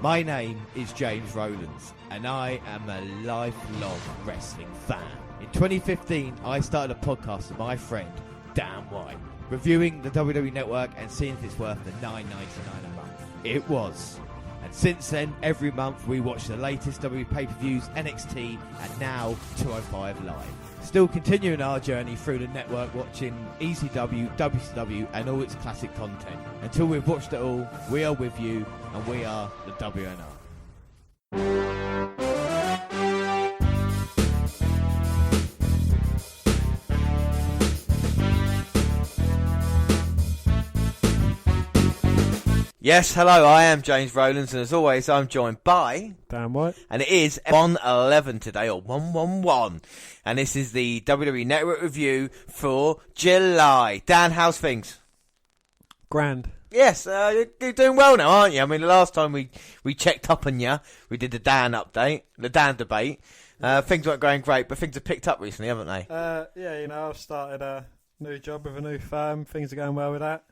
My name is James Rowlands, and I am a lifelong wrestling fan. In 2015, I started a podcast with my friend, Dan White, reviewing the WWE Network and seeing if it's worth the $9.99 a month. It was. And since then, every month we watch the latest WWE pay-per-views, NXT, and now 205 Live. Still continuing our journey through the network, watching ECW, WCW, and all its classic content. Until we've watched it all, we are with you, and we are the WNR. Yes, hello, I am James Rowlands, and as always, I'm joined by... Dan White. And it is 111 today, or 111. And this is the WWE Network review for July. Dan, how's things? Grand. Yes, you're doing well now, aren't you? I mean, the last time we checked up on you, we did the Dan update, the Dan debate. Things weren't going great, but things have picked up recently, haven't they? Yeah, you know, I've started a new job with a new firm. Things are going well with that.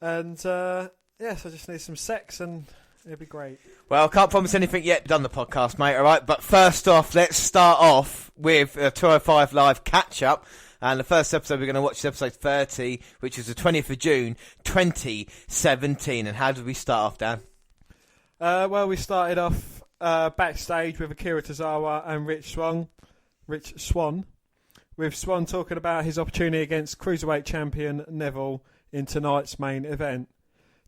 And, yes, I just need some sex and it'll be great. Well, I can't promise anything yet done the podcast, mate, alright? But first off, let's start off with a 205 Live catch-up. And the first episode we're going to watch is episode 30, which is the 20th of June, 2017. And how did we start off, Dan? Well, we started off backstage with Akira Tozawa and Rich Swann. With Swann talking about his opportunity against Cruiserweight champion Neville in tonight's main event.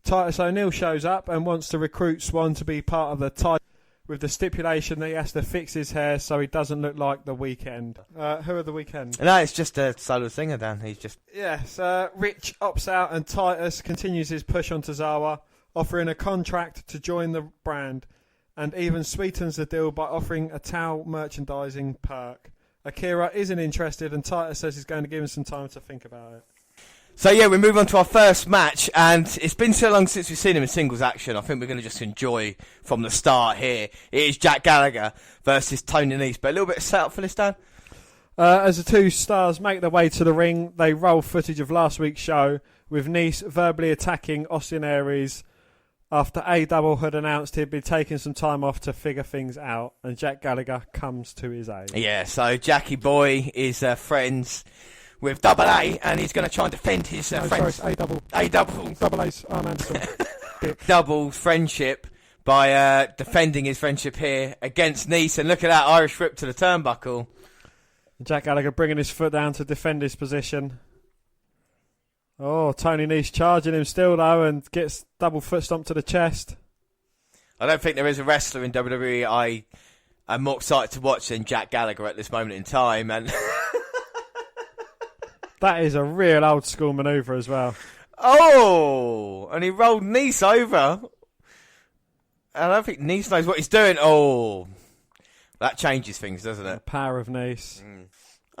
Titus O'Neil shows up and wants to recruit Swann to be part of the Titus, with the stipulation that he has to fix his hair so he doesn't look like The Weeknd. Who are The Weeknd? No, it's just a solo singer, Dan. He's just... Yes, Rich opts out and Titus continues his push on Tozawa, offering a contract to join the brand, and even sweetens the deal by offering a towel merchandising perk. Akira isn't interested, and Titus says he's going to give him some time to think about it. So yeah, we move on to our first match, and it's been so long since we've seen him in singles action. I think we're going to just enjoy from the start here. It is Jack Gallagher versus Tony Nese, but a little bit of setup for this, Dan. As the two stars make their way to the ring, they roll footage of last week's show, with Nese verbally attacking Austin Aries after A-Double had announced he'd be taking some time off to figure things out, and Jack Gallagher comes to his aid. Yeah, so Jackie Boy is friends with Double A, and he's going to try and defend his friends. Sorry, A-Double. Double A's Arn Anderson. Double friendship by defending his friendship here against Nese, and look at that Irish whip to the turnbuckle. Jack Gallagher bringing his foot down to defend his position. Oh, Tony Nese charging him still though, and gets double foot stomp to the chest. I don't think there is a wrestler in WWE I'm more excited to watch than Jack Gallagher at this moment in time, and that is a real old school manoeuvre as well. Oh, and he rolled Nese over. I don't think Nese knows what he's doing. Oh, that changes things, doesn't it? The power of Nese.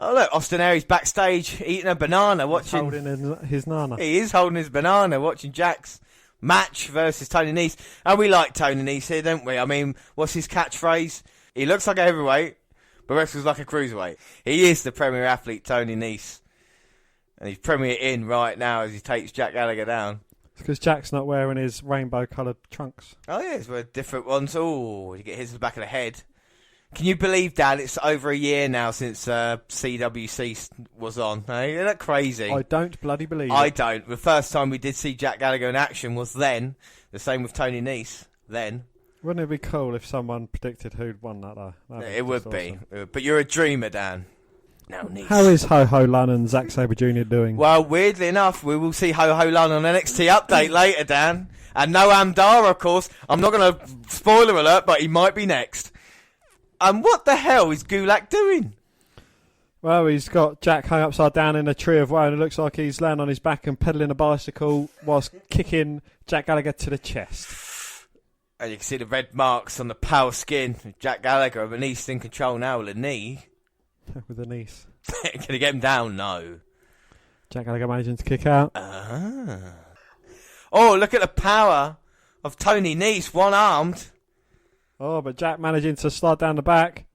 Oh, look, Austin Aries backstage eating a banana, watching... He's holding his nana. He is holding his banana, watching Jack's match versus Tony Nese. And we like Tony Nese here, don't we? I mean, what's his catchphrase? He looks like a heavyweight, but wrestles like a cruiserweight. He is the premier athlete, Tony Nese. And he's premier in right now as he takes Jack Gallagher down. It's because Jack's not wearing his rainbow-coloured trunks. Oh, yeah, he's wearing different ones. Oh, you get hit in the back of the head. Can you believe, Dad, it's over a year now since CWC was on? Hey, isn't that crazy? I don't bloody believe it. I don't. The first time we did see Jack Gallagher in action was then. The same with Tony Nese, then. Wouldn't it be cool if someone predicted who'd won that, though? It would be. But you're a dreamer, Dan. No, Nese. How is Ho-Ho Lun and Zack Sabre Jr. doing? Well, weirdly enough, we will see Ho-Ho Lun on NXT Update later, Dan. And no Amdara, of course. I'm not going to spoiler alert, but he might be next. And what the hell is Gulak doing? Well, he's got Jack hung upside down in a tree of woe, and it looks like he's laying on his back and pedalling a bicycle whilst kicking Jack Gallagher to the chest. And you can see the red marks on the pale skin of Jack Gallagher, but Nese in control now with a knee. With a Nese. Can he get him down? No. Jack Gallagher managing to kick out. Oh, look at the power of Tony Nese, one-armed. Oh, but Jack managing to slide down the back.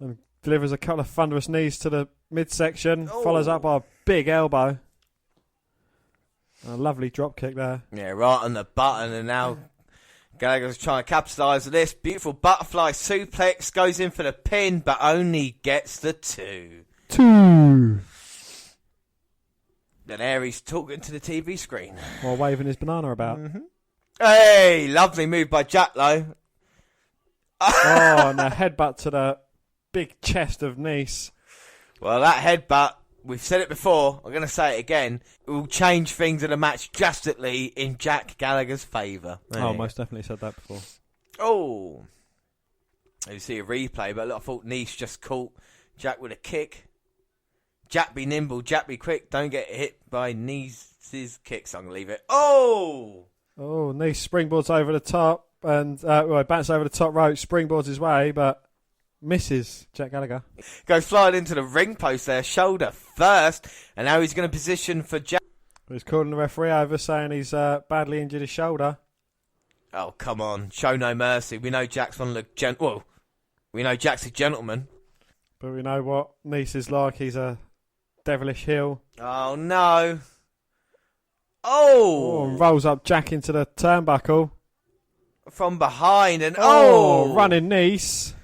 And delivers a couple of thunderous knees to the midsection. Oh. Follows up by a big elbow. A lovely drop kick there. Yeah, right on the button, and now Gallagher's trying to capitalise on this. Beautiful butterfly suplex. Goes in for the pin, but only gets the 2. 2. Then Aries talking to the TV screen. While waving his banana about. Mm-hmm. Hey, lovely move by Jack, though. And a headbutt to the big chest of Nice. Well, that headbutt, we've said it before, I'm going to say it again, it will change things in a match drastically in Jack Gallagher's favour. Oh, most definitely said that before. Oh. You see a replay, but I thought Nice just caught Jack with a kick. Jack be nimble, Jack be quick, don't get hit by Nice's kicks. I'm going to leave it. Oh! Oh, Nice springboards over the top, and bounces over the top rope, springboards his way, but misses Jack Gallagher. Goes flying into the ring post there, shoulder first, and now he's going to position for Jack. He's calling the referee over, saying he's badly injured his shoulder. Oh, come on. Show no mercy. We know Jack's one of the we know Jack's a gentleman. But we know what Nice is like. He's a devilish heel. Oh, no. Oh! And rolls up Jack into the turnbuckle. From behind, and running Nice.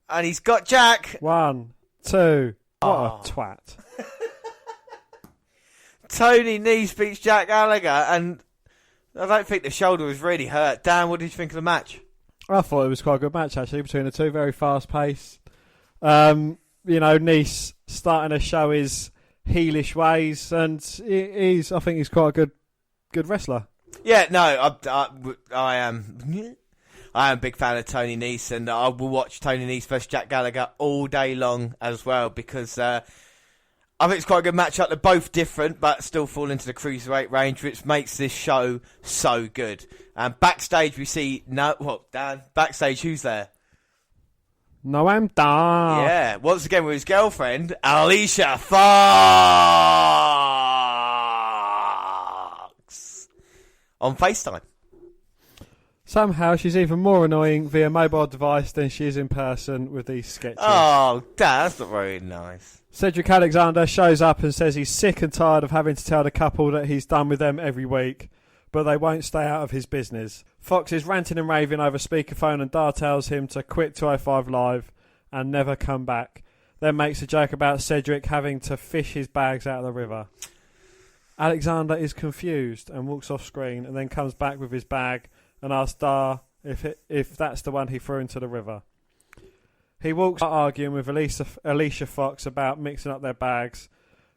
And he's got Jack. 1, 2. What a twat. Tony Nice beats Jack Gallagher, and I don't think the shoulder was really hurt. Dan, what did you think of the match? I thought it was quite a good match, actually, between the two. Very fast-paced. Nice starting to show his heelish ways, and I think he's quite a good wrestler. Yeah, no, I am a big fan of Tony Nese, and I will watch Tony Nese versus Jack Gallagher all day long as well, because I think it's quite a good matchup. They're both different, but still fall into the cruiserweight range, which makes this show so good. And backstage, we see Dan. Backstage, who's there? Noam Dar. Yeah, once again with his girlfriend, Alicia Fox. On FaceTime. Somehow she's even more annoying via mobile device than she is in person with these sketches. Oh, that's not very nice. Cedric Alexander shows up and says he's sick and tired of having to tell the couple that he's done with them every week, but they won't stay out of his business. Fox is ranting and raving over speakerphone, and Dar tells him to quit 205 Live and never come back. Then makes a joke about Cedric having to fish his bags out of the river. Alexander is confused and walks off screen, and then comes back with his bag and asks Dar if that's the one he threw into the river. He walks out arguing with Alicia Fox about mixing up their bags,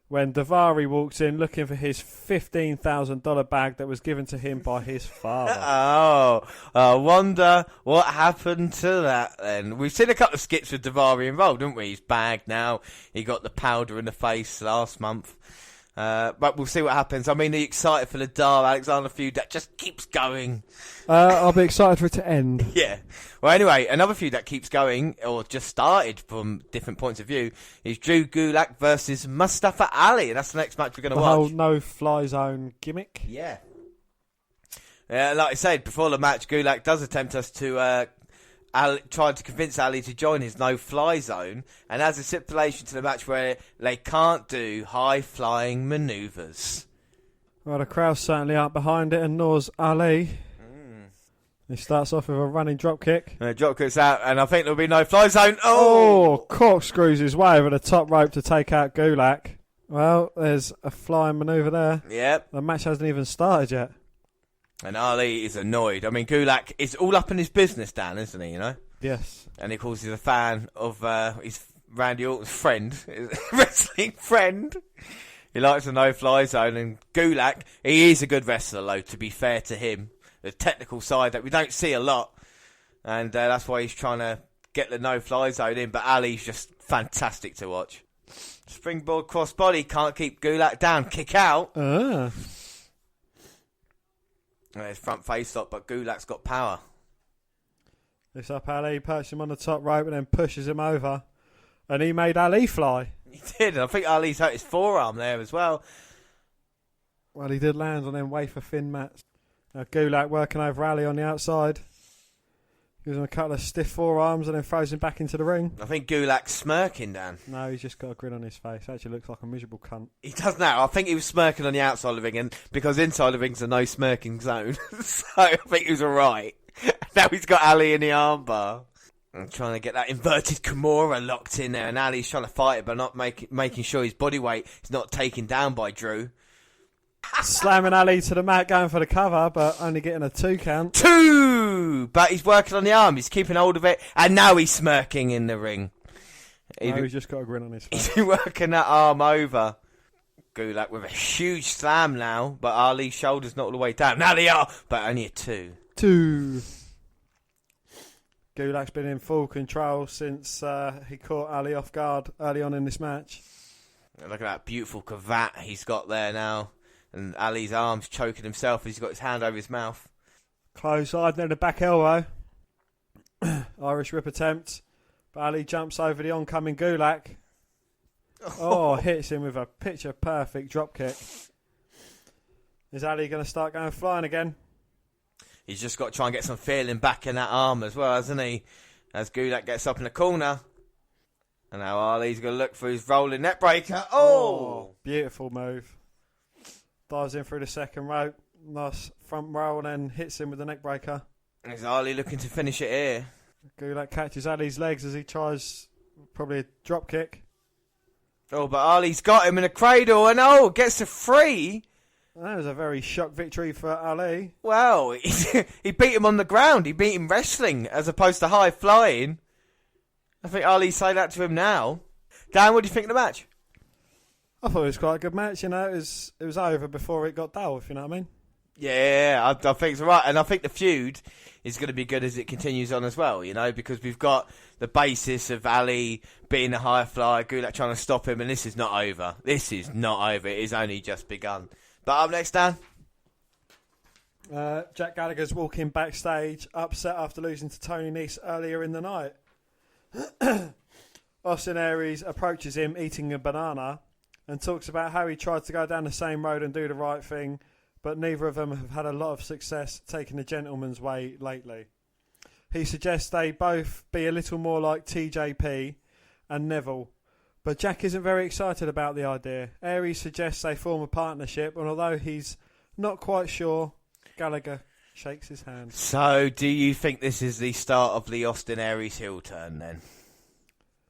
when Daivari walks in looking for his $15,000 bag that was given to him by his father. Oh, I wonder what happened to that then. We've seen a couple of skits with Daivari involved, haven't we? He's bagged now. He got the powder in the face last month. But we'll see what happens. I mean, are you excited for the Dar Alexander feud that just keeps going? I'll be excited for it to end. Yeah. Well, anyway, another feud that keeps going, or just started from different points of view, is Drew Gulak versus Mustafa Ali. And that's the next match we're going to watch. The whole no-fly zone gimmick. Yeah. Yeah, like I said, before the match, Gulak does attempt us to tried to convince Ali to join his no-fly zone, and has a stipulation to the match where they can't do high-flying manoeuvres. Well, the crowd's certainly up behind it and gnaws Ali. He starts off with a running dropkick. Dropkick's out, and I think there'll be no-fly zone. Corkscrews his way over the top rope to take out Gulak. Well, there's a flying manoeuvre there. Yep. The match hasn't even started yet. And Ali is annoyed. I mean, Gulak is all up in his business, Dan, isn't he, you know? Yes. And of course he's a fan of his Randy Orton's friend, his wrestling friend. He likes the no-fly zone. And Gulak, he is a good wrestler, though, to be fair to him. The technical side that we don't see a lot. And that's why he's trying to get the no-fly zone in. But Ali's just fantastic to watch. Springboard crossbody, can't keep Gulak down. Kick out. There's front face lock, but Gulak's got power. Lifts up Ali, perches him on the top rope, and then pushes him over. And he made Ali fly. He did. I think Ali's hurt his forearm there as well. Well, he did land on them wafer thin mats. Gulak working over Ali on the outside. Gives him a couple of stiff forearms and then throws him back into the ring. I think Gulak's smirking, Dan. No, he's just got a grin on his face. Actually looks like a miserable cunt. He does now. I think he was smirking on the outside of the ring, and because inside the ring's a no smirking zone. So I think he was alright. Now he's got Ali in the armbar. I'm trying to get that inverted Kimura locked in there, and Ali's trying to fight it, but not making sure his body weight is not taken down by Drew. Slamming Ali to the mat, going for the cover, but only getting a 2 count. 2! But he's working on the arm, he's keeping hold of it, and now he's smirking in the ring. He's just got a grin on his face. He's working that arm over. Gulak with a huge slam now, but Ali's shoulders not all the way down. Now they are, but only a 2. 2. Gulak's been in full control since he caught Ali off guard early on in this match. Look at that beautiful cravat he's got there now. And Ali's arm's choking himself as he's got his hand over his mouth. Close side, then a back elbow. Irish whip attempt. But Ali jumps over the oncoming Gulak. Oh, hits him with a picture-perfect drop kick. Is Ali going to start going flying again? He's just got to try and get some feeling back in that arm as well, hasn't he? As Gulak gets up in the corner. And now Ali's going to look for his rolling net breaker. Oh! Beautiful move. Dives in through the second rope. Nice front roll and then hits him with the neck breaker. Is Ali looking to finish it here? Gulak catches Ali's legs as he tries probably a drop kick. Oh, but Ali's got him in a cradle and gets a 3. That was a very shock victory for Ali. Well, he beat him on the ground. He beat him wrestling as opposed to high flying. I think Ali's saying that to him now. Dan, what do you think of the match? I thought it was quite a good match, It was over before it got dull, if you know what I mean. Yeah, I think it's right. And I think the feud is going to be good as it continues on as well, because we've got the basis of Ali being a high flyer, Gulak trying to stop him, and this is not over. This is not over. It is only just begun. But up next, Dan. Jack Gallagher's walking backstage, upset after losing to Tony Nese earlier in the night. Austin Aries approaches him eating a banana and talks about how he tried to go down the same road and do the right thing, but neither of them have had a lot of success taking the gentleman's way lately. He suggests they both be a little more like TJP and Neville, but Jack isn't very excited about the idea. Aries suggests they form a partnership, and although he's not quite sure, Gallagher shakes his hand. So, do you think this is the start of the Austin Aries heel turn then?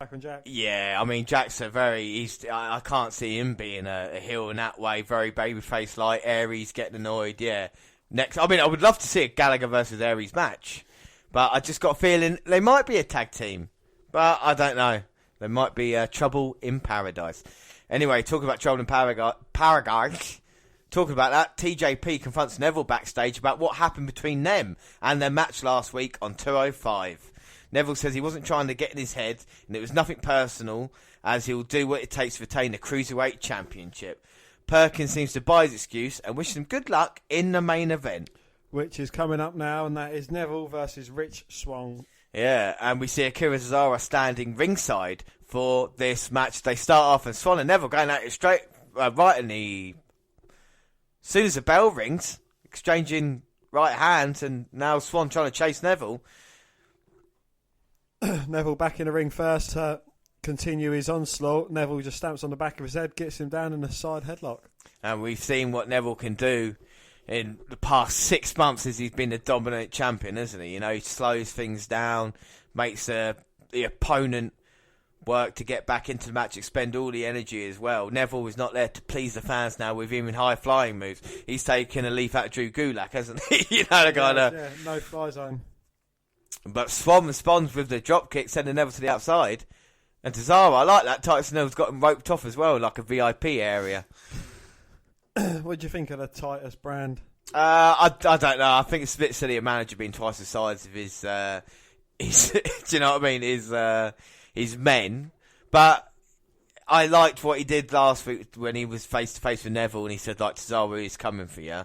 Back on Jack? Yeah, I mean, Jack's I can't see him being a heel in that way. Very babyface like. Aries getting annoyed, yeah. I would love to see a Gallagher versus Aries match, but I just got a feeling they might be a tag team, but I don't know. There might be trouble in paradise. Anyway, talking about trouble in paradise. Talking about that, TJP confronts Neville backstage about what happened between them and their match last week on 205. Neville says he wasn't trying to get in his head and it was nothing personal, as he'll do what it takes to retain the Cruiserweight Championship. Perkins seems to buy his excuse and wishes him good luck in the main event. Which is coming up now, and that is Neville versus Rich Swan. Yeah, and we see Akira Tozawa standing ringside for this match. They start off and Swan and Neville going at it straight right in the... As soon as the bell rings, exchanging right hands, and now Swan trying to chase Neville. Neville back in the ring first to continue his onslaught. Neville just stamps on the back of his head, gets him down in a side headlock. And we've seen what Neville can do in the past 6 months as he's been the dominant champion, hasn't he? He slows things down, makes the opponent work to get back into the match, expend all the energy as well. Neville is not there to please the fans now with him in high-flying moves. He's taking a leaf out of Drew Gulak, hasn't he? No fly zone. But Swan responds with the drop kick, sending Neville to the outside. And Tozawa, I like that. Titus Neville's got him roped off as well, like a VIP area. What do you think of the Titus brand? I don't know. I think it's a bit silly a manager being twice the size of his do you know what I mean? His men. But I liked what he did last week when he was face to face with Neville and he said, like, Tozawa is coming for you.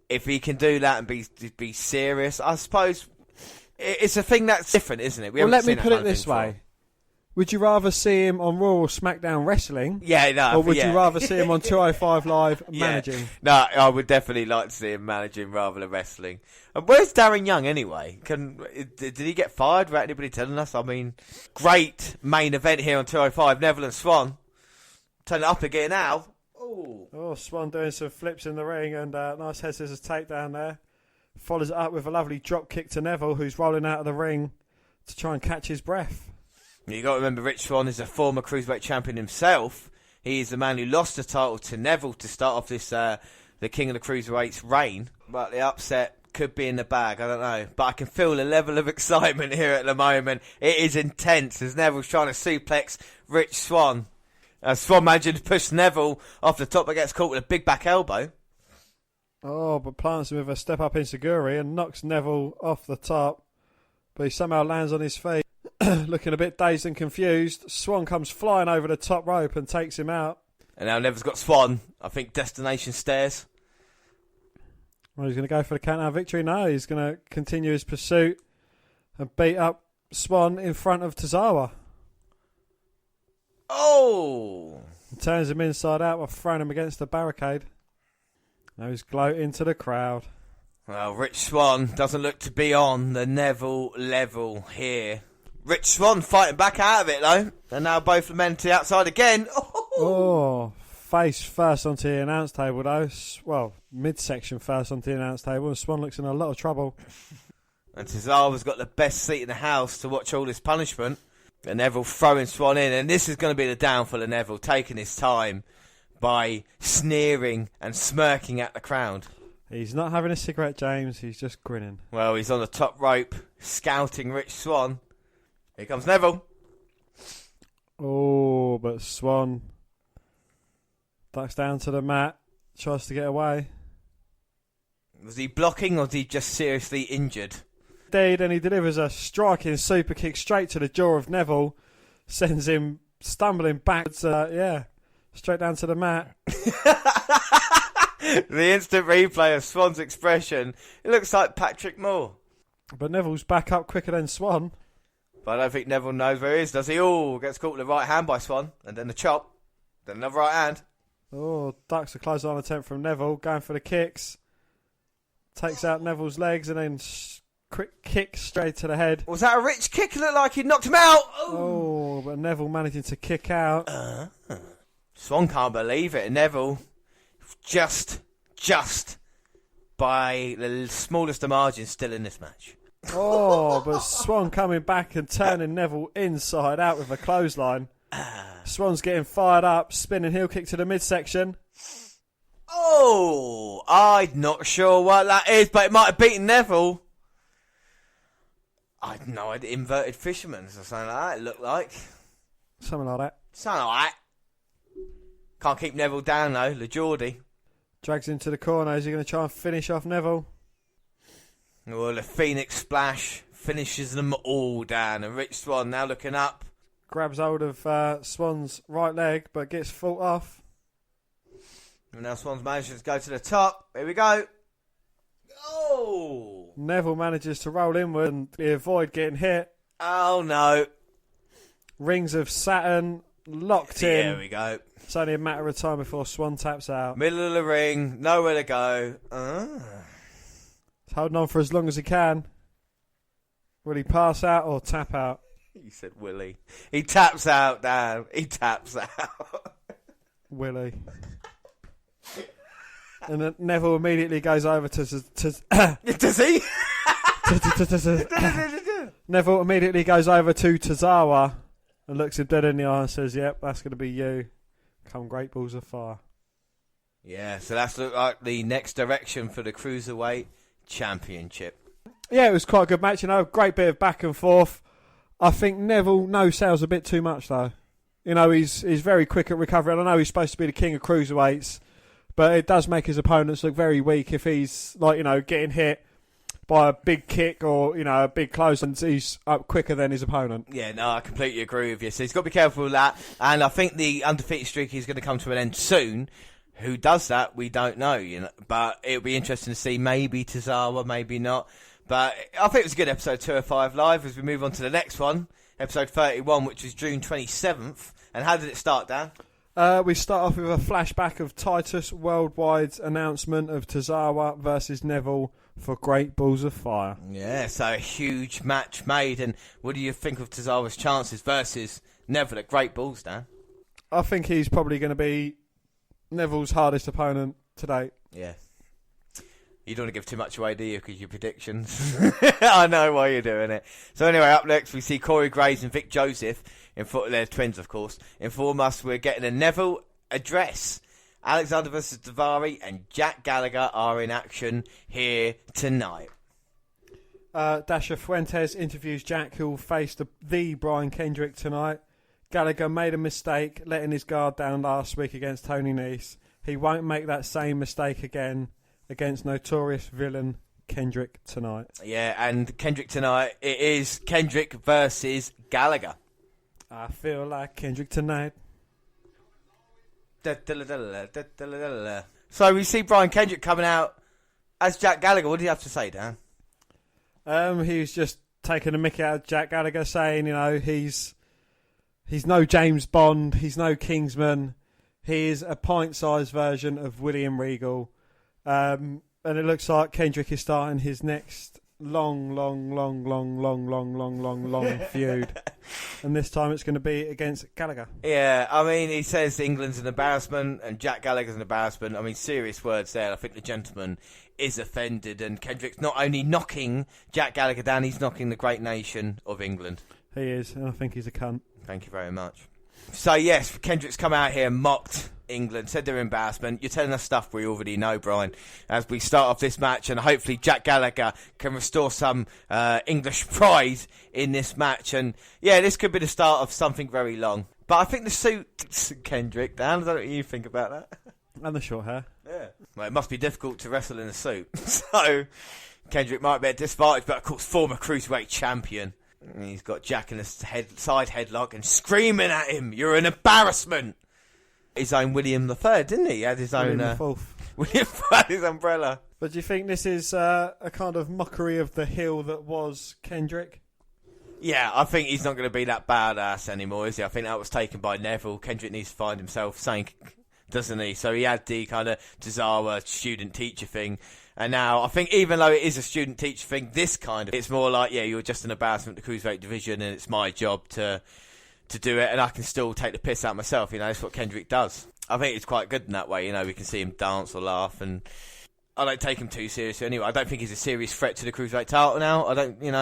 If he can do that and be serious, I suppose it's a thing that's different, isn't it? Well, let me put it this way. Would you rather see him on Raw or SmackDown wrestling? Yeah, no. Or would you rather see him on 205 Live managing? No, I would definitely like to see him managing rather than wrestling. And where's Darren Young anyway? Did he get fired without anybody telling us? I mean, great main event here on 205. Neville and Swan. Turn it up again now. Oh, Swan doing some flips in the ring and nice head scissors takedown there. Follows it up with a lovely drop kick to Neville, who's rolling out of the ring to try and catch his breath. You got to remember, Rich Swann is a former Cruiserweight champion himself. He is the man who lost the title to Neville to start off this the King of the Cruiserweights reign. But the upset could be in the bag, I don't know. But I can feel the level of excitement here at the moment. It is intense as Neville's trying to suplex Rich Swann. Swann managed to push Neville off the top, but gets caught with a big back elbow. Oh, but plants him with a step up enziguri and knocks Neville off the top. But he somehow lands on his feet. Looking a bit dazed and confused. Swann comes flying over the top rope and takes him out. And now Neville's got Swann. I think destination stairs. Well, he's going to go for the count-out victory. No, he's going to continue his pursuit and beat up Swann in front of Tozawa. Oh! He turns him inside out while throwing him against the barricade. Now he's gloating to the crowd. Well, Rich Swann doesn't look to be on the Neville level here. Rich Swann fighting back out of it, though. And now both the men to the outside again. Oh, face first onto the announce table, though. Well, midsection first onto the announce table. And Swann looks in a lot of trouble. And Tozawa's got the best seat in the house to watch all this punishment. And Neville throwing Swann in. And this is going to be the downfall of Neville, taking his time by sneering and smirking at the crowd. He's not having a cigarette, James. He's just grinning. Well, he's on the top rope, scouting Rich Swann. Here comes Neville. Oh, but Swann ducks down to the mat, tries to get away. Was he blocking or was he just seriously injured? Indeed, and he delivers a striking super kick straight to the jaw of Neville. Sends him stumbling backwards, straight down to the mat. The instant replay of Swann's expression, it looks like Patrick Moore. But Neville's back up quicker than Swann. But I don't think Neville knows where he is, does he? Oh, gets caught with the right hand by Swann, and then the chop, then another right hand. Oh, ducks a clothesline attempt from Neville, going for the kicks. Takes out Neville's legs and then quick kick straight to the head. Was that a rich kick? It looked like he knocked him out. Oh, but Neville managing to kick out. Swann can't believe it. Neville, just by the smallest of margins, still in this match. Oh, but Swann coming back and turning Neville inside out with a clothesline. Swann's getting fired up, spinning heel kick to the midsection. Oh, I'm not sure what that is, but it might have beaten Neville. I don't know, inverted fisherman's or something like that, it looked like. Something like that. Something like that. Can't keep Neville down though, the Geordie. Drags him to the corner. Is he going to try and finish off Neville? Well, the Phoenix Splash finishes them all down. And Rich Swann now looking up. Grabs hold of Swann's right leg, but gets fought off. And now Swann's managed to go to the top. Here we go. Oh! Neville manages to roll inward and avoid getting hit. Oh, no. Rings of Saturn locked in. Here we go. It's only a matter of time before Swann taps out. Middle of the ring. Nowhere to go. He's holding on for as long as he can. Will he pass out or tap out? You said Willie. He taps out, Dan. He taps out. Willie. And then Neville immediately goes over to Does he? Neville immediately goes over to Tozawa and looks him dead in the eye and says, "Yep, that's going to be you. Come Great Balls of Fire." Yeah, so that's looked like the next direction for the Cruiserweight Championship. Yeah, it was quite a good match. Great bit of back and forth. I think Neville no-sells a bit too much though. He's very quick at recovery. And I know he's supposed to be the king of cruiserweights, but it does make his opponents look very weak if he's getting hit by a big kick or a big close and he's up quicker than his opponent. Yeah, no, I completely agree with you. So he's got to be careful with that. And I think the undefeated streak is going to come to an end soon. Who does that? We don't know. But it'll be interesting to see. Maybe Tozawa, maybe not. But I think it was a good episode 205 Live as we move on to the next one, episode 31, which is June 27th. And how did it start, Dan? We start off with a flashback of Titus Worldwide's announcement of Tozawa versus Neville for Great Balls of Fire. Yeah, so a huge match made. And what do you think of Tozawa's chances versus Neville at Great Balls, Dan? I think he's probably going to be Neville's hardest opponent today. Yeah. You don't want to give too much away, do you? Because your predictions. I know why you're doing it. So anyway, up next we see Corey Graves and Vic Joseph, they're twins of course, inform us we're getting a Neville address. Alexander versus Daivari and Jack Gallagher are in action here tonight. Dasha Fuentes interviews Jack, who will face the Brian Kendrick tonight. Gallagher made a mistake letting his guard down last week against Tony Nese. He won't make that same mistake again against notorious villain Kendrick tonight. Yeah, and Kendrick tonight, it is Kendrick versus Gallagher. I feel like Kendrick tonight. So we see Brian Kendrick coming out as Jack Gallagher. What do you have to say, Dan? He was just taking a mickey out of Jack Gallagher, saying, he's no James Bond, he's no Kingsman, he is a pint-sized version of William Regal. And it looks like Kendrick is starting his next long feud. And this time it's going to be against Gallagher. Yeah, I mean, he says England's an embarrassment and Jack Gallagher's an embarrassment. I mean, serious words there. I think the gentleman is offended, and Kendrick's not only knocking Jack Gallagher down, he's knocking the great nation of England. He is, and I think he's a cunt. Thank you very much. So, yes, Kendrick's come out here and mocked England, said they're embarrassment. You're telling us stuff we already know, Brian, as we start off this match, and hopefully Jack Gallagher can restore some English pride in this match. And, yeah, this could be the start of something very long. But I think the suit, Kendrick, Dan, I don't know what you think about that. And the short hair. Yeah. Well, it must be difficult to wrestle in a suit. So, Kendrick might be a disadvantage, but of course, former Cruiserweight champion. And he's got Jack in a side headlock and screaming at him, "You're an embarrassment!" His own William III, didn't he? He had his own... William had his umbrella. But do you think this is a kind of mockery of the heel that was Kendrick? Yeah, I think he's not going to be that badass anymore, is he? I think that was taken by Neville. Kendrick needs to find himself, doesn't he? So he had the kind of Tozawa student-teacher thing. And now, I think even though it is a student-teacher thing, it's more like, yeah, you're just an embarrassment to the Cruiserweight division and it's my job to do it, and I can still take the piss out myself, that's what Kendrick does. I think it's quite good in that way, we can see him dance or laugh, and I don't take him too seriously anyway. I don't think he's a serious threat to the Cruiserweight title now,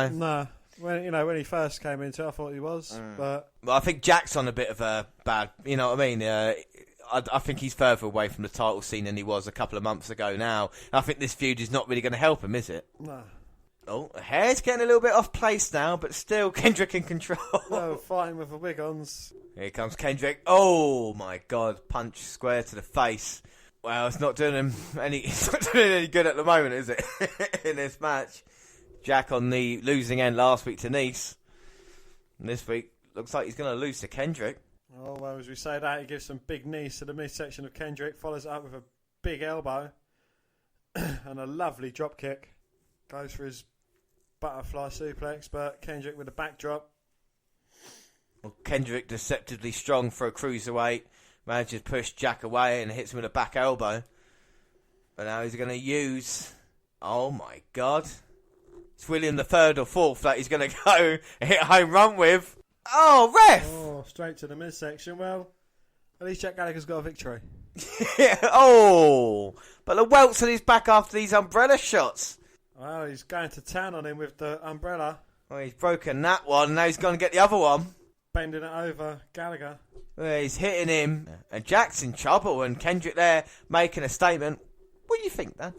No, when he first came into it, I thought he was, but I think Jack's on a bit of a bad, I think he's further away from the title scene than he was a couple of months ago now. I think this feud is not really going to help him, is it? No. Oh, hair's getting a little bit off place now, but still Kendrick in control. No, fighting with the wig-ons. Here comes Kendrick. Oh my God, punch square to the face. Well, it's not doing him any good at the moment, is it? In this match. Jack on the losing end last week to Nese. And this week, looks like he's going to lose to Kendrick. Oh, well, as we say that, he gives some big knees to the midsection of Kendrick, follows it up with a big elbow and a lovely drop kick. Goes for his butterfly suplex, but Kendrick with a backdrop. Well, Kendrick deceptively strong for a cruiserweight. Manages to push Jack away and hits him with a back elbow. But now he's going to use... Oh, my God. It's William the third or fourth that he's going to go and hit a home run with. Oh, ref! Oh, straight to the midsection. Well, at least Jack Gallagher's got a victory. Yeah, oh! But the welt's on his back after these umbrella shots. Well, he's going to town on him with the umbrella. Well, he's broken that one. Now he's going to get the other one. Bending it over Gallagher. Well, he's hitting him. And Jack's in trouble. And Kendrick there making a statement. What do you think, Dan?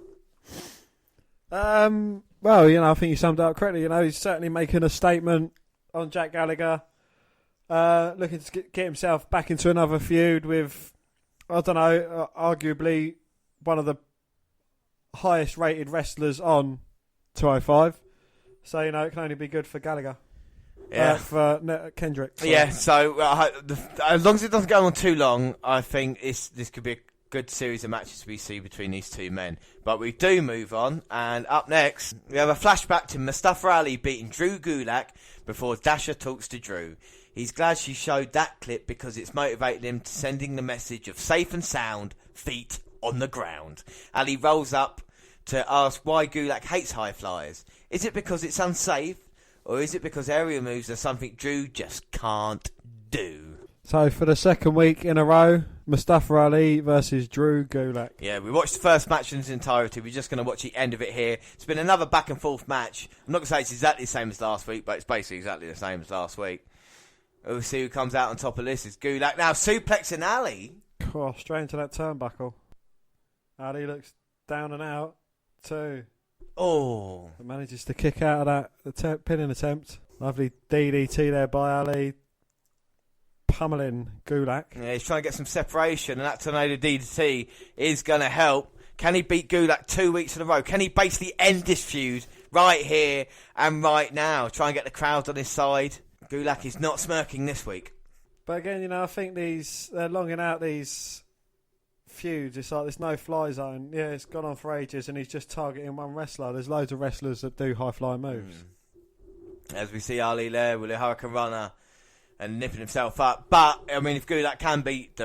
Well, I think you summed it up correctly. He's certainly making a statement on Jack Gallagher. Looking to get himself back into another feud with, I don't know, arguably one of the highest rated wrestlers on 205. So, it can only be good for Gallagher. Yeah. For Kendrick. Sorry. Yeah, so as long as it doesn't go on too long, I think this could be a good series of matches we see between these two men. But we do move on, and up next, we have a flashback to Mustafa Ali beating Drew Gulak before Dasha talks to Drew. He's glad she showed that clip because it's motivated him to sending the message of safe and sound, feet on the ground. Ali rolls up to ask why Gulak hates high flyers. Is it because it's unsafe, or is it because aerial moves are something Drew just can't do? So for the second week in a row, Mustafa Ali versus Drew Gulak. Yeah, we watched the first match in its entirety. We're just going to watch the end of it here. It's been another back and forth match. I'm not going to say it's exactly the same as last week, but it's basically exactly the same as last week. We'll see who comes out on top of this. Is Gulak now suplexing Ali. Oh, straight into that turnbuckle. Ali looks down and out. 2. Oh. Manages to kick out of that pinning attempt. Lovely DDT there by Ali. Pummeling Gulak. Yeah, he's trying to get some separation, and that tornado DDT is going to help. Can he beat Gulak 2 weeks in a row? Can he basically end this feud right here and right now? Try and get the crowd on his side. Gulak is not smirking this week. But again, I think they're longing out these feuds. It's like this no-fly zone. Yeah, it's gone on for ages, and he's just targeting one wrestler. There's loads of wrestlers that do high-flying moves. As we see Ali there with a Hurricane Runner and nipping himself up. But, I mean, if Gulak can beat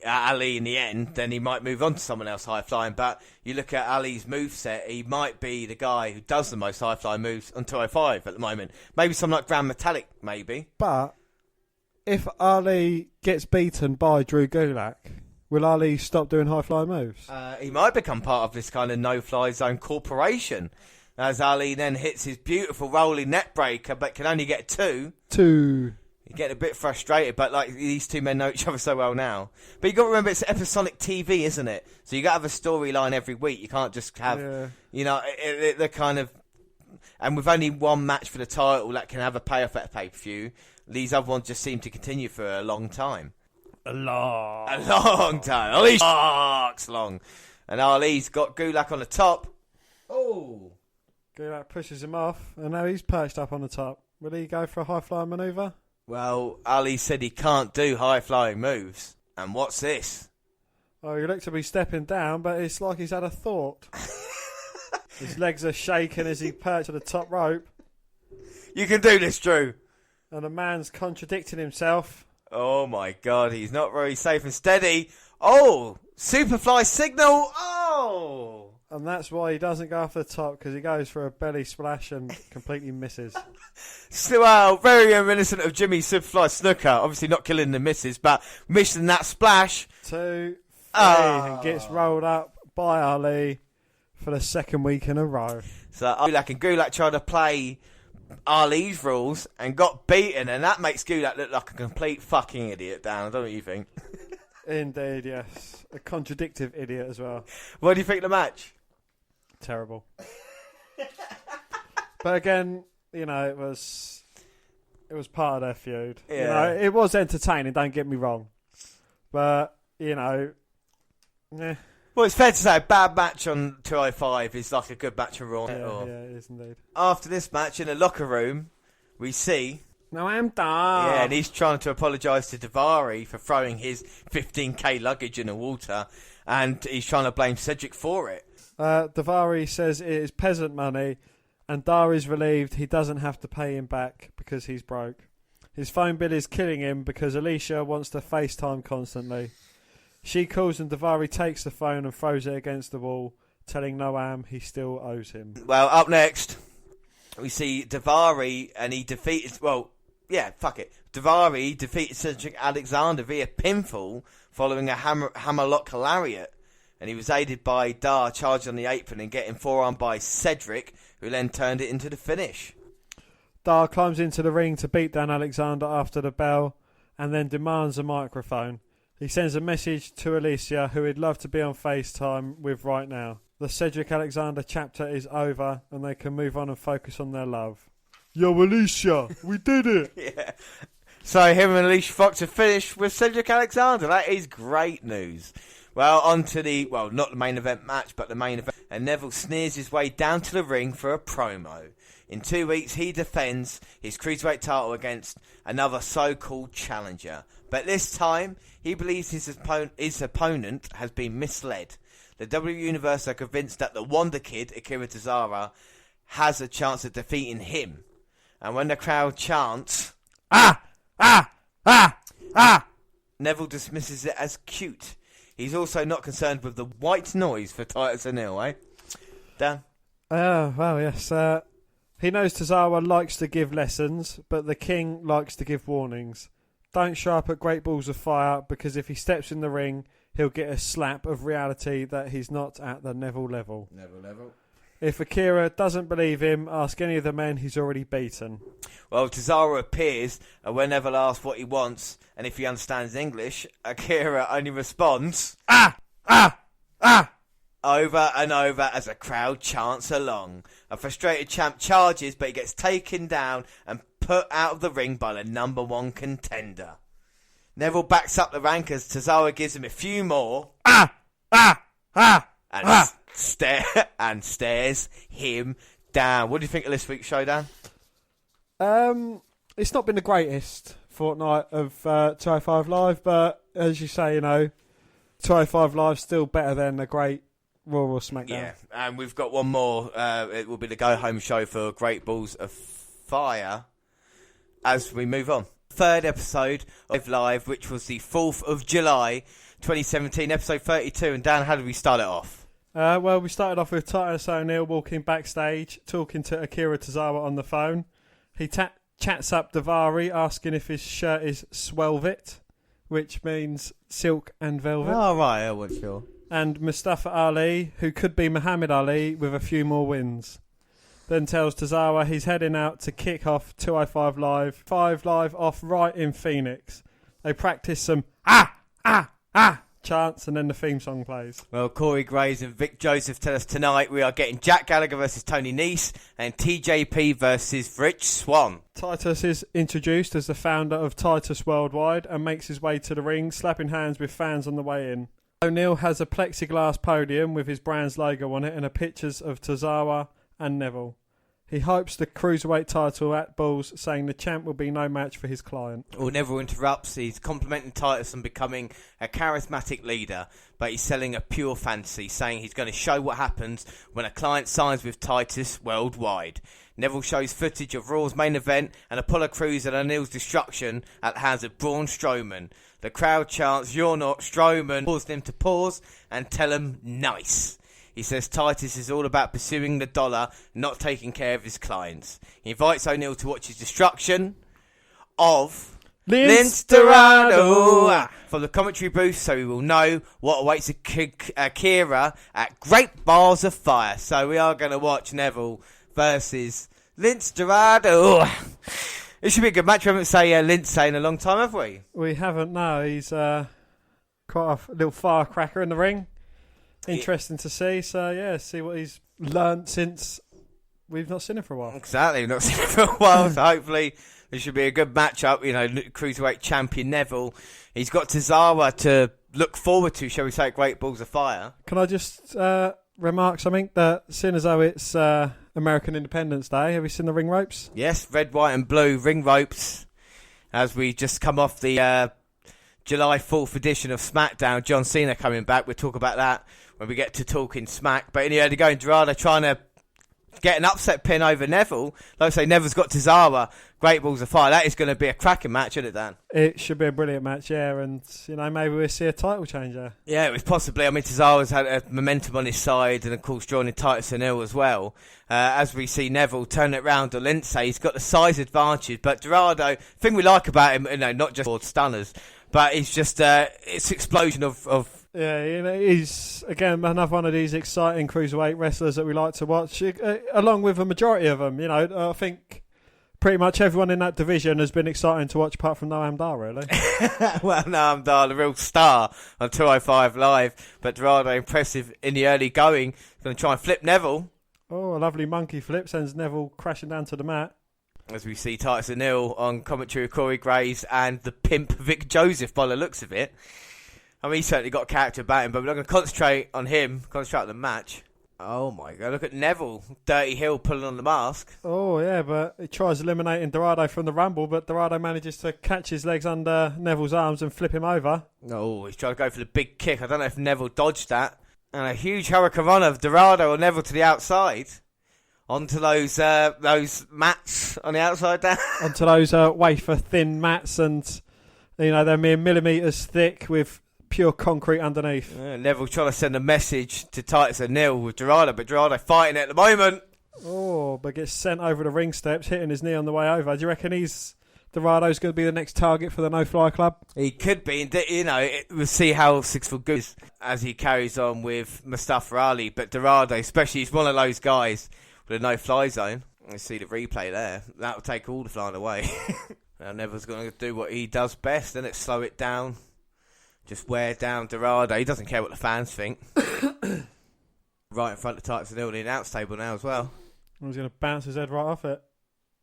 Ali in the end, then he might move on to someone else high-flying. But you look at Ali's moveset, he might be the guy who does the most high-flying moves on 205 at the moment. Maybe someone like Grand Metallic, maybe. But if Ali gets beaten by Drew Gulak, will Ali stop doing high-flying moves? He might become part of this kind of no-fly zone corporation. As Ali then hits his beautiful rolling net breaker, but can only get 2. You're getting a bit frustrated, but like these two men know each other so well now. But you got to remember, it's episodic TV, isn't it? So you got to have a storyline every week. You can't just have, the kind of. And with only one match for the title that can have a payoff at a pay-per-view, these other ones just seem to continue for a long time. A long time. At least long. And Ali's got Gulak on the top. Oh. Gulak pushes him off, and now he's perched up on the top. Will he go for a high-flying manoeuvre? Well, Ali said he can't do high-flying moves. And what's this? Oh, he looks to be stepping down, but it's like he's had a thought. His legs are shaking as he perched on the top rope. You can do this, Drew. And the man's contradicting himself. Oh, my God. He's not very safe and steady. Oh, Superfly signal. Oh. And that's why he doesn't go off the top, because he goes for a belly splash and completely misses. Well, very reminiscent of Jimmy Superfly Snooker. Obviously not killing the misses, but missing that splash. 2, 3, and gets rolled up by Ali for the second week in a row. So Gulak tried to play Ali's rules and got beaten, and that makes Gulak look like a complete fucking idiot, Dan. Don't you think? Indeed, yes. A contradictive idiot as well. What do you think of the match? Terrible. But again, it was part of their feud. Yeah. It was entertaining, don't get me wrong. But, Well, it's fair to say a bad match on 205 is like a good match on Raw. Yeah, it is indeed. After this match, in the locker room, we see... No, I'm done. Yeah, and he's trying to apologise to Daivari for throwing his 15k luggage in the water, and he's trying to blame Cedric for it. Daivari says it is peasant money, and Dari's relieved he doesn't have to pay him back because he's broke. His phone bill is killing him because Alicia wants to FaceTime constantly. She calls and Daivari takes the phone and throws it against the wall, telling Noam he still owes him. Well, up next, we see Daivari, and he defeated... Well, yeah, fuck it. Daivari defeated Cedric Alexander via pinfall following a hammerlock lariat. And he was aided by Dar charging on the apron and getting forearmed by Cedric, who then turned it into the finish. Dar climbs into the ring to beat down Alexander after the bell and then demands a microphone. He sends a message to Alicia, who he'd love to be on FaceTime with right now. The Cedric Alexander chapter is over and they can move on and focus on their love. Yo, Alicia, we did it! Yeah. So him and Alicia Fox have finished with Cedric Alexander. That is great news. Well, on to not the main event match, but the main event. And Neville sneers his way down to the ring for a promo. In 2 weeks, he defends his Cruiserweight title against another so-called challenger. But this time, he believes his opponent has been misled. The WWE Universe are convinced that the Wonder Kid, Akira Tozawa, has a chance of defeating him. And when the crowd chants, "Ah! Ah! Ah! Ah!" Neville dismisses it as cute. He's also not concerned with the white noise for Titus and Hill, eh? Dan? Well, yes. He knows Tozawa likes to give lessons, but the king likes to give warnings. don't show up at Great Balls of Fire, because if he steps in the ring, he'll get a slap of reality that he's not at the Neville level. Neville level. If Akira doesn't believe him, ask any of the men he's already beaten. Well, Tozawa appears, and when Neville asks what he wants, and if he understands English, Akira only responds, "Ah! Ah! Ah!" over and over as a crowd chants along. A frustrated champ charges, but he gets taken down and put out of the ring by the number one contender. Neville backs up the rank as Tozawa gives him a few more. "Ah! Ah! Ah!" and stares him down. What do you think of this week's show, Dan? It's not been the greatest fortnight of 205 Live, but as you say, 205 Live's still better than a great Raw or SmackDown. Yeah, and we've got one more. It will be the go-home show for Great Balls of Fire as we move on. Third episode of Live, which was the 4th of July, 2017, episode 32. And Dan, how did we start it off? Well, we started off with Titus O'Neil walking backstage, talking to Akira Tozawa on the phone. He chats up Daivari, asking if his shirt is Swelvet, which means silk and velvet. Oh, right, I wasn't sure. And Mustafa Ali, who could be Muhammad Ali with a few more wins. Then tells Tozawa he's heading out to kick off 205 Live. 5 Live off right in Phoenix. They practice some chants, and then the theme song plays. Well, Corey Graves and Vic Joseph tell us tonight we are getting Jack Gallagher versus Tony Nese and TJP versus Rich Swann. Titus is introduced as the founder of Titus Worldwide and makes his way to the ring, slapping hands with fans on the way in. O'Neil has a plexiglass podium with his brand's logo on it and pictures of Tozawa and Neville. He hypes the Cruiserweight title at Balls, saying the champ will be no match for his client. Well, Neville interrupts. He's complimenting Titus on becoming a charismatic leader, but he's selling a pure fantasy, saying he's going to show what happens when a client signs with Titus Worldwide. Neville shows footage of Raw's main event and Apollo Crews and O'Neil's destruction at the hands of Braun Strowman. The crowd chants, "You're not Strowman," causing him to pause and tell him nice. He says Titus is all about pursuing the dollar, not taking care of his clients. He invites O'Neil to watch his destruction of Lince Dorado from the commentary booth, so we will know what awaits Akira at Great Balls of Fire. So we are going to watch Neville versus Lince Dorado. It should be a good match. We haven't say Lince in a long time, have we? We haven't, no. He's quite a little firecracker in the ring. Interesting to see. So, yeah, see what he's learnt since we've not seen him for a while. Exactly, we've not seen him for a while. So hopefully this should be a good matchup. Cruiserweight champion Neville. He's got Tozawa to look forward to, shall we say, Great Balls of Fire. Can I just remark something? That seeing as though it's American Independence Day, have you seen the ring ropes? Yes, red, white and blue ring ropes. As we just come off the July 4th edition of SmackDown, John Cena coming back. We'll talk about that when we get to talking smack. But in the early going, Dorado trying to get an upset pin over Neville. Like I say, Neville's got Tozawa, Great Balls of Fire. That is going to be a cracking match, isn't it, Dan? It should be a brilliant match, yeah. And, maybe we'll see a title changer. Yeah, it was possibly. I mean, Tozawa's had a momentum on his side and, of course, joining Titus O'Neil as well. As we see Neville turn it round to Lince, he's got the size advantage. But Dorado, the thing we like about him, not just for stunners, but he's just it's explosion of yeah, he's again another one of these exciting cruiserweight wrestlers that we like to watch, along with a majority of them. I think pretty much everyone in that division has been exciting to watch, apart from Noam Dar, really. Well, Noam Dar, the real star on 205 Live, but Dorado impressive in the early going. He's going to try and flip Neville. Oh, a lovely monkey flip sends Neville crashing down to the mat. As we see Titus O'Neil on commentary with Corey Graves and the pimp Vic Joseph by the looks of it. I mean, he's certainly got a character about him, but we're not going to concentrate on him, concentrate on the match. Oh my God, look at Neville, Dirty Hill pulling on the mask. Oh yeah, but he tries eliminating Dorado from the Rumble, but Dorado manages to catch his legs under Neville's arms and flip him over. Oh, he's trying to go for the big kick. I don't know if Neville dodged that. And a huge hurricane of Dorado or Neville to the outside. Onto those mats on the outside there. Onto those wafer-thin mats, and they're mere millimetres thick with pure concrete underneath. Neville trying to send a message to Titus O'Neil with Dorado, but Dorado fighting at the moment. Oh, but gets sent over the ring steps, hitting his knee on the way over. Do you reckon he's Dorado's going to be the next target for the No Fly Club? He could be. We'll see how 6 foot goes as he carries on with Mustafa Ali. But Dorado, especially, he's one of those guys with a no-fly zone. You see the replay there. That will take all the flying away. Now Neville's going to do what he does best, and it's slow it down. Just wear down Dorado. He doesn't care what the fans think. Right in front of Titus and the announce table now as well. He's going to bounce his head right off it.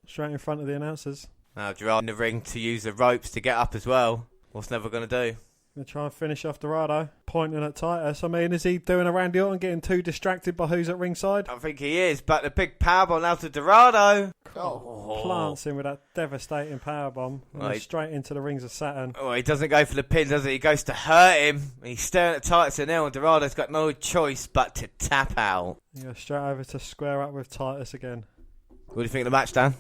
Straight in front of the announcers. Now Gerard in the ring to use the ropes to get up as well. What's Neville going to do? Going to try and finish off Dorado, pointing at Titus. I mean, is he doing a Randy Orton, getting too distracted by who's at ringside? I think he is, but the big powerbomb now to Dorado. Plants him with that devastating powerbomb. Right. Straight into the rings of Saturn. Oh, he doesn't go for the pin, does he? He goes to hurt him. He's staring at Titus and now, and Dorado's got no choice but to tap out. He goes straight over to square up with Titus again. What do you think of the match, Dan?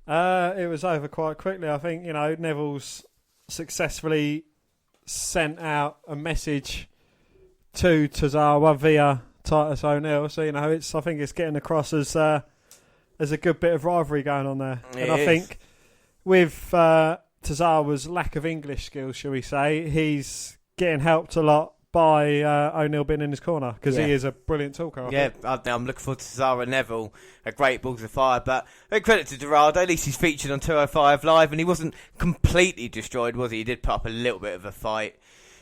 It was over quite quickly. I think, Neville's successfully sent out a message to Tozawa via Titus O'Neil. So, I think it's getting across as a good bit of rivalry going on there. It I is. think with Tozawa's lack of English skills, shall we say, he's getting helped a lot by O'Neil being in his corner because he is a brilliant talker. I think. I'm looking forward to Cesaro Neville, a great balls of fire. But credit to Dorado, at least he's featured on 205 Live, and he wasn't completely destroyed, was he? He did put up a little bit of a fight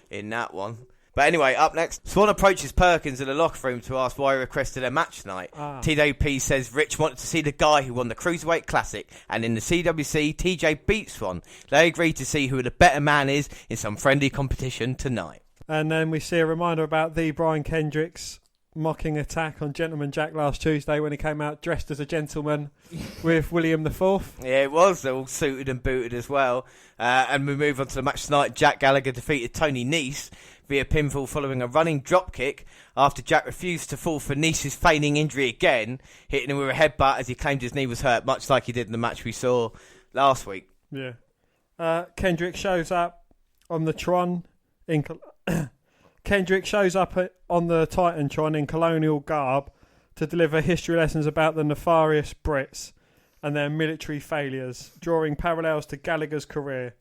in that one. But anyway, up next, Swan approaches Perkins in the locker room to ask why he requested a match tonight. TJP says Rich wanted to see the guy who won the Cruiserweight Classic, and in the CWC, TJ beat Swan. They agreed to see who the better man is in some friendly competition tonight. And then we see a reminder about the Brian Kendrick's mocking attack on Gentleman Jack last Tuesday when he came out dressed as a gentleman with William IV. Yeah, it was. They're all suited and booted as well. And we move on to the match tonight. Jack Gallagher defeated Tony Nese via pinfall following a running dropkick after Jack refused to fall for Nese's feigning injury again, hitting him with a headbutt as he claimed his knee was hurt, much like he did in the match we saw last week. Yeah. Kendrick shows up on the Tron Kendrick shows up on the Titantron in colonial garb to deliver history lessons about the nefarious Brits and their military failures, drawing parallels to Gallagher's career.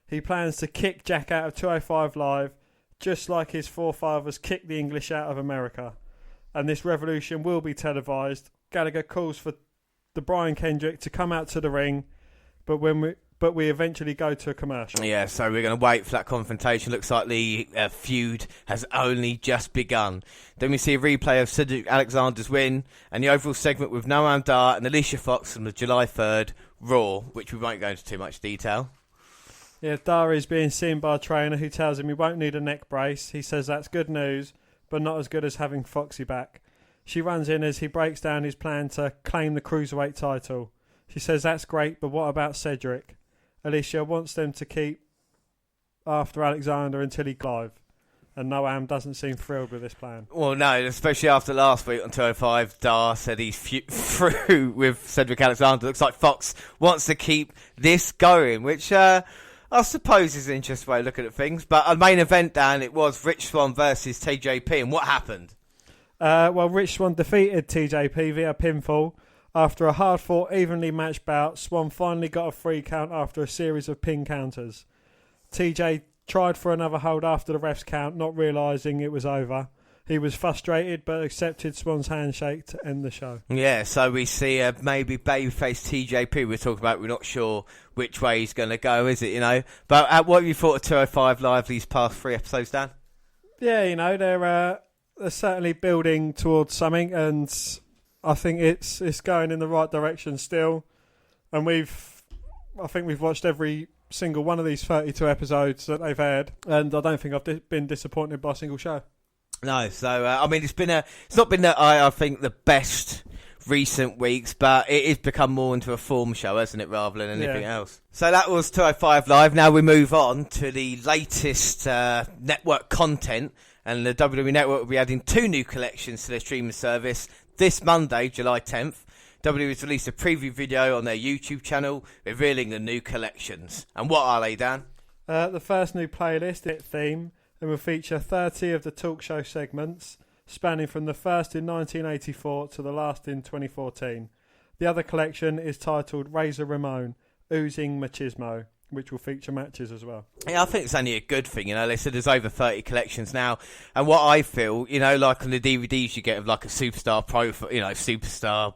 He plans to kick Jack out of 205 Live, just like his forefathers kicked the English out of America. And this revolution will be televised. Gallagher calls for the Brian Kendrick to come out to the ring, but we eventually go to a commercial. Yeah, so we're going to wait for that confrontation. Looks like the feud has only just begun. Then we see a replay of Cedric Alexander's win and the overall segment with Noam Dar and Alicia Fox from the July 3rd Raw, which we won't go into too much detail. Yeah, Dar is being seen by a trainer who tells him he won't need a neck brace. He says that's good news, but not as good as having Foxy back. She runs in as he breaks down his plan to claim the Cruiserweight title. She says that's great, but what about Cedric? Alicia wants them to keep after Alexander until he live, and Noam doesn't seem thrilled with this plan. Well, no, especially after last week on 205, Dar said he's through with Cedric Alexander. Looks like Fox wants to keep this going, which I suppose is an interesting way of looking at things. But our main event, Dan, it was Rich Swann versus TJP, and what happened? Well, Rich Swann defeated TJP via pinfall. After a hard-fought, evenly matched bout, Swann finally got a free count after a series of pin counters. TJ tried for another hold after the ref's count, not realising it was over. He was frustrated, but accepted Swann's handshake to end the show. Yeah, so we see maybe babyface TJP we're talking about. We're not sure which way he's going to go, is it, But what have you thought of 205 Live these past 3 episodes, Dan? Yeah, they're certainly building towards something, and I think it's going in the right direction still, and I think we've watched every single one of these 32 episodes that they've had, and I don't think I've been disappointed by a single show. No, so it's not been I think the best recent weeks, but it has become more into a form show, hasn't it, rather than anything else. So that was 205 Live. Now we move on to the latest network content, and the WWE Network will be adding 2 new collections to their streaming service. This Monday, July 10th, WWE has released a preview video on their YouTube channel revealing the new collections. And what are they, Dan? The first new playlist, It Theme, and will feature 30 of the talk show segments, spanning from the first in 1984 to the last in 2014. The other collection is titled Razor Ramon, Oozing Machismo, which will feature matches as well. Yeah, I think it's only a good thing, they said there's over 30 collections now, and what I feel, like on the DVDs you get of like a superstar profile, superstar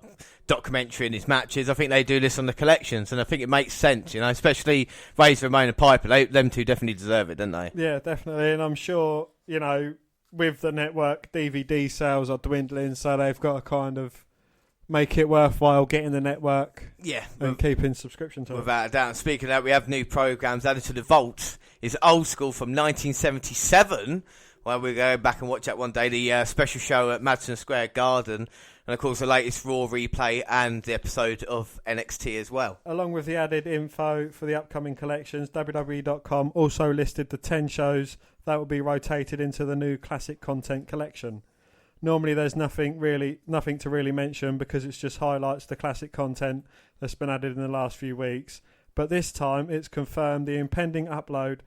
documentary in his matches, I think they do this on the collections, and I think it makes sense, especially Razor Ramon and Piper, them two definitely deserve it, don't they? Yeah, definitely, and I'm sure, with the network, DVD sales are dwindling, so they've got to kind of make it worthwhile getting the network and keeping subscription to it. Without a doubt. Speaking of that, we have new programmes added to the vault. It's old school from 1977. Well, we'll go back and watch that one day. The special show at Madison Square Garden. And, of course, the latest Raw replay and the episode of NXT as well. Along with the added info for the upcoming collections, WWE.com also listed the 10 shows that will be rotated into the new classic content collection. Normally there's nothing to really mention because it's just highlights the classic content that's been added in the last few weeks. But this time it's confirmed the impending upload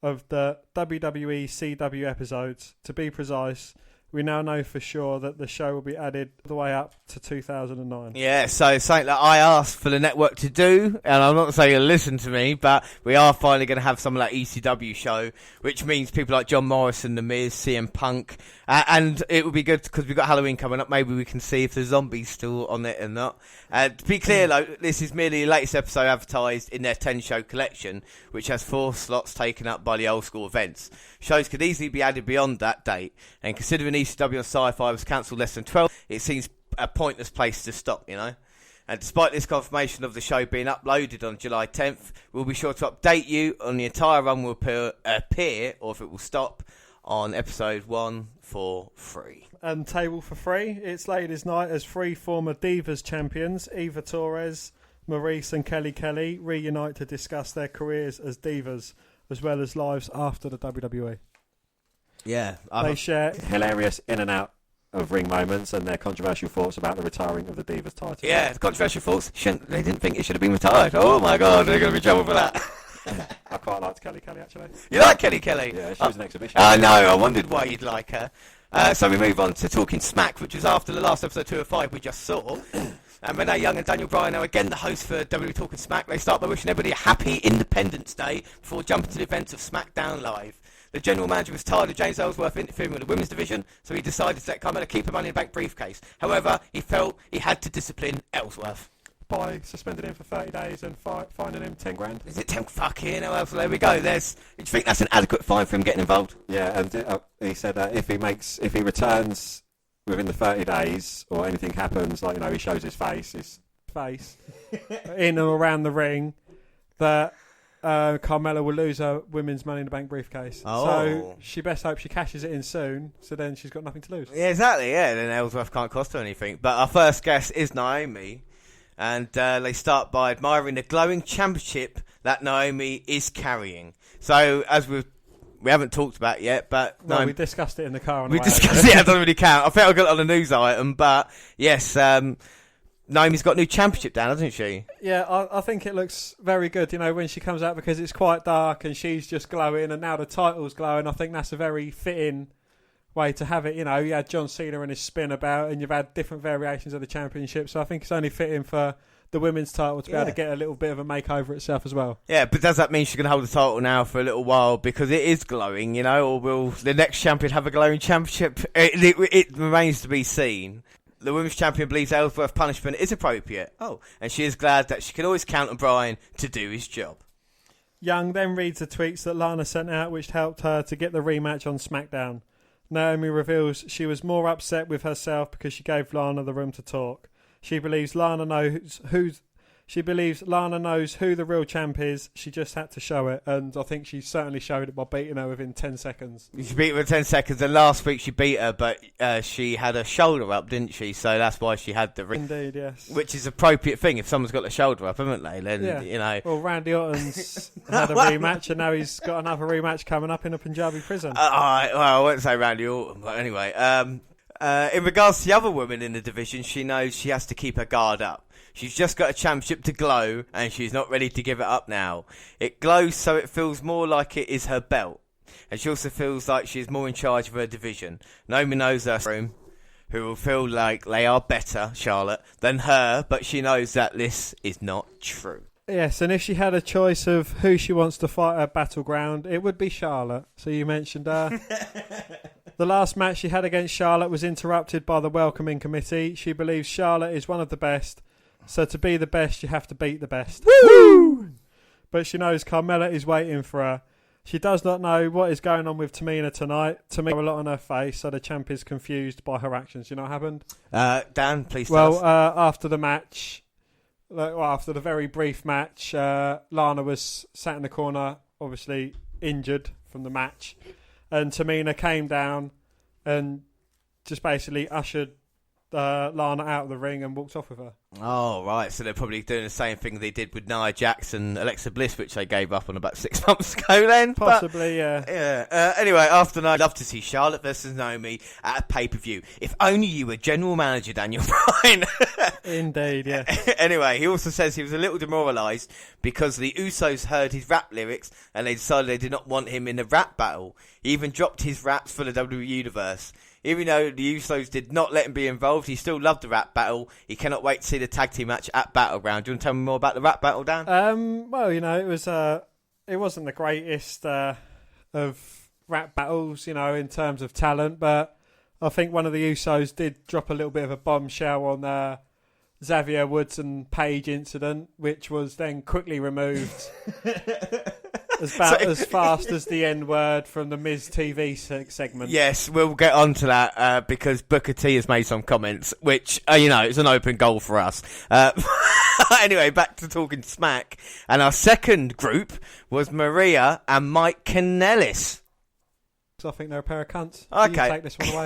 of the WWE CW episodes. To be precise, we now know for sure that the show will be added all the way up to 2009. Yeah, so something that I asked for the network to do, and I'm not saying you'll listen to me, but we are finally going to have some of that ECW show, which means people like John Morrison, The Miz, CM Punk, and it would be good because we've got Halloween coming up. Maybe we can see if the zombie's still on it or not. To be clear, though, this is merely the latest episode advertised in their 10-show collection, which has 4 slots taken up by the old school events. Shows could easily be added beyond that date, and considering ECW on Sci-Fi was cancelled less than 12, it seems a pointless place to stop, And despite this confirmation of the show being uploaded on July 10th, we'll be sure to update you on the entire run will appear or if it will stop on episode 143. And table for 3, it's ladies' night as 3 former Divas champions, Eva Torres, Maurice and Kelly Kelly, reunite to discuss their careers as Divas, as well as lives after the WWE. Yeah. They share hilarious in and out of ring moments and their controversial thoughts about the retiring of the Divas title. Yeah, the controversial thoughts. They didn't think it should have been retired. Oh my God, they're going to be in trouble for that. I quite liked Kelly Kelly, actually. You like Kelly Kelly? Yeah, she was an exhibition. I know, I wondered why you'd like her. So we move on to Talking Smack, which was after the last episode 205 we just saw. And Renee Young and Daniel Bryan are again the hosts for WWE Talking Smack. They start by wishing everybody a happy Independence Day before jumping to the events of SmackDown Live. The general manager was tired of James Ellsworth interfering with the women's division, so he decided to let Carmella keep her Money in the Bank briefcase. However, he felt he had to discipline Ellsworth. By suspending him for 30 days and fining him 10 grand. Is it 10 fucking hell? So there we go. Do you think that's an adequate fine for him getting involved? Yeah, and he said if he returns within the 30 days or anything happens, he shows his face in or around the ring, that Carmella will lose her women's Money in the Bank briefcase. Oh. So she best hope she cashes it in soon, so then she's got nothing to lose. Yeah, exactly. Yeah, then Ellsworth can't cost her anything. But our first guest is Naomi, and they start by admiring the glowing championship that Naomi is carrying. So as we haven't talked about it yet, but no, we discussed it in the car. We discussed it. It doesn't really count. I think I got it on a news item, but yes. Naomi's got a new championship down, hasn't she? Yeah, I think it looks very good, when she comes out, because it's quite dark and she's just glowing, and now the title's glowing. I think that's a very fitting way to have it. You had John Cena and his spin about, and you've had different variations of the championship, so I think it's only fitting for the women's title to be able to get a little bit of a makeover itself as well. Yeah, but does that mean she's going to hold the title now for a little while because it is glowing, or will the next champion have a glowing championship? It remains to be seen. The women's champion believes Ellsworth's punishment is appropriate. Oh, and she is glad that she can always count on Bryan to do his job. Young then reads the tweets that Lana sent out, which helped her to get the rematch on SmackDown. Naomi reveals she was more upset with herself because she gave Lana the room to talk. She believes Lana knows who the real champ is. She just had to show it, and I think she certainly showed it by beating her within 10 seconds. She beat her in 10 seconds, and last week she beat her, but she had her shoulder up, didn't she? So that's why she had the ring. Indeed, yes. Which is appropriate thing if someone's got the shoulder up, haven't they? Then, Well, Randy Orton's had a rematch, and now he's got another rematch coming up in a Punjabi prison. I won't say Randy Orton, but anyway. In regards to the other women in the division, she knows she has to keep her guard up. She's just got a championship to glow, and she's not ready to give it up now. It glows so it feels more like it is her belt. And she also feels like she is more in charge of her division. Naomi knows her room, who will feel like they are better, Charlotte, than her, but she knows that this is not true. Yes, and if she had a choice of who she wants to fight at Battleground, it would be Charlotte. So you mentioned her. The last match she had against Charlotte was interrupted by the welcoming committee. She believes Charlotte is one of the best, so to be the best, you have to beat the best. Woo! But she knows Carmella is waiting for her. She does not know what is going on with Tamina tonight. Tamina a lot on her face, so the champ is confused by her actions. You know what happened? Dan, please tell us. After the match, after the very brief match, Lana was sat in the corner, obviously injured from the match, and Tamina came down and just basically ushered Lana out of the ring and walked off with her. Oh, right. So they're probably doing the same thing they did with Nia Jax and Alexa Bliss, which they gave up on about 6 months ago then. Possibly, yeah. Yeah. Anyway, after night, I'd love to see Charlotte versus Naomi at a pay-per-view. If only you were general manager, Daniel Bryan. Indeed, yeah. Anyway, he also says he was a little demoralised because the Usos heard his rap lyrics and they decided they did not want him in the rap battle. He even dropped his raps for the WWE Universe. Even though the Usos did not let him be involved, he still loved the rap battle. He cannot wait to see the tag team match at Battleground. Do you want to tell me more about the rap battle, Dan? Well, it wasn't the greatest of rap battles, in terms of talent, but I think one of the Usos did drop a little bit of a bombshell on Xavier Woods and Paige incident, which was then quickly removed. As fast as the N-word from the Miz TV segment. Yes, we'll get on to that because Booker T has made some comments, which, it's an open goal for us. Anyway, back to talking smack. And our second group was Maria and Mike Kanellis. So I think they're a pair of cunts. Okay. You take this one away.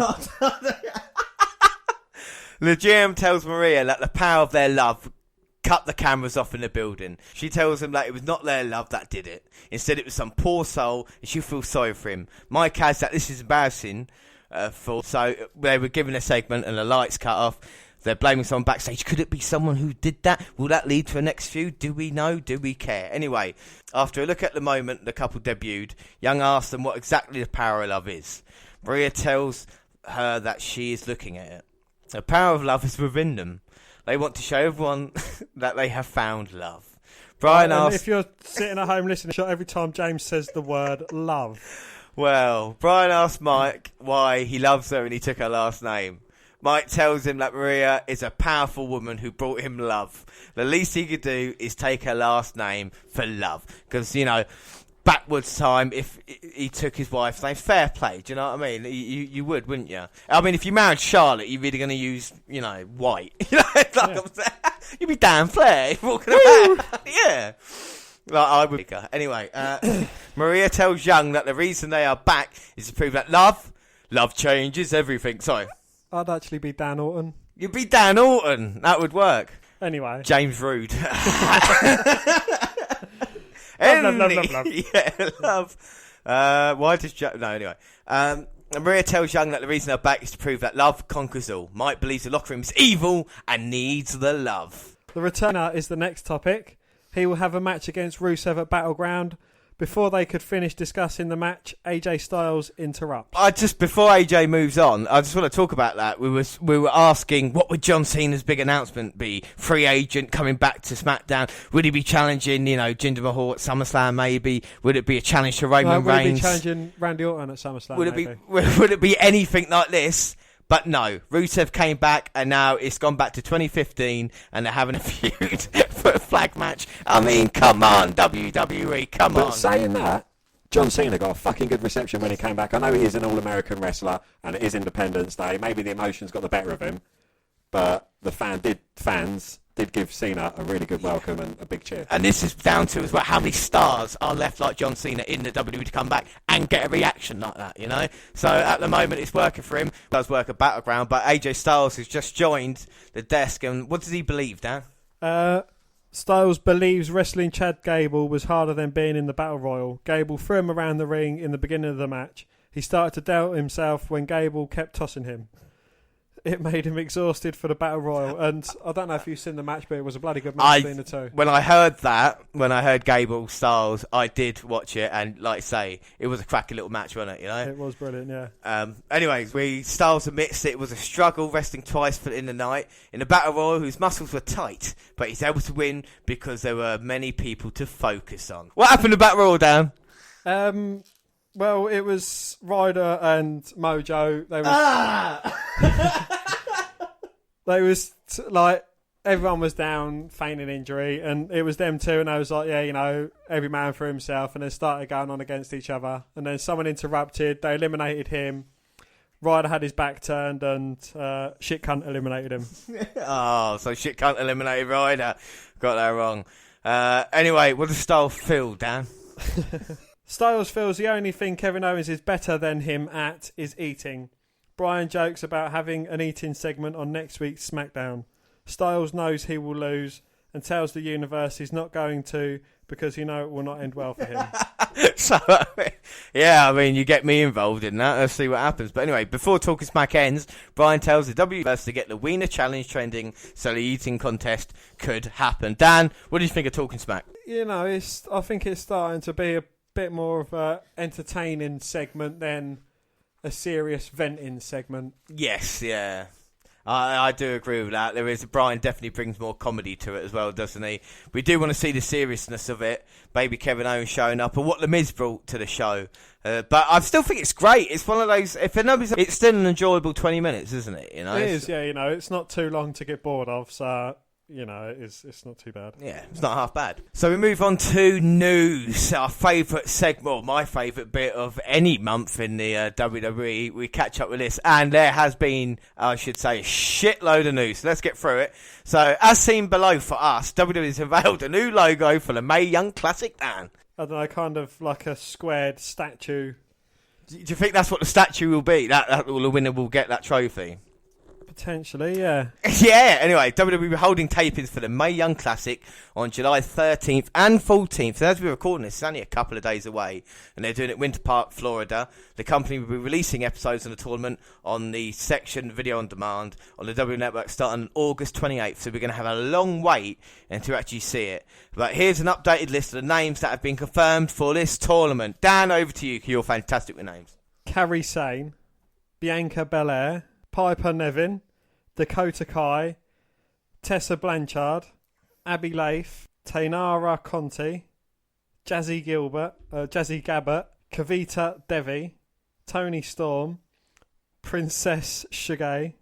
The GM tells Maria that the power of their love cut the cameras off in the building. She tells him that it was not their love that did it. Instead, it was some poor soul, and she feels sorry for him. Mike adds that this is embarrassing, so they were given a segment and the lights cut off. They're blaming someone backstage. Could it be someone who did that? Will that lead to a next feud? Do we know? Do we care? Anyway, after a look at the moment the couple debuted, Young asks them what exactly the power of love is. Maria tells her that she is looking at it. The power of love is within them. They want to show everyone that they have found love. Brian asks... if you're sitting at home listening, every time James says the word love. Well, Brian asks Mike why he loves her and he took her last name. Mike tells him that Maria is a powerful woman who brought him love. The least he could do is take her last name for love. Because, backwards time, if he took his wife's name, fair play, do you know what I mean? You would, wouldn't you? I mean, if you married Charlotte, you're really going to use, white. You'd be Dan Flair walking around. Yeah. Like, I would. Anyway, Maria tells Young that the reason they are back is to prove that love changes everything. Sorry. I'd actually be Dan Orton. You'd be Dan Orton. That would work. Anyway. James Roode. Love. Yeah, love. Why does no, anyway. Maria tells Young that the reason they're back is to prove that love conquers all. Mike believes the locker room is evil and needs the love. The returner is the next topic. He will have a match against Rusev at Battleground. Before they could finish discussing the match, AJ Styles interrupts. Before AJ moves on, I just want to talk about that. We were asking, what would John Cena's big announcement be? Free agent coming back to SmackDown? Would he be challenging, Jinder Mahal at SummerSlam? Maybe. Would it be a challenge to Roman Reigns? Would he be challenging Randy Orton at SummerSlam? Would it be anything like this? But no, Rusev came back and now it's gone back to 2015 and they're having a feud for a flag match. I mean, come on, WWE, come on. But saying that, John Cena got a fucking good reception when he came back. I know he is an all-American wrestler and it is Independence Day. Maybe the emotions got the better of him, but the fans did give Cena a really good welcome and a big cheer. And this is down to as well how many stars are left like John Cena in the WWE to come back and get a reaction like that, So at the moment it's working for him. It does work at Battleground, but AJ Styles has just joined the desk and what does he believe, Dan? Styles believes wrestling Chad Gable was harder than being in the Battle Royal. Gable threw him around the ring in the beginning of the match. He started to doubt himself when Gable kept tossing him. it made him exhausted for the Battle Royal. And I don't know if you've seen the match, but it was a bloody good match between the two. When I heard Gable Styles, I did watch it, and like I say, it was a cracky little match, wasn't it? You know, it was brilliant, yeah. Anyway, Styles admits that it was a struggle, resting twice in the night in the Battle Royal, whose muscles were tight, but he's able to win because there were many people to focus on. What happened to Battle Royal, Dan? Well, it was Ryder and Mojo. They was like, everyone was down, feigning injury, and it was them two, and I was like, yeah, you know, every man for himself, and then started going on against each other, and then someone interrupted, they eliminated him, Ryder had his back turned, and Shit Cunt eliminated him. Oh, so Shit Cunt eliminated Ryder. Got that wrong. Anyway, what does Styles feel, Dan? Styles feels the only thing Kevin Owens is better than him at is eating. Brian jokes about having an eating segment on next week's SmackDown. Styles knows he will lose and tells the universe he's not going to because he knows it will not end well for him. So, yeah, I mean, you get me involved in that. Let's see what happens. But anyway, before Talking Smack ends, Brian tells the WWE to get the Wiener Challenge trending so the eating contest could happen. Dan, what do you think of Talking Smack? You know, I think it's starting to be a bit more of a entertaining segment than a serious venting segment. Yes, yeah. I do agree with that. Brian definitely brings more comedy to it as well, doesn't he? We do want to see the seriousness of it. Baby Kevin Owens showing up, and what The Miz brought to the show. But I still think it's great. It's one of those. It's still an enjoyable 20 minutes, isn't it? You know, it is. Yeah, you know, it's not too long to get bored of. So, you know, it's not too bad. Yeah, it's not half bad. So we move on to news. Our favourite segment, or my favourite bit of any month in the WWE. We catch up with this, and there has been, I should say, a shitload of news. So let's get through it. So, as seen below for us, WWE has unveiled a new logo for the Mae Young Classic, Dan. I don't know, kind of like a squared statue. Do you think that's what the statue will be? That the winner will get that trophy? Potentially, yeah. Yeah, anyway, WWE will be holding tapings for the Mae Young Classic on July 13th and 14th. So as we're recording this, it's only a couple of days away, and they're doing it at Winter Park, Florida. The company will be releasing episodes of the tournament on the section Video on Demand on the WWE Network starting on August 28th. So we're going to have a long wait until you actually see it. But here's an updated list of the names that have been confirmed for this tournament. Dan, over to you, 'cause you're fantastic with names. Kairi Sane, Bianca Belair, Piper Nevin, Dakota Kai, Tessa Blanchard, Abby Leif, Tainara Conti, Jazzy Gabbert, Kavita Devi, Tony Storm, Princess Shigei,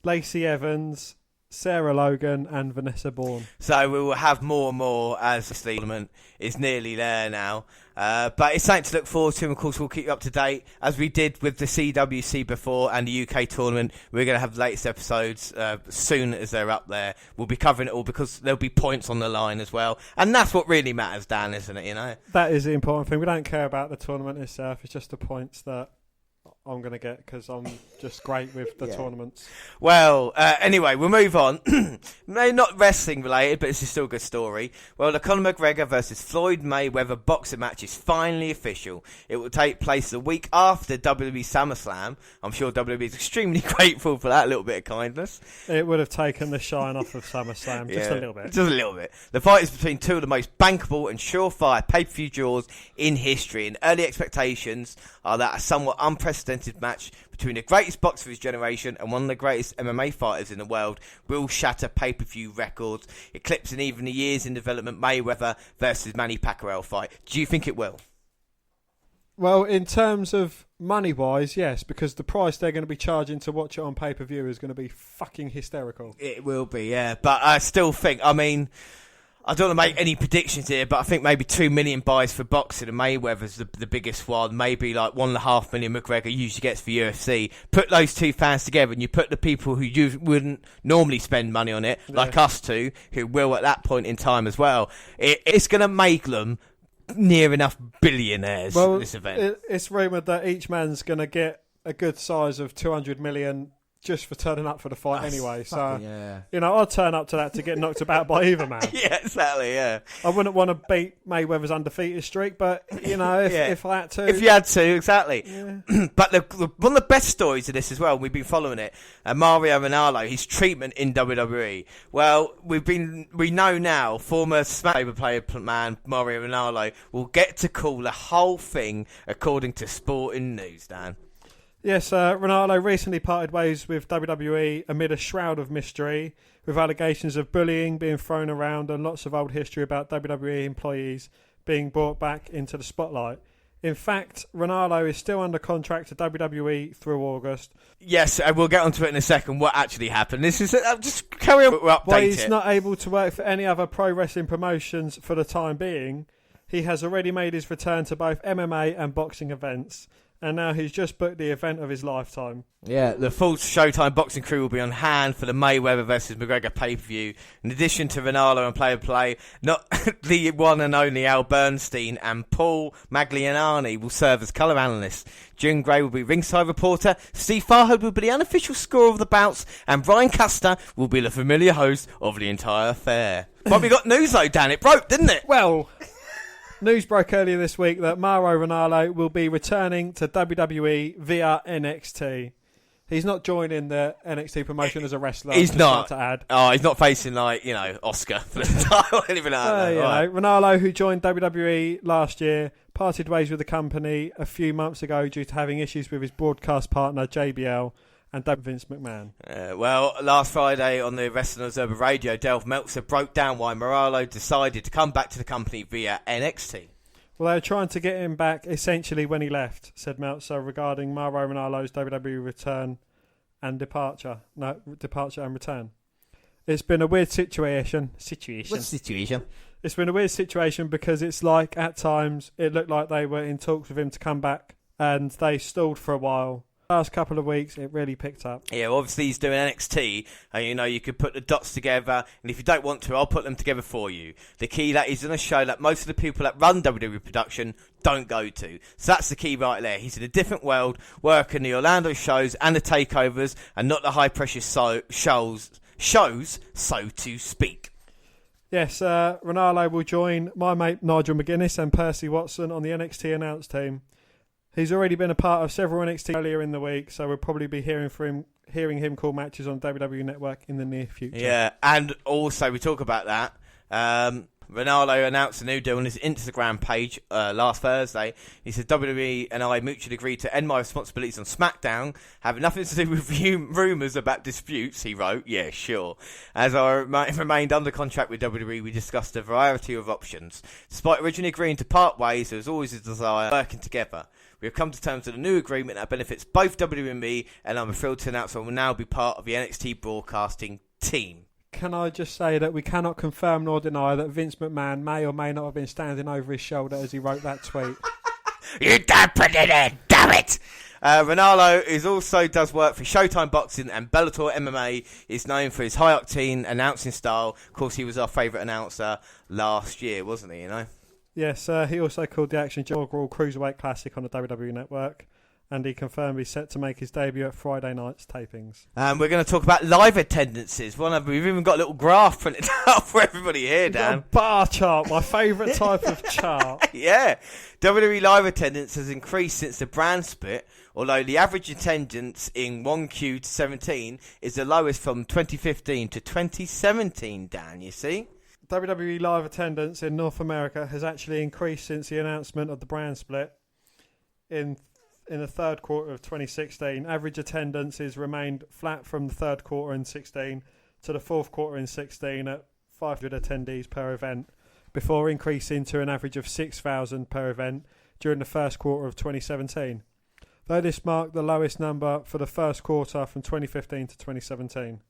Lacey Evans, Sarah Logan and Vanessa Bourne. So we will have more and more as the tournament is nearly there now. But it's something to look forward to, and of course we'll keep you up to date as we did with the CWC before and the UK tournament. We're going to have the latest episodes as soon as they're up there. We'll be covering it all because there'll be points on the line as well, and that's what really matters, Dan, isn't it? You know, that is the important thing. We don't care about the tournament itself. It's just the points that I'm going to get because I'm just great with the tournaments. Well, anyway, we'll move on. Not wrestling related, but it's still a good story. Well, the Conor McGregor versus Floyd Mayweather boxing match is finally official. It will take place the week after WWE SummerSlam. I'm sure WWE is extremely grateful for that little bit of kindness. It would have taken the shine off of SummerSlam, just a little bit. Just a little bit. The fight is between two of the most bankable and surefire pay-per-view draws in history, and early expectations are that a somewhat unprecedented match between the greatest boxer of his generation and one of the greatest MMA fighters in the world will shatter pay-per-view records, eclipsing even the years in development Mayweather versus Manny Pacquiao fight. Do you think it will? Well, in terms of money-wise, yes, because the price they're going to be charging to watch it on pay-per-view is going to be fucking hysterical. It will be, yeah. But I still think, I mean, I don't want to make any predictions here, but I think maybe 2 million buys for boxing and Mayweather's the biggest one. Maybe like 1.5 million McGregor usually gets for UFC. Put those two fans together and you put the people who wouldn't normally spend money on it, like us two, who will at that point in time as well. It's going to make them near enough billionaires, this event. It's rumoured that each man's going to get a good size of 200 million just for turning up for the fight anyway. So, yeah. I'd turn up to that to get knocked about by either man. Yeah, exactly, yeah. I wouldn't want to beat Mayweather's undefeated streak, but, if I had to. If you had to, exactly. Yeah. But one of the best stories of this as well, we've been following it, Mario Ranallo, his treatment in WWE. Well, we know now, former SmackDown player man Mario Ranallo will get to call the whole thing according to Sporting News, Dan. Yes, Ronaldo recently parted ways with WWE amid a shroud of mystery, with allegations of bullying being thrown around and lots of old history about WWE employees being brought back into the spotlight. In fact, Ronaldo is still under contract to WWE through August. Yes, and we'll get onto it in a second, what actually happened. This is just carry on, we'll update While he's it. not able to work for any other pro wrestling promotions for the time being, he has already made his return to both MMA and boxing events. And now he's just booked the event of his lifetime. Yeah, the full Showtime boxing crew will be on hand for the Mayweather vs McGregor pay-per-view. In addition to Ronaldo and play-by-play, not the one and only Al Bernstein and Paul Maglianani will serve as colour analysts. June Gray will be ringside reporter, Steve Farhood will be the unofficial scorer of the bouts, and Brian Custer will be the familiar host of the entire affair. But we got news though, Dan, it broke, didn't it? Well, news broke earlier this week that Mauro Ranallo will be returning to WWE via NXT. He's not joining the NXT promotion as a wrestler. He's not. To add. Oh, he's not facing Oscar for the title or anything like that. Right. Ranallo, who joined WWE last year, parted ways with the company a few months ago due to having issues with his broadcast partner JBL and Vince McMahon. Well, last Friday on the Wrestling Observer Radio, Delve Meltzer broke down why Moralo decided to come back to the company via NXT. Well, they were trying to get him back essentially when he left, said Meltzer regarding Mauro Ranallo's WWE return and departure. No, departure and return. It's been a weird situation. What situation? It's been a weird situation because it's like at times it looked like they were in talks with him to come back and they stalled for a while. Last couple of weeks it really picked up. Yeah, well, obviously he's doing NXT and you could put the dots together, and if you don't want to, I'll put them together for you. The key that is in a show that most of the people that run WWE production don't go to. So that's the key right there. He's in a different world, working the Orlando shows and the takeovers and not the high pressure shows, so to speak. Yes, Ronaldo will join my mate Nigel McGuinness and Percy Watson on the NXT announce team. He's already been a part of several NXT earlier in the week, so we'll probably be hearing him call matches on WWE Network in the near future. Yeah, and also we talk about that. Ronaldo announced a new deal on his Instagram page last Thursday. He said, WWE and I mutually agreed to end my responsibilities on SmackDown, having nothing to do with rumours about disputes, he wrote. Yeah, sure. As I remained under contract with WWE, we discussed a variety of options. Despite originally agreeing to part ways, there was always a desire of working together. We have come to terms with a new agreement that benefits both WWE and me, and I'm thrilled to announce I will now be part of the NXT broadcasting team. Can I just say that we cannot confirm nor deny that Vince McMahon may or may not have been standing over his shoulder as he wrote that tweet. You don't put it in, damn it! Ronaldo does work for Showtime Boxing and Bellator MMA. He's known for his high-octane announcing style. Of course, he was our favourite announcer last year, wasn't he, Yes, he also called the Action inaugural Cruiserweight Classic on the WWE Network, and he confirmed he's set to make his debut at Friday night's tapings. We're going to talk about live attendances. We've even got a little graph printed out for everybody here, Dan. A bar chart, my favourite type of chart. Yeah. WWE live attendance has increased since the brand split, although the average attendance in 1Q to 17 is the lowest from 2015 to 2017, Dan, you see? WWE live attendance in North America has actually increased since the announcement of the brand split in the third quarter of 2016. Average attendance has remained flat from the third quarter in 16 to the fourth quarter in 16 at 500 attendees per event, before increasing to an average of 6,000 per event during the first quarter of 2017. Though this marked the lowest number for the first quarter from 2015 to 2017.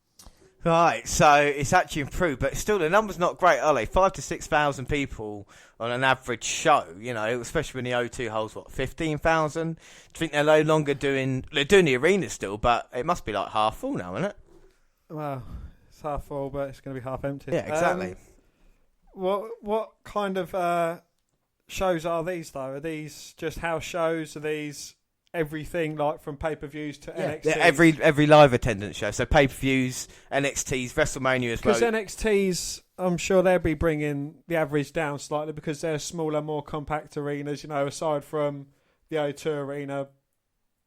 Right, so it's actually improved, but still the number's not great, are they? 5,000 to 6,000 people on an average show, especially when the O2 holds, 15,000? Do you think they're no longer doing the arena still, but it must be like half full now, isn't it? Well, it's half full, but it's going to be half empty. Yeah, exactly. What kind of shows are these, though? Are these just house shows? Are these everything, like from pay-per-views to NXT. Yeah, every live attendance show. So pay-per-views, NXTs, WrestleMania as well. Because NXTs, I'm sure they'll be bringing the average down slightly because they're smaller, more compact arenas, aside from the O2 Arena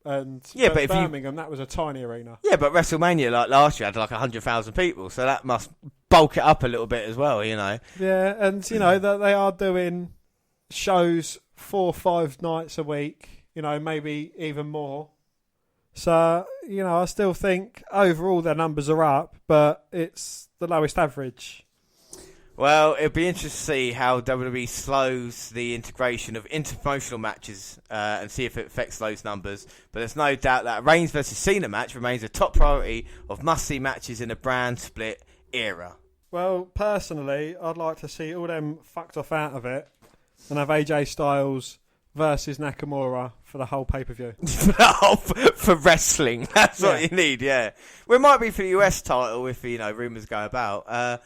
and but Birmingham, that was a tiny arena. Yeah, but WrestleMania, like last year, had like 100,000 people, so that must bulk it up a little bit as well, Yeah, and, that they are doing shows 4 or 5 nights a week, maybe even more. So, I still think overall their numbers are up, but it's the lowest average. Well, it'll be interesting to see how WWE slows the integration of interpromotional matches and see if it affects those numbers. But there's no doubt that a Reigns versus Cena match remains a top priority of must-see matches in a brand split era. Well, personally, I'd like to see all them fucked off out of it and have AJ Styles versus Nakamura for the whole pay-per-view. For wrestling. That's what you need, yeah. Well, it might be for the US title if, rumours go about.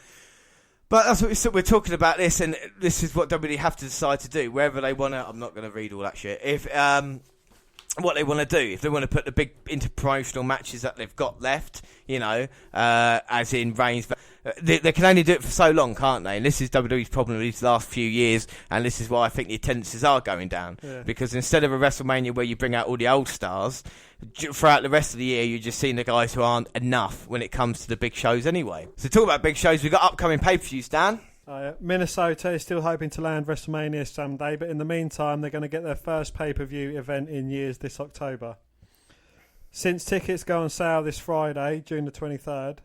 But that's what we're talking about this, and this is what WWE have to decide to do. Wherever they want to, I'm not going to read all that shit. If what they want to do, if they want to put the big interpromotional matches that they've got left, as in Reigns, they can only do it for so long, can't they? And this is WWE's problem these last few years, and this is why I think the attendances are going down. Yeah. Because instead of a WrestleMania where you bring out all the old stars, throughout the rest of the year, you're just seeing the guys who aren't enough when it comes to the big shows anyway. So talk about big shows, we've got upcoming pay-per-views, Dan. Minnesota is still hoping to land WrestleMania someday, but in the meantime, they're going to get their first pay-per-view event in years this October. Since tickets go on sale this Friday, June the 23rd,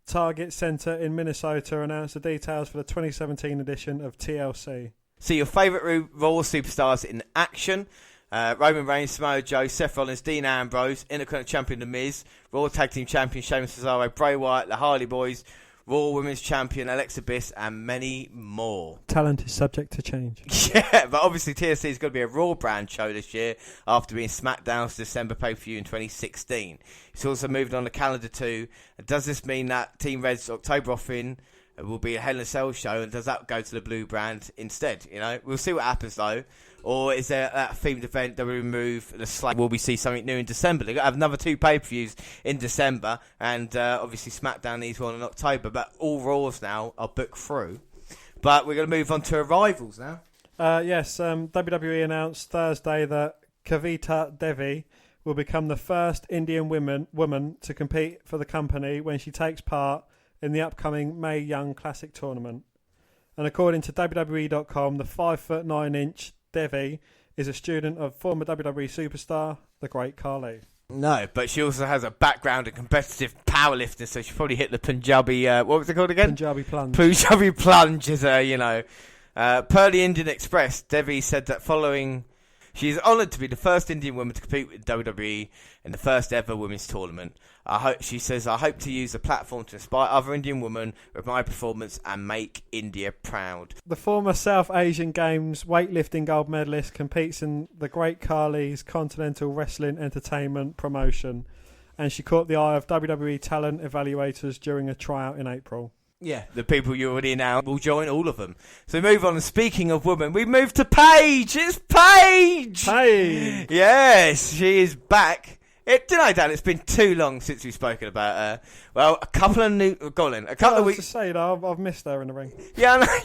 Target Center in Minnesota announced the details for the 2017 edition of TLC. See your favourite Raw superstars in action. Roman Reigns, Samoa Joe, Seth Rollins, Dean Ambrose, Intercontinental Champion The Miz, Raw Tag Team Champion Sheamus Cesaro, Bray Wyatt, the Hardy Boys, Raw Women's Champion Alexa Bliss, and many more. Talent is subject to change. Yeah, but obviously TLC is going to be a Raw brand show this year after being SmackDown's December pay-per-view in 2016. It's also moved on the calendar too. Does this mean that Team Red's October offering will be a Hell in a Cell show, and does that go to the blue brand instead? We'll see what happens though. Or is there a themed event that will remove the slate? Will we see something new in December? They've got to have another 2 pay-per-views in December, and obviously SmackDown needs one in October, but all Raws now are booked through. But we're going to move on to arrivals now. Yes, WWE announced Thursday that Kavita Devi will become the first Indian woman to compete for the company when she takes part in the upcoming Mae Young Classic tournament. And according to WWE.com, the 5'9" Devi is a student of former WWE superstar, the Great Khali. No, but she also has a background in competitive powerlifting, so she probably hit the Punjabi, what was it called again? Punjabi plunge. Punjabi plunge is per the Indian Express, Devi said that following... She is honoured to be the first Indian woman to compete with WWE in the first ever women's tournament. She says, I hope to use the platform to inspire other Indian women with my performance and make India proud. The former South Asian Games weightlifting gold medalist competes in the Great Khali's Continental Wrestling Entertainment promotion, and she caught the eye of WWE talent evaluators during a tryout in April. Yeah, the people you already know will join all of them. So we move on. And speaking of women, we move to Paige. It's Paige. Paige. Yes, she is back. Dan, it's been too long since we've spoken about her. Well, a couple of weeks. To say, I've missed her in the ring. Yeah, I know,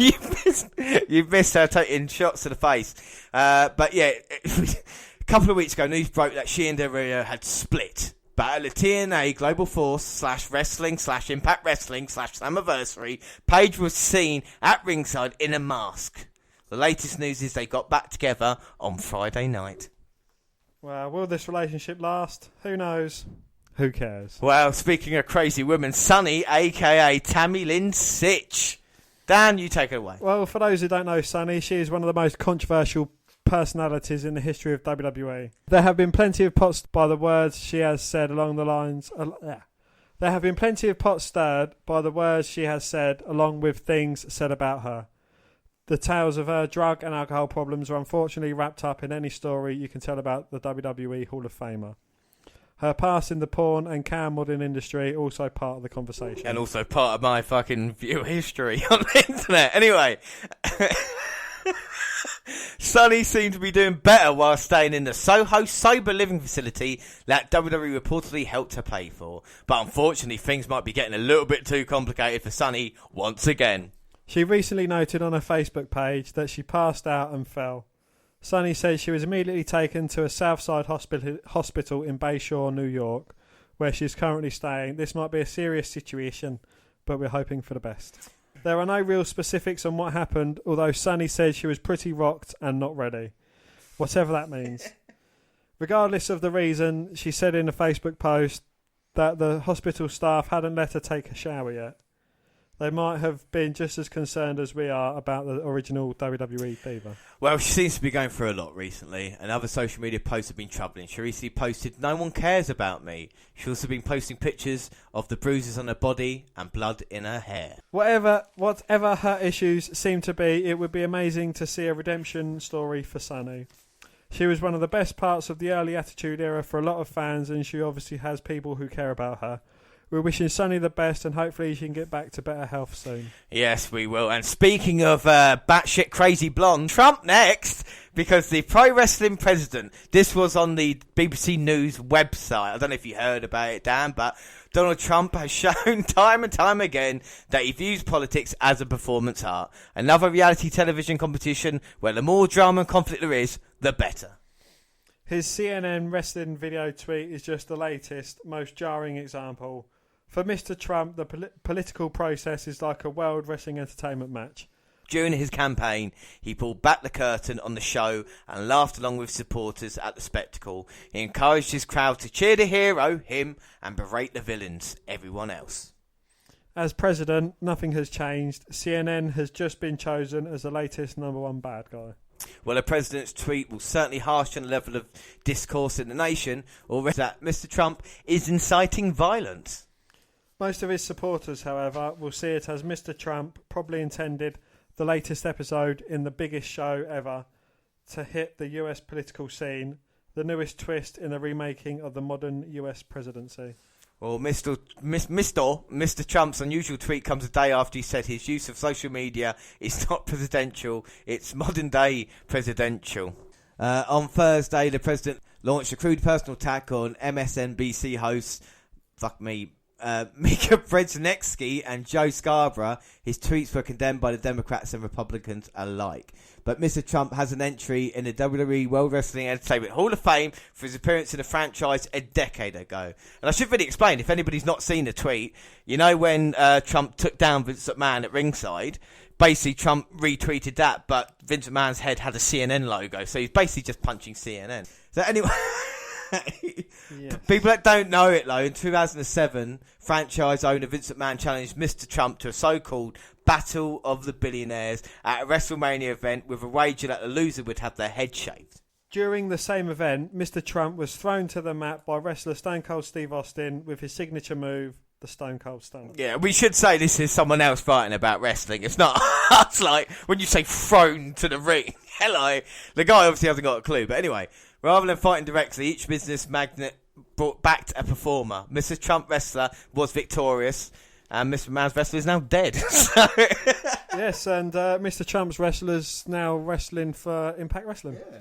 you've missed her taking shots to the face. But yeah, a couple of weeks ago, news broke that she and Aries had split. But at the TNA Global Force /Wrestling /Impact Wrestling /Slammiversary, Paige was seen at ringside in a mask. The latest news is they got back together on Friday night. Well, will this relationship last? Who knows? Who cares? Well, speaking of crazy women, Sunny, a.k.a. Tammy Lynn Sitch. Dan, you take it away. Well, for those who don't know Sunny, she is one of the most controversial personalities in the history of WWE. There have been plenty of pots by the words she has said along the lines... There have been plenty of pots stirred by the words she has said along with things said about her. The tales of her drug and alcohol problems are unfortunately wrapped up in any story you can tell about the WWE Hall of Famer. Her past in the porn and cam modelling industry also part of the conversation. And also part of my fucking view history on the internet. Anyway... Sonny seemed to be doing better while staying in the Soho sober living facility that WWE reportedly helped her pay for. But unfortunately, things might be getting a little bit too complicated for Sonny once again. She recently noted on her Facebook page that she passed out and fell. Sonny says she was immediately taken to a Southside hospital in Bayshore, New York, where she's currently staying. This might be a serious situation, but we're hoping for the best. There are no real specifics on what happened, although Sonny said she was pretty rocked and not ready. Whatever that means. Regardless of the reason, she said in a Facebook post that the hospital staff hadn't let her take a shower yet. They might have been just as concerned as we are about the original WWE Diva. Well, she seems to be going through a lot recently, and other social media posts have been troubling. She recently posted, "No one cares about me." She's also been posting pictures of the bruises on her body and blood in her hair. Whatever her issues seem to be, it would be amazing to see a redemption story for Sonny. She was one of the best parts of the early Attitude Era for a lot of fans, and she obviously has people who care about her. We're wishing Sonny the best, and hopefully she can get back to better health soon. Yes, we will. And speaking of batshit crazy blonde, Trump next, because the pro wrestling president, this was on the BBC News website. I don't know if you heard about it, Dan, but Donald Trump has shown time and time again that he views politics as a performance art. Another reality television competition where the more drama and conflict there is, the better. His CNN wrestling video tweet is just the latest, most jarring example. For Mr. Trump, the political process is like a world wrestling entertainment match. During his campaign, he pulled back the curtain on the show and laughed along with supporters at the spectacle. He encouraged his crowd to cheer the hero, him, and berate the villains, everyone else. As president, nothing has changed. CNN has just been chosen as the latest #1 bad guy. Well, the president's tweet will certainly harshen the level of discourse in the nation, or that Mr. Trump is inciting violence. Most of his supporters, however, will see it as Mr. Trump probably intended the latest episode in the biggest show ever to hit the US political scene, the newest twist in the remaking of the modern US presidency. Well, Mr. Trump's unusual tweet comes a day after he said his use of social media is not presidential, it's modern-day presidential. On Thursday, the president launched a crude personal attack on MSNBC hosts, Mika Brzezinski and Joe Scarborough. His tweets were condemned by the Democrats and Republicans alike. But Mr. Trump has an entry in the WWE World Wrestling Entertainment Hall of Fame for his appearance in the franchise a decade ago. And I should really explain, if anybody's not seen the tweet, you know when Trump took down Vince McMahon at ringside, basically Trump retweeted that, but Vince McMahon's head had a CNN logo, so he's basically just punching CNN. So anyway... Yes. People that don't know it though, in 2007, franchise owner Vince McMahon challenged Mr. Trump to a so-called Battle of the Billionaires at a WrestleMania event with a wager that the loser would have their head shaved. During the same event, Mr. Trump was thrown to the mat by wrestler Stone Cold Steve Austin with his signature move, the Stone Cold Stunner. Yeah, we should say this is someone else fighting about wrestling. It's not us, like when you say thrown to the ring. Hello. The guy obviously hasn't got a clue, but anyway... Rather than fighting directly, each business magnate brought back a performer. Mr. Trump wrestler was victorious, and Mr. Man's wrestler is now dead. Yes, and Mr. Trump's wrestler's now wrestling for Impact Wrestling. Yeah.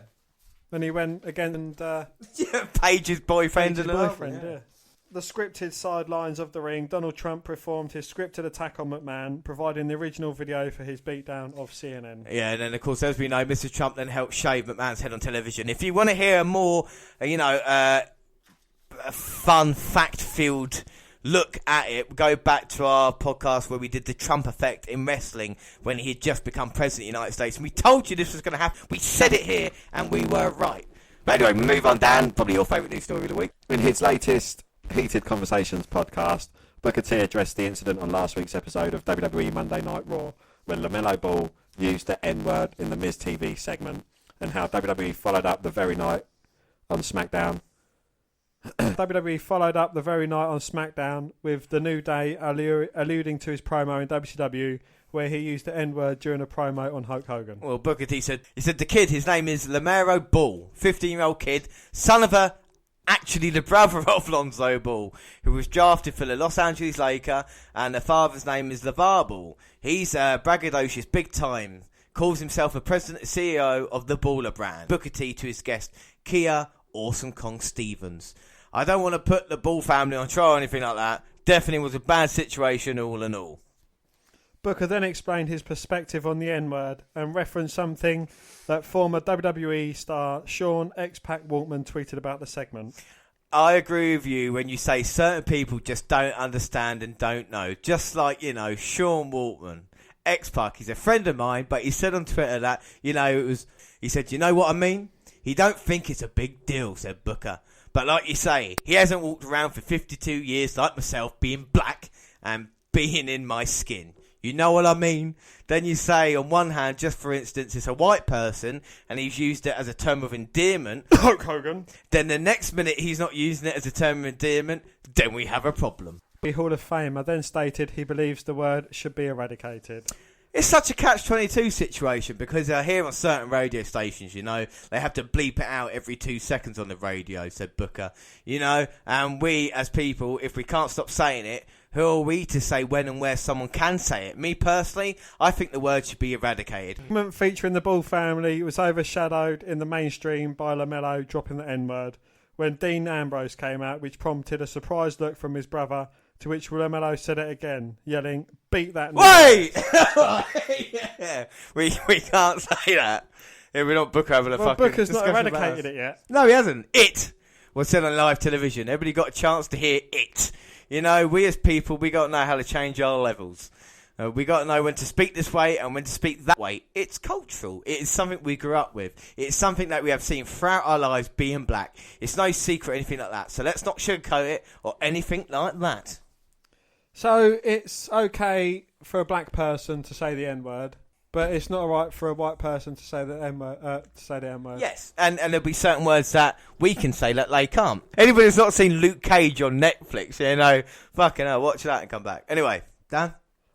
And he went again and... Paige's boyfriend. Yeah. The scripted sidelines of the ring, Donald Trump performed his scripted attack on McMahon, providing the original video for his beatdown of CNN. Yeah, and then, of course, as we know, Mr. Trump then helped shave McMahon's head on television. If you want to hear a more, fun, fact-filled look at it, go back to our podcast where we did the Trump effect in wrestling when he had just become president of the United States. And we told you this was going to happen. We said it here, and we were right. But anyway, move on, Dan. Probably your favourite news story of the week. In his latest Heated Conversations podcast, Booker T addressed the incident on last week's episode of WWE Monday Night Raw when LaMelo Ball used the N-word in the Miz TV segment, and how WWE followed up the very night on SmackDown. WWE followed up the very night on SmackDown with The New Day alluding to his promo in WCW where he used the N-word during a promo on Hulk Hogan. Well, Booker T said the kid, his name is LaMelo Ball, 15-year-old kid, son of actually the brother of Lonzo Ball, who was drafted for the Los Angeles Lakers, and the father's name is LeVar Ball. He's braggadocious, big time, calls himself the president and CEO of the Baller brand. Booker T to his guest, Kia Awesome Kong Stevens. I don't want to put the Ball family on trial or anything like that. Definitely was a bad situation all in all. Booker then explained his perspective on the N-word and referenced something that former WWE star Sean X-Pac Waltman tweeted about the segment. I agree with you when you say certain people just don't understand and don't know. Just like, Sean Waltman. X-Pac, he's a friend of mine, but he said on Twitter that, he said, you know what I mean? He don't think it's a big deal, said Booker. But like you say, he hasn't walked around for 52 years like myself, being black and being in my skin. You know what I mean? Then you say, on one hand, just for instance, it's a white person, and he's used it as a term of endearment. Hulk Hogan. Then the next minute he's not using it as a term of endearment, then we have a problem. The Hall of Famer then stated he believes the word should be eradicated. It's such a catch-22 situation because here on certain radio stations, they have to bleep it out every 2 seconds on the radio, said Booker. And we as people, if we can't stop saying it, who are we to say when and where someone can say it? Me personally, I think the word should be eradicated. The segment featuring the Ball family was overshadowed in the mainstream by LaMelo dropping the N-word when Dean Ambrose came out, which prompted a surprised look from his brother, to which LaMelo said it again, yelling, "Beat that!" Wait! Yeah. We can't say that. Yeah, we're not Booker having a fucking Booker's not eradicated it yet. No, he hasn't. It was said on live television. Everybody got a chance to hear it. We as people, we got to know how to change our levels. We got to know when to speak this way and when to speak that way. It's cultural. It is something we grew up with. It's something that we have seen throughout our lives being black. It's no secret or anything like that. So let's not sugarcoat it or anything like that. So it's okay for a black person to say the N-word, but it's not alright for a white person to say the N-word. Yes, and there'll be certain words that we can say that they can't. Anybody that's not seen Luke Cage on Netflix, fucking hell, watch that and come back. Anyway, Dan?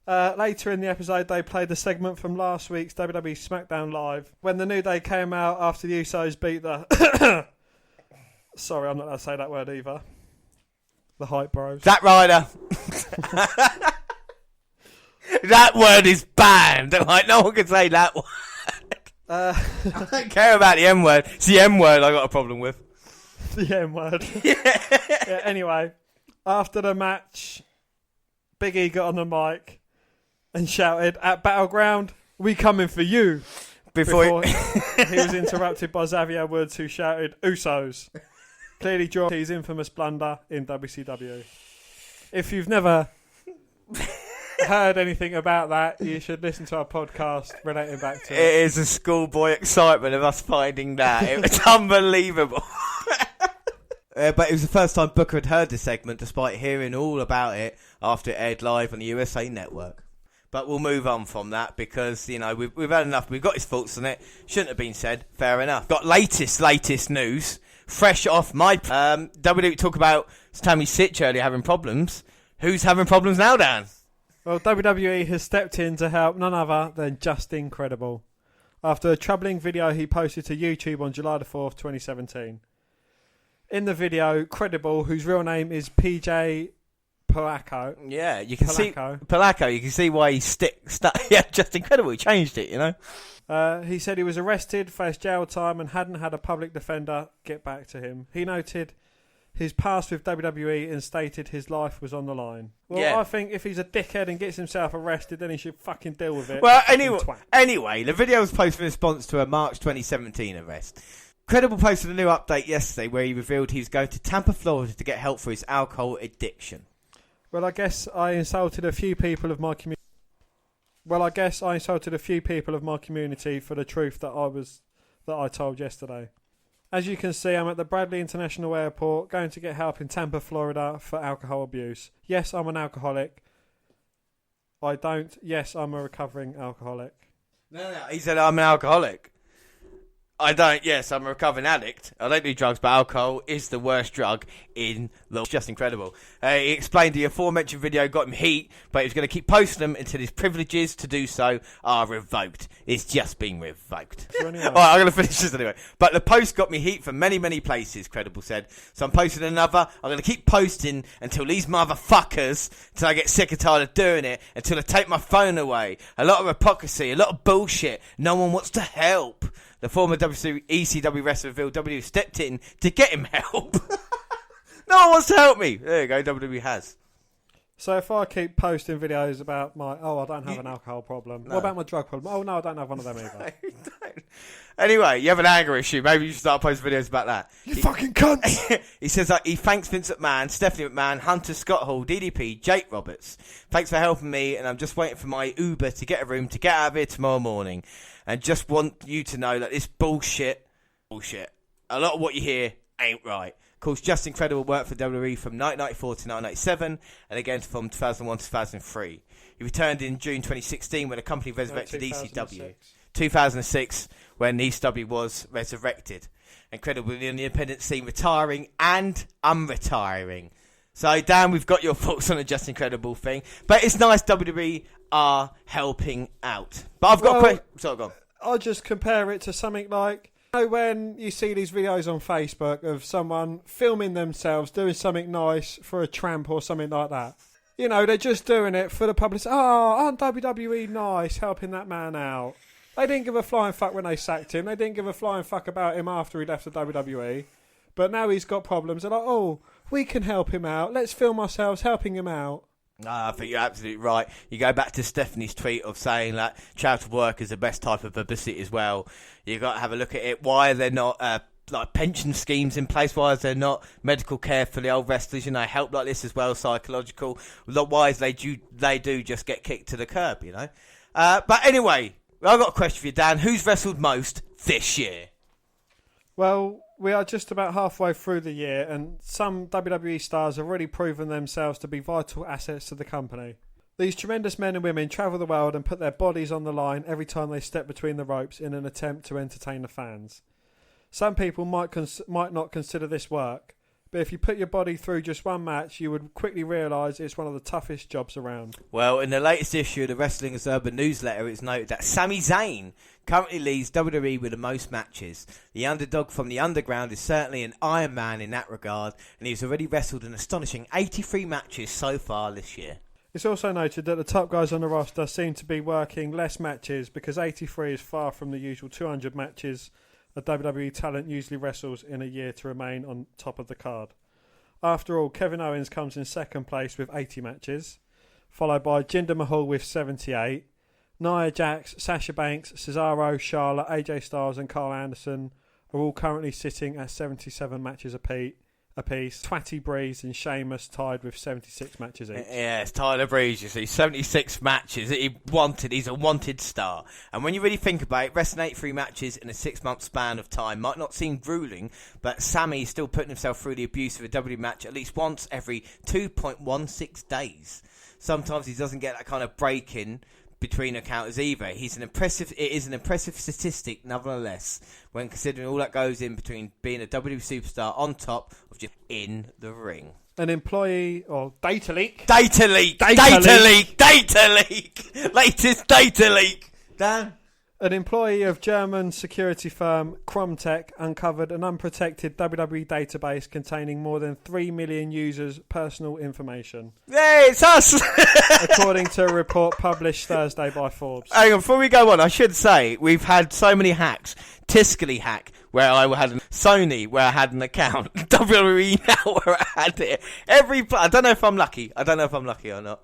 Later in the episode, they played the segment from last week's WWE SmackDown Live when the New Day came out after the Usos beat the... Sorry, I'm not allowed to say that word either. The Hype Bros. Zack Ryder. That word is banned. Like, no one can say that word. I don't care about the M word. It's the M word I got a problem with. The M word. Yeah, anyway, after the match, Big E got on the mic and shouted, "At Battleground, we coming for you." Before he was interrupted by Xavier Woods, who shouted, "Usos." Clearly dropped his infamous blunder in WCW. If you've never heard anything about that, you should listen to our podcast relating back to it. It is a schoolboy excitement of us finding that. It was unbelievable. But it was the first time Booker had heard the segment, despite hearing all about it after it aired live on the USA Network. But we'll move on from that because, we've had enough. We've got his thoughts on it. Shouldn't have been said. Fair enough. Got latest news. Fresh off my... WWE talk about Tammy Sitch earlier having problems. Who's having problems now, Dan? Well, WWE has stepped in to help none other than Just Incredible after a troubling video he posted to YouTube on July the 4th, 2017. In the video, Credible, whose real name is PJ Polaco. Yeah, you can see... Polaco, you can see why he yeah, Just Incredible. He changed it, He said he was arrested, faced jail time, and hadn't had a public defender get back to him. He noted his past with WWE and stated his life was on the line. Well, yeah. I think if he's a dickhead and gets himself arrested, then he should fucking deal with it. Well, anyway, the video was posted in response to a March 2017 arrest. Credible posted a new update yesterday where he revealed he was going to Tampa, Florida to get help for his alcohol addiction. Well, I guess I insulted a few people of my community. For the truth that I told yesterday. As you can see, I'm at the Bradley International Airport going to get help in Tampa, Florida for alcohol abuse. Yes, I'm an alcoholic. Yes, I'm a recovering alcoholic. No, he said I'm an alcoholic. I don't. Yes, I'm a recovering addict. I don't do drugs, but alcohol is the worst drug in the. It's just incredible. He explained the aforementioned video got him heat, but he's going to keep posting them until his privileges to do so are revoked. It's just been revoked. All right, I'm going to finish this anyway. But the post got me heat from many, many places, Credible said. So I'm posting another. I'm going to keep posting until these motherfuckers, until I get sick and tired of doing it, until I take my phone away. A lot of hypocrisy, a lot of bullshit. No one wants to help. The former ECW wrestler revealed WWE stepped in to get him help. No one wants to help me. There you go, WWE has. So if I keep posting videos about I don't have an alcohol problem. No. What about my drug problem? Oh, no, I don't have one of them either. No, don't. Anyway, you have an anger issue. Maybe you should start posting videos about that. You fucking cunt! He says that he thanks Vince McMahon, Stephanie McMahon, Hunter Scott Hall, DDP, Jake Roberts. Thanks for helping me, and I'm just waiting for my Uber to get a room to get out of here tomorrow morning. And just want you to know that this bullshit. A lot of what you hear ain't right. Of course, Just Incredible worked for WWE from 1994 to 1997, and again from 2001 to 2003. He returned in June 2016 when the company resurrected ECW. 2006 when ECW was resurrected. Incredible in the independent scene, retiring and unretiring. So, Dan, we've got your thoughts on the Just Incredible thing, but it's nice WWE are helping out. But I've got a question. Sorry, go on. I'll just compare it to something like, when you see these videos on Facebook of someone filming themselves doing something nice for a tramp or something like that. You know, they're just doing it for the public. Oh, aren't WWE nice helping that man out? They didn't give a flying fuck when they sacked him. They didn't give a flying fuck about him after he left the WWE. But now he's got problems. They're like, oh, we can help him out. Let's film ourselves helping him out. I think you're absolutely right. You go back to Stephanie's tweet of saying that charitable work is the best type of publicity as well. You've got to have a look at it. Why are there not like pension schemes in place? Why is there not medical care for the old wrestlers? You know, help like this as well, psychological. Why is they do just get kicked to the curb, you know? But anyway, I've got a question for you, Dan. Who's wrestled most this year? Well, we are just about halfway through the year, and some WWE stars have already proven themselves to be vital assets to the company. These tremendous men and women travel the world and put their bodies on the line every time they step between the ropes in an attempt to entertain the fans. Some people might not consider this work, but if you put your body through just one match, you would quickly realise it's one of the toughest jobs around. Well, in the latest issue of the Wrestling Observer newsletter, it's noted that Sami Zayn currently leads WWE with the most matches. The underdog from the underground is certainly an Iron Man in that regard, and he's already wrestled an astonishing 83 matches so far this year. It's also noted that the top guys on the roster seem to be working less matches because 83 is far from the usual 200 matches a WWE talent usually wrestles in a year to remain on top of the card. After all, Kevin Owens comes in second place with 80 matches, followed by Jinder Mahal with 78. Nia Jax, Sasha Banks, Cesaro, Charlotte, AJ Styles and Carl Anderson are all currently sitting at 77 matches apiece. Twatty Breeze and Sheamus tied with 76 matches each. Yeah, it's Tyler Breeze, you see. 76 matches. He's a wanted star. And when you really think about it, wrestling 83 matches in a 6-month span of time might not seem grueling, but Sammy's still putting himself through the abuse of a WWE match at least once every 2.16 days. Sometimes he doesn't get that kind of break in between encounters either. It is an impressive statistic nonetheless when considering all that goes in between being a WWE superstar on top of just in the ring. An employee or data leak. Latest data leak. Dan? An employee of German security firm Kromtech uncovered an unprotected WWE database containing more than 3 million users' personal information. Hey, it's us! According to a report published Thursday by Forbes. Hang on, before we go on, I should say, we've had so many hacks. Tiscali hack, where I had Sony, where I had an account. WWE now, where I had it. I don't know if I'm lucky. Or not.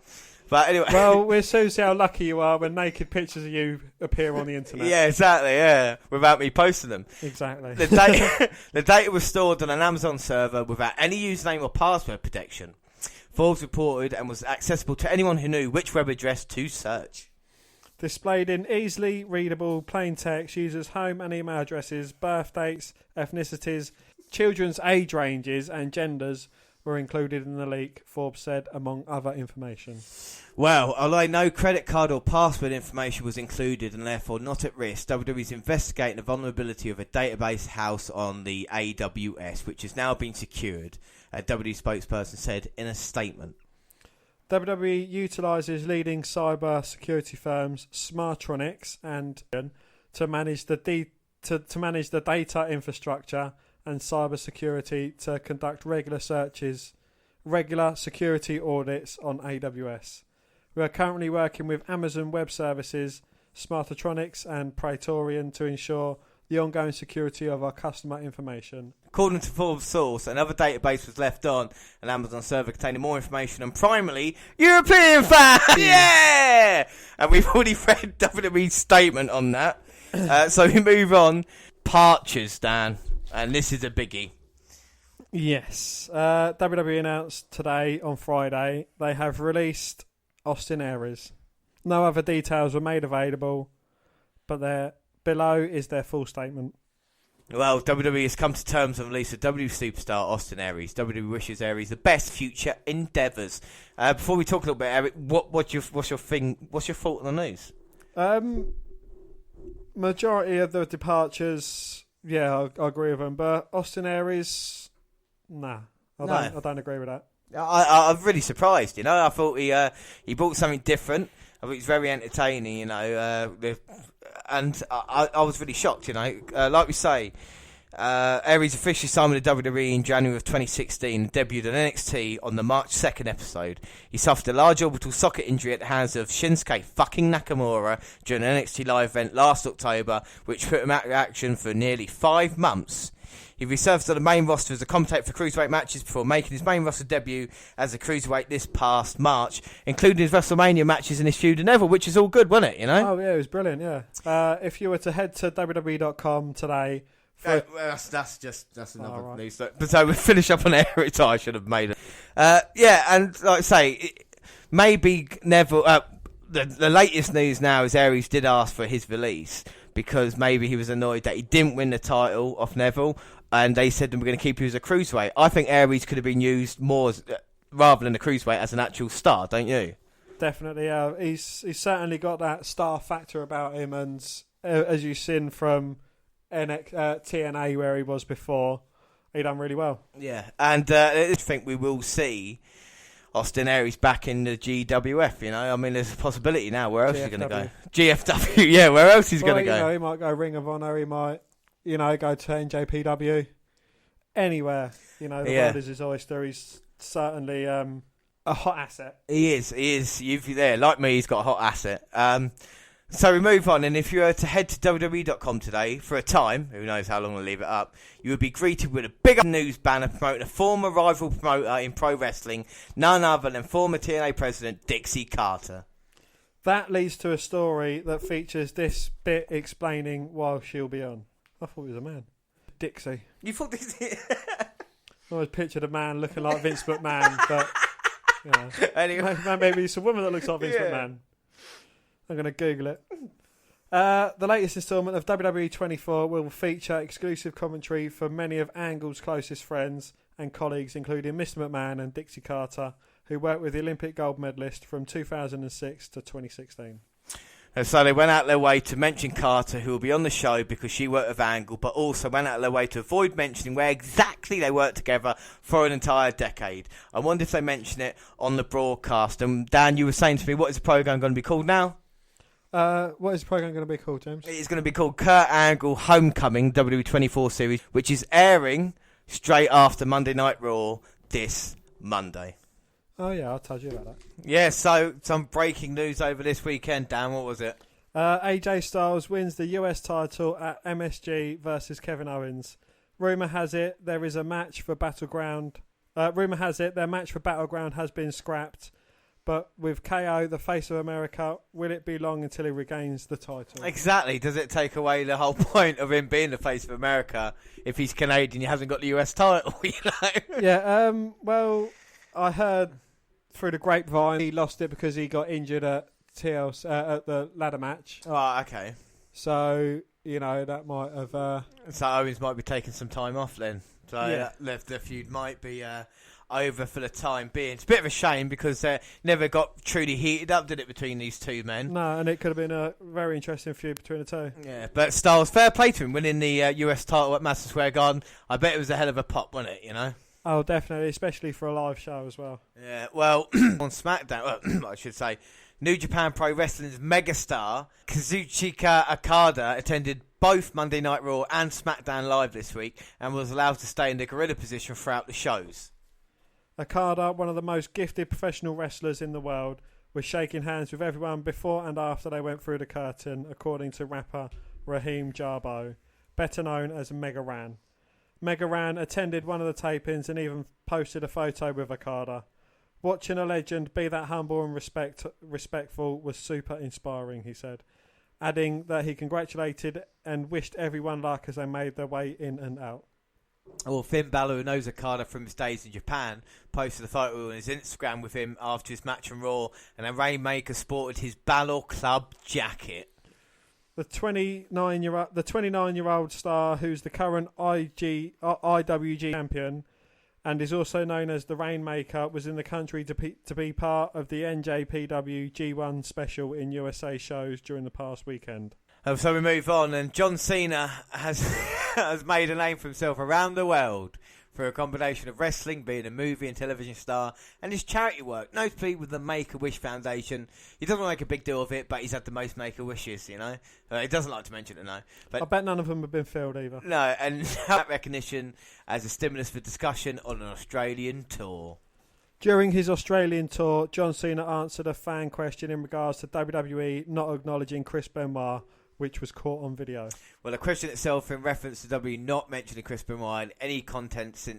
But anyway. Well, we'll soon see how lucky you are when naked pictures of you appear on the internet. Yeah, exactly, yeah. Without me posting them. Exactly. The data was stored on an Amazon server without any username or password protection. Forbes reported and was accessible to anyone who knew which web address to search. Displayed in easily readable plain text, users' home and email addresses, birth dates, ethnicities, children's age ranges and genders were included in the leak, Forbes said, among other information. Well, although no credit card or password information was included and therefore not at risk, WWE is investigating the vulnerability of a database house on the AWS, which has now been secured, a WWE spokesperson said in a statement. WWE utilises leading cyber security firms Smartronics and to manage the to manage the data infrastructure and cyber security to conduct regular security audits on AWS. We are currently working with Amazon Web Services, Smartronics and Praetorian to ensure the ongoing security of our customer information. According to Forbes source, another database was left on an Amazon server containing more information on primarily European fans. Yeah! And we've already read WWE's statement on that. So we move on. Departures, Dan. And this is a biggie. Yes. WWE announced today, on Friday, they have released Austin Aries. No other details were made available, but below is their full statement. Well, WWE has come to terms on the release of WWE superstar Austin Aries. WWE wishes Aries the best future endeavours. Before we talk a little bit, Eric, what's your thought on the news? Majority of the departures, yeah, I agree with them. But Austin Aries, nah, I don't agree with that. I'm really surprised. You know, I thought he brought something different. I thought he was very entertaining. You know, and I was really shocked. You know, like we say, Aries officially signed with the WWE in January of 2016 and debuted on NXT on the March 2nd episode. He suffered a large orbital socket injury at the hands of Shinsuke fucking Nakamura during an NXT live event last October, which put him out of action for nearly 5 months. He resurfaced on the main roster as a commentator for Cruiserweight matches before making his main roster debut as a Cruiserweight this past March, including his WrestleMania matches and his feud with Neville, which is all good, wasn't it, you know? Oh, yeah, it was brilliant, yeah. If you were to head to WWE.com today... well, that's another news. But so we finish up on Eric. I should have made it. Yeah, and like I say, maybe Neville... The latest news now is Aries did ask for his release because maybe he was annoyed that he didn't win the title off Neville, and they said that we're going to keep you as a cruiserweight. I think Aries could have been used more rather than a cruiserweight as an actual star, don't you? Definitely, yeah. He's certainly got that star factor about him, and as you've seen from TNA where he was before, he done really well. Yeah, and I think we will see Austin Aries back in the GWF, you know. I mean, there's a possibility now. Where else is he going to go? GFW, yeah, where else he's going to go? You know, he might go Ring of Honor, he might, you know, go to NJPW. Anywhere, you know, the world is his oyster. He's certainly a hot asset. He is. You've there. Like me, he's got a hot asset. So we move on, and if you were to head to WWE.com today for a time, who knows how long we'll leave it up, you would be greeted with a big news banner promoting a former rival promoter in pro wrestling, none other than former TNA president Dixie Carter. That leads to a story that features this bit explaining why she'll be on. I thought he was a man. Dixie. You thought this... I always pictured a man looking like Vince McMahon, but you know, anyway. maybe it's a woman that looks like Vince McMahon. I'm going to Google it. The latest instalment of WWE 24 will feature exclusive commentary from many of Angle's closest friends and colleagues, including Mr. McMahon and Dixie Carter, who worked with the Olympic gold medalist from 2006 to 2016. And so they went out their way to mention Carter, who will be on the show because she worked with Angle, but also went out their way to avoid mentioning where exactly they worked together for an entire decade. I wonder if they mention it on the broadcast. And Dan, you were saying to me, what is the programme going to be called now? What is the programme going to be called, James? It's going to be called Kurt Angle Homecoming WWE24 series, which is airing straight after Monday Night Raw this Monday. Oh, yeah, I told you about that. Yeah, so some breaking news over this weekend. Dan, what was it? AJ Styles wins the US title at MSG versus Kevin Owens. Rumour has it there is a match for Battleground. Rumour has it their match for Battleground has been scrapped. But with KO, the face of America, will it be long until he regains the title? Exactly. Does it take away the whole point of him being the face of America if he's Canadian, he hasn't got the US title, you know? Yeah, well, I heard through the grapevine he lost it because he got injured at TLC, at the ladder match. Oh, okay. So, you know, that might have... So Owens might be taking some time off then. So yeah. The feud might be over for the time being. It's a bit of a shame because never got truly heated up, did it, between these two men? No, and it could have been a very interesting feud between the two. Yeah, but Styles, fair play to him, winning the US title at Madison Square Garden. I bet it was a hell of a pop, wasn't it, you know? Oh, definitely, especially for a live show as well. Yeah, well, on SmackDown, I should say, New Japan Pro Wrestling's megastar, Kazuchika Okada, attended both Monday Night Raw and SmackDown Live this week and was allowed to stay in the gorilla position throughout the shows. Okada, one of the most gifted professional wrestlers in the world, was shaking hands with everyone before and after they went through the curtain, according to rapper Raheem Jarbo, better known as Mega Ran. Mega Ran attended one of the tapings and even posted a photo with Okada. Watching a legend be that humble and respectful was super inspiring, he said, adding that he congratulated and wished everyone luck as they made their way in and out. Well, Finn Balor, who knows Okada from his days in Japan, posted a photo on his Instagram with him after his match on Raw, and a Rainmaker sported his Balor Club jacket. The 29-year-old star, who's the current IWG champion and is also known as the Rainmaker, was in the country to be part of the NJPW G1 special in USA shows during the past weekend. So we move on, and John Cena has has made a name for himself around the world for a combination of wrestling, being a movie and television star, and his charity work, notably with the Make-A-Wish Foundation. He doesn't make a big deal of it, but he's had the most Make-A-Wishes, you know? He doesn't like to mention it, no. But I bet none of them have been filled either. No, and that recognition as a stimulus for discussion on an Australian tour. During his Australian tour, John Cena answered a fan question in regards to WWE not acknowledging Chris Benoit, which was caught on video. Well, the question itself in reference to W not mentioning Chris Benoit in any context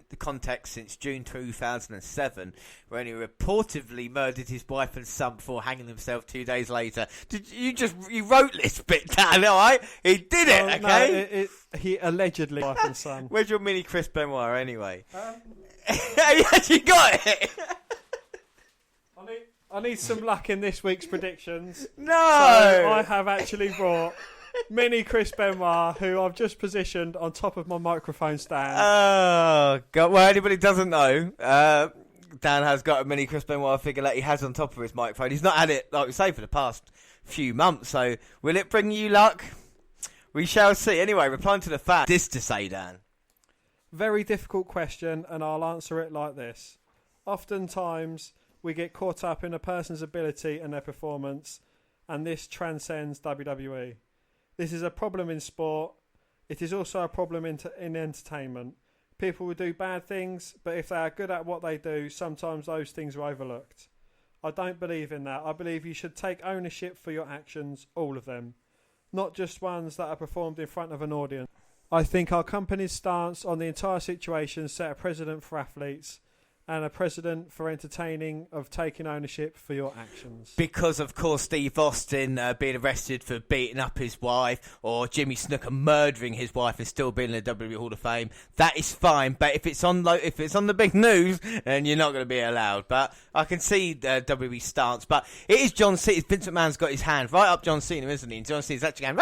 since June 2007, when he reportedly murdered his wife and son before hanging himself 2 days later. You wrote this bit down, alright? He did it, okay? No, he allegedly wife and son. Where's your mini Chris Benoit anyway? You actually got it! I need some luck in this week's predictions. No! So I have actually brought mini Chris Benoit, who I've just positioned on top of my microphone stand. Oh, God. Well, anybody doesn't know, Dan has got a mini Chris Benoit figure that he has on top of his microphone. He's not had it, like we say, for the past few months. So will it bring you luck? We shall see. Anyway, replying to the fact, this to say, Dan. Very difficult question, and I'll answer it like this. Oftentimes, we get caught up in a person's ability and their performance, and this transcends WWE. This is a problem in sport. It is also a problem in entertainment. People will do bad things, but if they are good at what they do, sometimes those things are overlooked. I don't believe in that. I believe you should take ownership for your actions, all of them, not just ones that are performed in front of an audience. I think our company's stance on the entire situation set a precedent for athletes and a precedent for entertaining of taking ownership for your actions. Because, of course, Steve Austin being arrested for beating up his wife, or Jimmy Snuka murdering his wife and still being in the WWE Hall of Fame, that is fine. But if it's on the big news, then you're not going to be allowed. But I can see the WWE stance. But it is John Cena. Vince McMahon's got his hand right up John Cena, isn't he? And John Cena's actually going,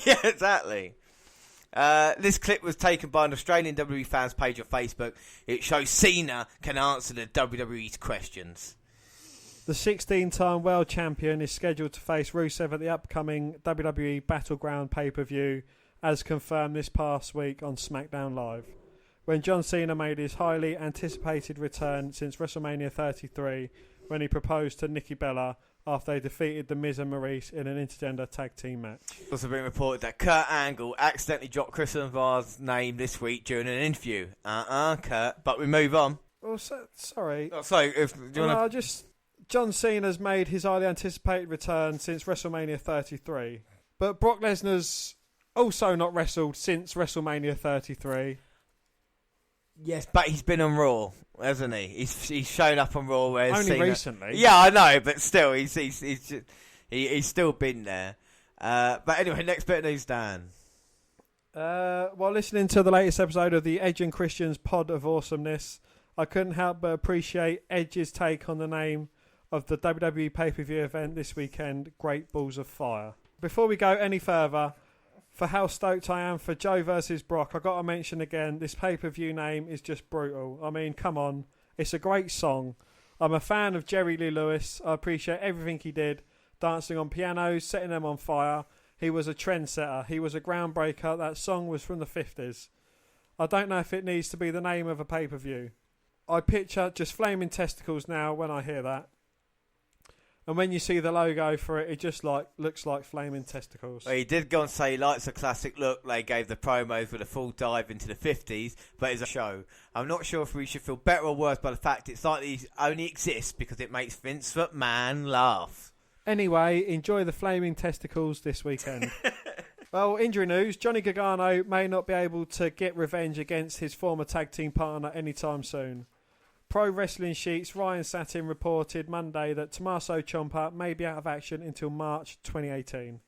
yeah, exactly. This clip was taken by an Australian WWE fans page on Facebook. It shows Cena can answer the WWE's questions. The 16-time world champion is scheduled to face Rusev at the upcoming WWE Battleground pay-per-view, as confirmed this past week on SmackDown Live, when John Cena made his highly anticipated return since WrestleMania 33, when he proposed to Nikki Bella after they defeated The Miz and Maurice in an intergender tag team match. It's also been reported that Kurt Angle accidentally dropped Chris Benoit's name this week during an interview. Kurt. But we move on. Oh, sorry. Oh, sorry. John Cena's made his highly anticipated return since WrestleMania 33. But Brock Lesnar's also not wrestled since WrestleMania 33. Yes, but he's been on Raw, hasn't he? He's shown up on Raw. Only recently. Yeah, I know, but still, he's still been there. But anyway, next bit of news, Dan. While listening to the latest episode of the Edge and Christian's Pod of Awesomeness, I couldn't help but appreciate Edge's take on the name of the WWE pay-per-view event this weekend, Great Balls of Fire. Before we go any further, For how stoked I am for Joe versus Brock, I got to mention again, this pay-per-view name is just brutal. I mean, come on. It's a great song. I'm a fan of Jerry Lee Lewis. I appreciate everything he did. Dancing on pianos, setting them on fire. He was a trendsetter. He was a groundbreaker. That song was from the 50s. I don't know if it needs to be the name of a pay-per-view. I picture just flaming testicles now when I hear that. And when you see the logo for it, it just looks like flaming testicles. Well, he did go and say he likes a classic look. They gave the promos with a full dive into the 50s, but it's a show. I'm not sure if we should feel better or worse by the fact it slightly only exists because it makes Vince McMahon laugh. Anyway, enjoy the flaming testicles this weekend. Well, injury news. Johnny Gargano may not be able to get revenge against his former tag team partner anytime soon. Pro Wrestling Sheet's Ryan Satin reported Monday that Tommaso Ciampa may be out of action until March 2018.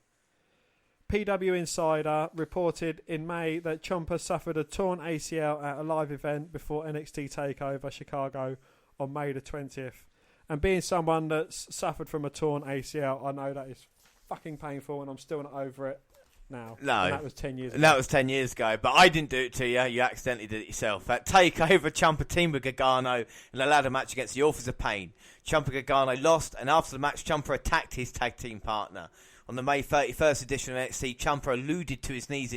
PW Insider reported in May that Ciampa suffered a torn ACL at a live event before NXT TakeOver Chicago on May the 20th. And being someone that's suffered from a torn ACL, I know that is fucking painful and I'm still not over it. Now. No. And that was 10 years ago. That was 10 years ago, but I didn't do it to you. You accidentally did it yourself. At TakeOver, Ciampa teamed with Gargano in a ladder match against the Authors of Pain. Ciampa Gargano lost, and after the match, Ciampa attacked his tag team partner. On the May 31st edition of NXT, Ciampa alluded to his knee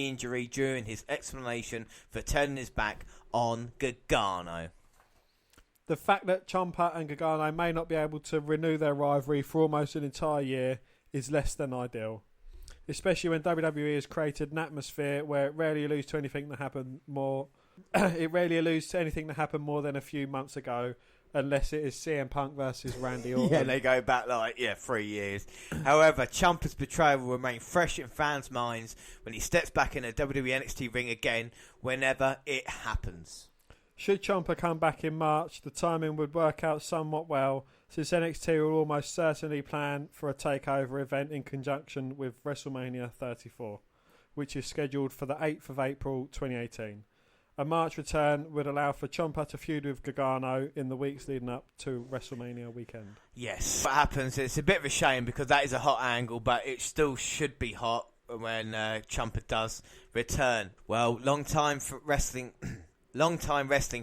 injury during his explanation for turning his back on Gargano. The fact that Ciampa and Gargano may not be able to renew their rivalry for almost an entire year is less than ideal. Especially when WWE has created an atmosphere where it rarely alludes to anything that happened more. It rarely alludes to anything that happened more than a few months ago, unless it is CM Punk versus Randy Orton. Yeah, they go back 3 years. However, Ciampa's betrayal will remain fresh in fans' minds when he steps back in a WWE NXT ring again, whenever it happens. Should Ciampa come back in March, the timing would work out somewhat well, since NXT will almost certainly plan for a takeover event in conjunction with WrestleMania 34, which is scheduled for the 8th of April 2018. A March return would allow for Ciampa to feud with Gargano in the weeks leading up to WrestleMania weekend. Yes. What happens, it's a bit of a shame because that is a hot angle, but it still should be hot when Ciampa does return. Well, long-time wrestling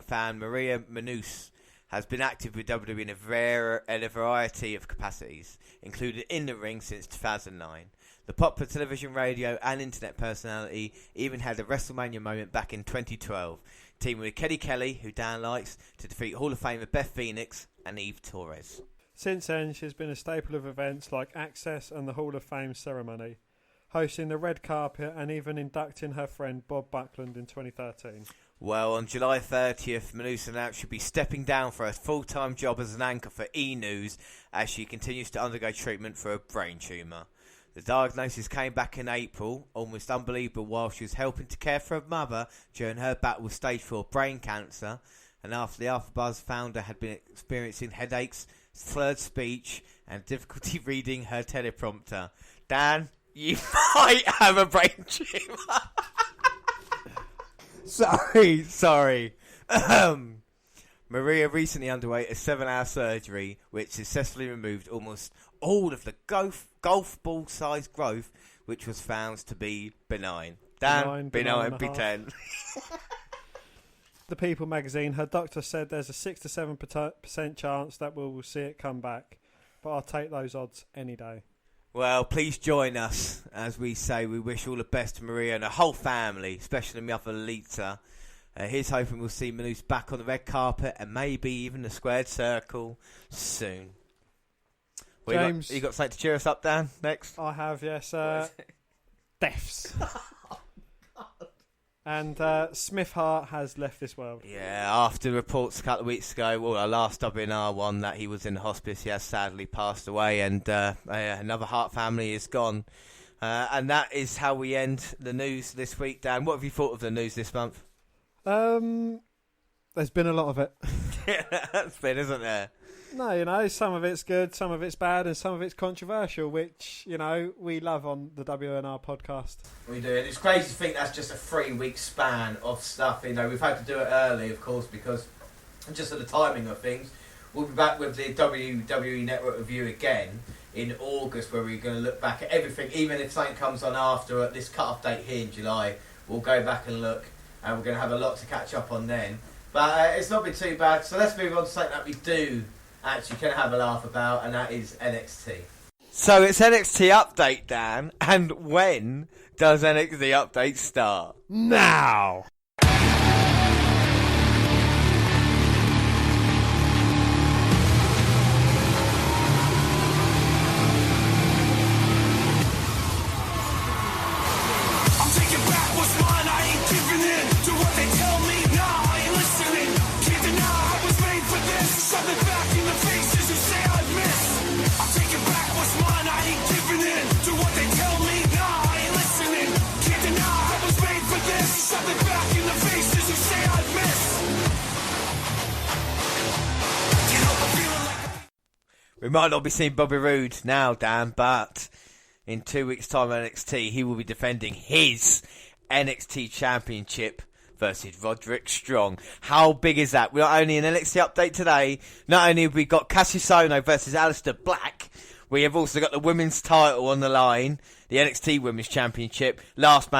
fan Maria Menounos has been active with WWE in a variety of capacities, including in the ring since 2009. The popular television, radio and internet personality even had a WrestleMania moment back in 2012, teaming with Kelly Kelly, who Dan likes, to defeat Hall of Famer Beth Phoenix and Eve Torres. Since then, she's been a staple of events like Access and the Hall of Fame ceremony, hosting the red carpet and even inducting her friend Bob Backlund in 2013. Well, on July 30th, Menounos announced she'll be stepping down for a full-time job as an anchor for E! as she continues to undergo treatment for a brain tumour. The diagnosis came back in April, almost unbelievable, while she was helping to care for her mother during her battle with stage 4 brain cancer, and after the AfterBuzz founder had been experiencing headaches, slurred speech, and difficulty reading her teleprompter. Dan, you might have a brain tumour. Sorry. Maria recently underwent a 7-hour surgery which successfully removed almost all of the golf ball sized growth, which was found to be benign. Dan, benign, B10. The People magazine, her doctor said there's a 6 to 7% chance that we'll see it come back, but I'll take those odds any day. Well, please join us as we say we wish all the best to Maria and her whole family, especially my other Lita. Here's hoping we'll see Menounos back on the red carpet and maybe even the squared circle soon. James, you got something to cheer us up, Dan? Next, I have, yes. Deaths. And Smith Hart has left this world. Yeah, after reports a couple of weeks ago, well, our last WNR1 that he was in hospice, he has sadly passed away, and another Hart family is gone. And that is how we end the news this week. Dan, what have you thought of the news this month? There's been a lot of it. Yeah, that's been, isn't there? No, some of it's good, some of it's bad, and some of it's controversial, which, we love on the WNR podcast. We do. It's crazy to think that's just a 3-week span of stuff. We've had to do it early, of course, because just of the timing of things. We'll be back with the WWE Network review again in August, where we're going to look back at everything. Even if something comes on after this cut-off date here in July, we'll go back and look, and we're going to have a lot to catch up on then. But it's not been too bad, so let's move on to something that we do actually can have a laugh about, and that is NXT. So it's NXT Update, Dan, and when does NXT Update start? Now! We might not be seeing Bobby Roode now, Dan, but in 2 weeks' time at NXT, he will be defending his NXT Championship versus Roderick Strong. How big is that? We're not only in NXT Update today, not only have we got Cassius Ohno versus Aleister Black, we have also got the women's title on the line, the NXT Women's Championship, last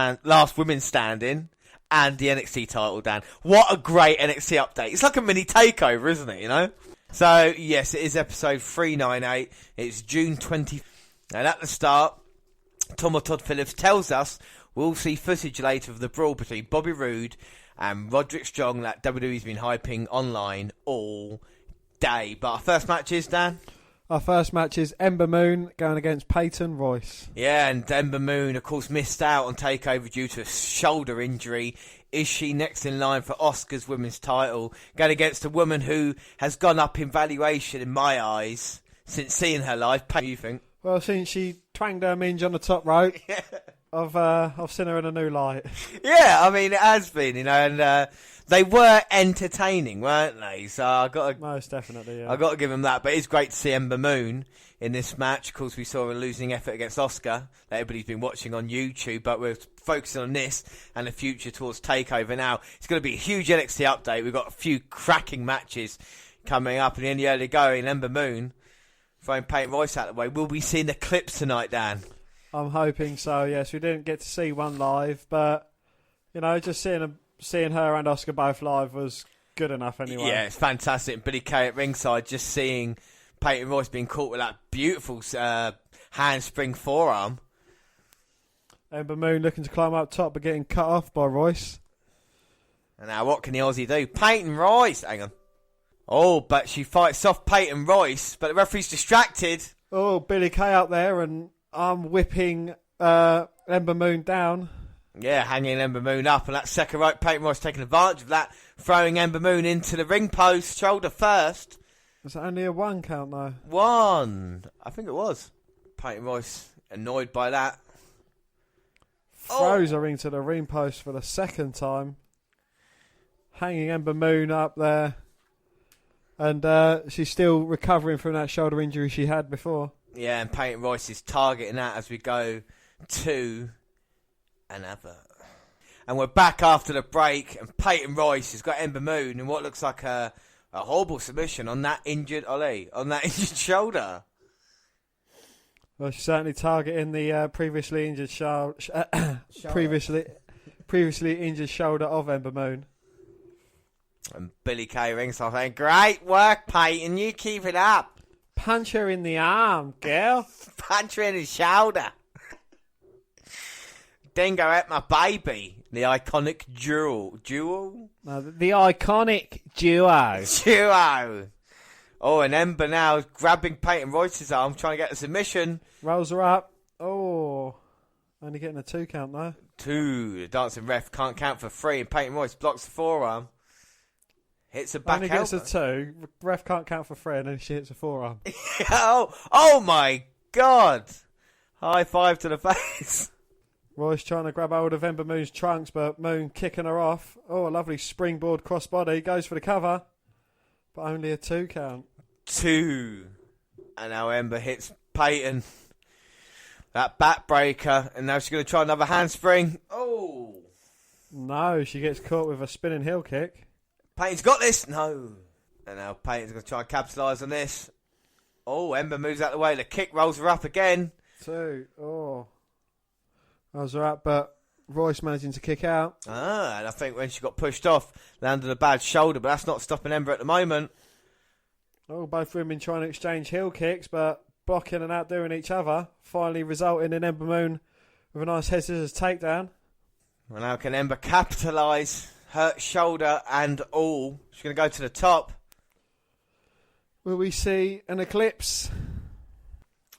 women standing, and the NXT title, Dan. What a great NXT Update. It's like a mini takeover, isn't it, you know? So, yes, it is episode 398. It's June 20th. And at the start, Tom or Todd Phillips tells us we'll see footage later of the brawl between Bobby Roode and Roderick Strong that WWE's been hyping online all day. But our first match is, Dan? Our first match is Ember Moon going against Peyton Royce. Yeah, and Ember Moon, of course, missed out on TakeOver due to a shoulder injury. Is she next in line for Asuka's women's title? Going against a woman who has gone up in valuation in my eyes since seeing her live. What do you think? Well, since she twanged her minge on the top rope, I've seen her in a new light. Yeah, I mean, it has been, you know, and they were entertaining, weren't they? So most definitely, yeah. I got to give them that. But it's great to see Ember Moon in this match. Of course, we saw a losing effort against Asuka that everybody's been watching on YouTube, but we're focusing on this and the future towards TakeOver now. It's going to be a huge NXT update. We've got a few cracking matches coming up, and in the early going, Ember Moon throwing Peyton Royce out of the way. Will we see the clips tonight, Dan? I'm hoping so, yes. We didn't get to see one live, but, you know, just seeing her and Asuka both live was good enough anyway. Yeah, it's fantastic. And Billy Kay at ringside, just seeing Peyton Royce being caught with that beautiful handspring forearm. Ember Moon looking to climb up top but getting cut off by Royce. And now what can the Aussie do? Peyton Royce! Hang on. Oh, but she fights off Peyton Royce, but the referee's distracted. Oh, Billy Kay up there and I'm whipping Ember Moon down. Yeah, hanging Ember Moon up, and that second right, Peyton Royce taking advantage of that, throwing Ember Moon into the ring post, shoulder first. Was that only a one count though? One. I think it was. Peyton Royce annoyed by that. Throws her into the ring post for the second time. Hanging Ember Moon up there. And she's still recovering from that shoulder injury she had before. Yeah, and Peyton Royce is targeting that as we go to another. And we're back after the break, and Peyton Royce has got Ember Moon in what looks like a horrible submission on that injured shoulder. Well, she's certainly targeting the previously injured previously injured shoulder of Ember Moon. And Billy Kay ringside saying, "Great work, Peyton. You keep it up. Punch her in the arm, girl. Punch her in the shoulder. Dingo at my baby." The iconic duo? No, the iconic duo. Oh, and Ember now is grabbing Peyton Royce's arm, trying to get a submission. Rolls her up. Oh, only getting a 2 count though. 2. The dancing ref can't count for 3, and Peyton Royce blocks the forearm. Hits a back only elbow. gets a 2. Ref can't count for 3, and then she hits a forearm. oh my God! High five to the face. Royce trying to grab hold of Ember Moon's trunks, but Moon kicking her off. Oh, a lovely springboard crossbody. Goes for the cover, but only a 2 count. 2. And now Ember hits Peyton. That backbreaker, and now she's going to try another handspring. Oh! No, she gets caught with a spinning heel kick. Peyton's got this. No. And now Peyton's going to try and capitalise on this. Oh, Ember moves out the way. The kick rolls her up again. 2. Oh. I was right, but Royce managing to kick out. And I think when she got pushed off, landed a bad shoulder, but that's not stopping Ember at the moment. Oh, both women trying to exchange heel kicks, but blocking and outdoing each other, finally resulting in Ember Moon with a nice head scissors takedown. Well, now can Ember capitalise? Hurt shoulder and all. She's going to go to the top. Will we see an eclipse?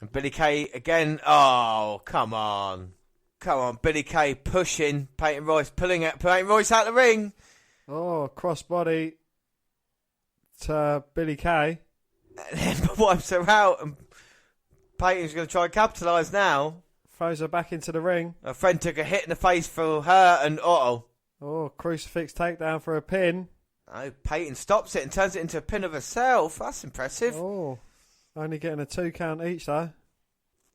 And Billy Kay again. Oh, come on. Come on, Billy Kay pushing. Peyton Royce pulling it. Peyton Royce out the ring. Oh, crossbody to Billy Kay. And Ember wipes her out. And Peyton's going to try and capitalise now. Throws her back into the ring. Her friend took a hit in the face for her and uh-oh. Oh, crucifix takedown for a pin. Oh, Peyton stops it and turns it into a pin of herself. That's impressive. Oh, only getting a 2 count each though.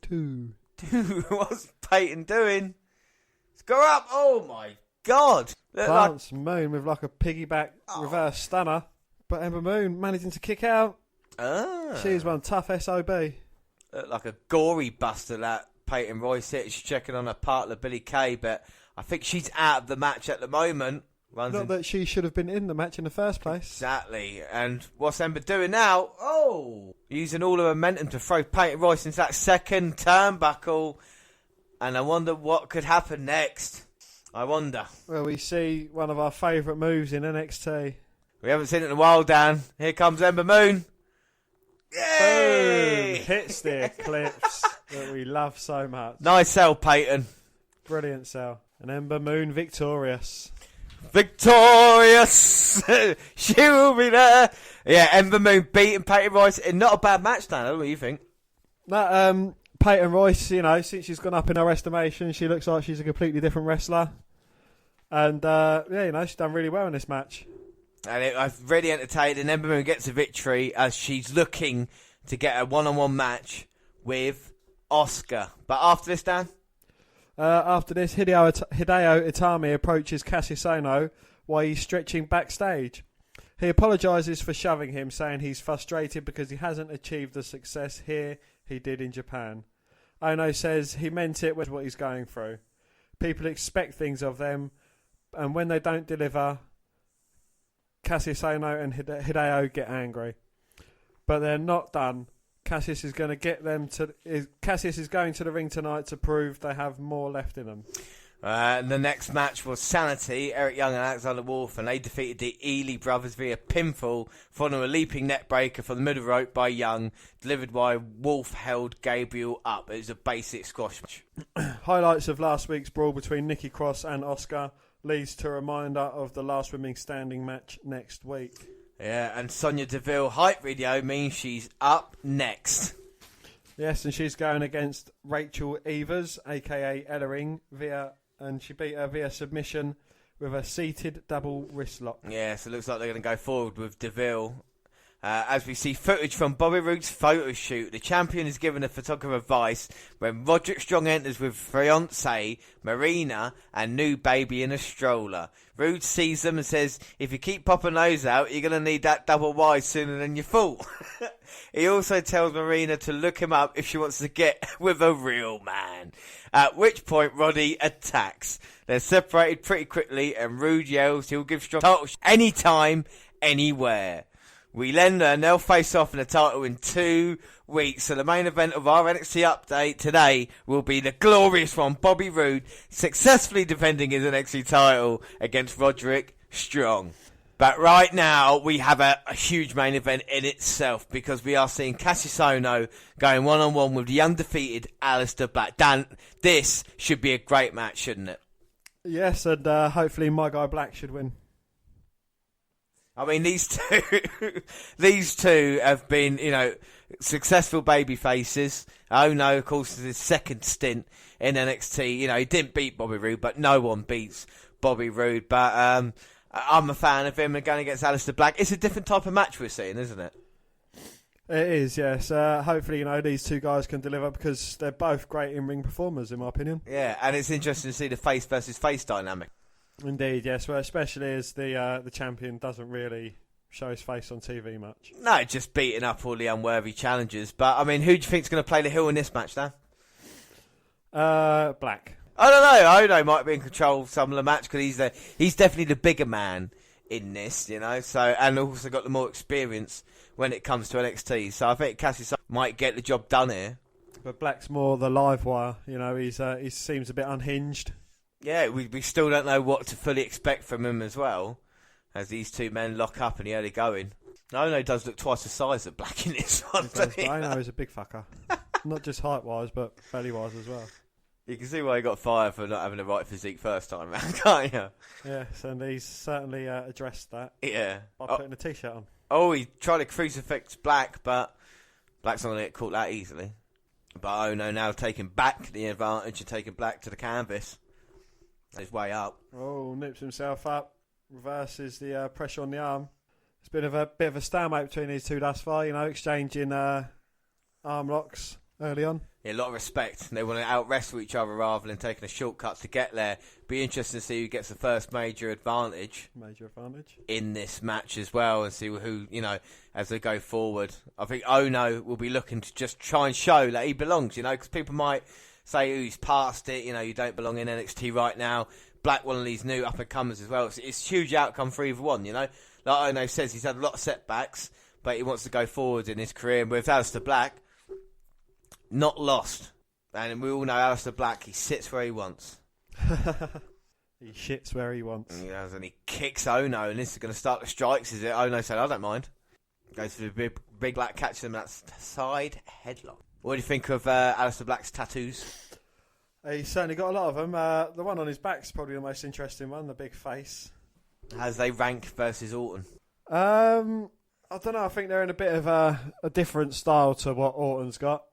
2. What's Peyton doing? Let's go up. Oh my God. Lance Moon with like a piggyback reverse stunner. But Ember Moon managing to kick out. She's one tough SOB. Looked like a gory buster that Peyton Royce hit. She's checking on her partner Billy Kay, but I think she's out of the match at the moment. Not that she should have been in the match in the first place. Exactly. And what's Ember doing now? Oh! Using all her momentum to throw Peyton Royce into that second turnbuckle. And I wonder what could happen next. I wonder. Well, we see one of our favourite moves in NXT. We haven't seen it in a while, Dan. Here comes Ember Moon. Yay! Boom! Hits the eclipse that we love so much. Nice sell, Peyton. Brilliant sell. And Ember Moon victorious. Victorious! She will be there. Yeah, Ember Moon beating Peyton Royce in not a bad match, Dan. I don't know what you think. No, Peyton Royce, you know, since she's gone up in her estimation, she looks like she's a completely different wrestler. And, yeah, you know, she's done really well in this match. And it was really entertained, and Ember Moon gets a victory as she's looking to get a one-on-one match with Asuka. But after this, Dan? After this, Hideo Itami approaches Cassius Ohno while he's stretching backstage. He apologises for shoving him, saying he's frustrated because he hasn't achieved the success here he did in Japan. Ohno says he meant it with what he's going through. People expect things of them, and when they don't deliver, Cassius Ohno and Hideo get angry. But they're not done. Cassius is going to the ring tonight to prove they have more left in them. The next match was Sanity, Eric Young and Alexander Wolf, and they defeated the Ely brothers via pinfall, following a leaping neck breaker from the middle rope by Young, delivered by Wolf held Gabriel up. It was a basic squash match. Highlights of last week's brawl between Nikki Cross and Asuka leads to a reminder of the last women standing match next week. Yeah, and Sonya Deville hype video means she's up next. Yes, and she's going against Rachel Evers, a.k.a. Ellering, and she beat her via submission with a seated double wrist lock. Yeah, so it looks like they're going to go forward with Deville. As we see footage from Bobby Roode's photo shoot, the champion is given a photographer advice when Roderick Strong enters with fiancée Marina and new baby in a stroller. Roode sees them and says, if you keep popping those out, you're going to need that double wide sooner than you thought. He also tells Marina to look him up if she wants to get with a real man. At which point Roddy attacks. They're separated pretty quickly and Roode yells he'll give Strong title anytime, anywhere. We lend and they'll face off in the title in 2 weeks. So the main event of our NXT update today will be the Glourious One, Bobby Roode, successfully defending his NXT title against Roderick Strong. But right now, we have a huge main event in itself because we are seeing Cassius Ohno going one-on-one with the undefeated Aleister Black. Dan, this should be a great match, shouldn't it? Yes, and hopefully my guy Black should win. I mean, these two have been, you know, successful baby faces. Ohno, of course, is his second stint in NXT. You know, he didn't beat Bobby Roode, but no one beats Bobby Roode. But I'm a fan of him and going against Aleister Black. It's a different type of match we're seeing, isn't it? It is, yes. Hopefully, you know, these two guys can deliver because they're both great in-ring performers, in my opinion. Yeah, and it's interesting to see the face versus face dynamic. Indeed, yes. Well, especially as the champion doesn't really show his face on TV much. No, just beating up all the unworthy challengers. But, I mean, who do you think's going to play the heel in this match, Dan? Black. I don't know. Ono might be in control of some of the match because he's definitely the bigger man in this, you know. So, and also got the more experience when it comes to NXT. So I think Cassius might get the job done here. But Black's more the live wire. You know, he seems a bit unhinged. Yeah, we still don't know what to fully expect from him as well, as these two men lock up in the early going. Ono does look twice the size of Black in this one. Ono is a big fucker. Not just height-wise, but belly-wise as well. You can see why he got fired for not having the right physique first time round, can't you? Yes, and he's certainly addressed that. Yeah. By putting a t-shirt on. Oh, he tried to crucifix Black, but Black's not going to get caught that easily. But Ono now taking back the advantage and taking Black to the canvas. His way up. Oh, nips himself up, reverses the pressure on the arm. It's been a bit of a stalemate between these two thus far, you know, exchanging arm locks early on. Yeah, a lot of respect. They want to out-wrestle each other rather than taking a shortcut to get there. Be interesting to see who gets the first major advantage. In this match as well, and see who, you know, as they go forward. I think Ono will be looking to just try and show that he belongs, you know, because people might say, oh, he's past it, you know, you don't belong in NXT right now. Black, one of these new up-and-comers as well. It's a huge outcome for either one, you know. Like Ono says, he's had a lot of setbacks, but he wants to go forward in his career. And with Aleister Black, not lost. And we all know Aleister Black, he sits where he wants. He shits where he wants. And he kicks Ono, and this is going to start the strikes, is it? Ono said, I don't mind. Goes for the big Black, catches him, that's side headlock. What do you think of Aleister Black's tattoos? He's certainly got a lot of them. The one on his back is probably the most interesting one, the big face. As they rank versus Orton? I don't know. I think they're in a bit of a different style to what Orton's got.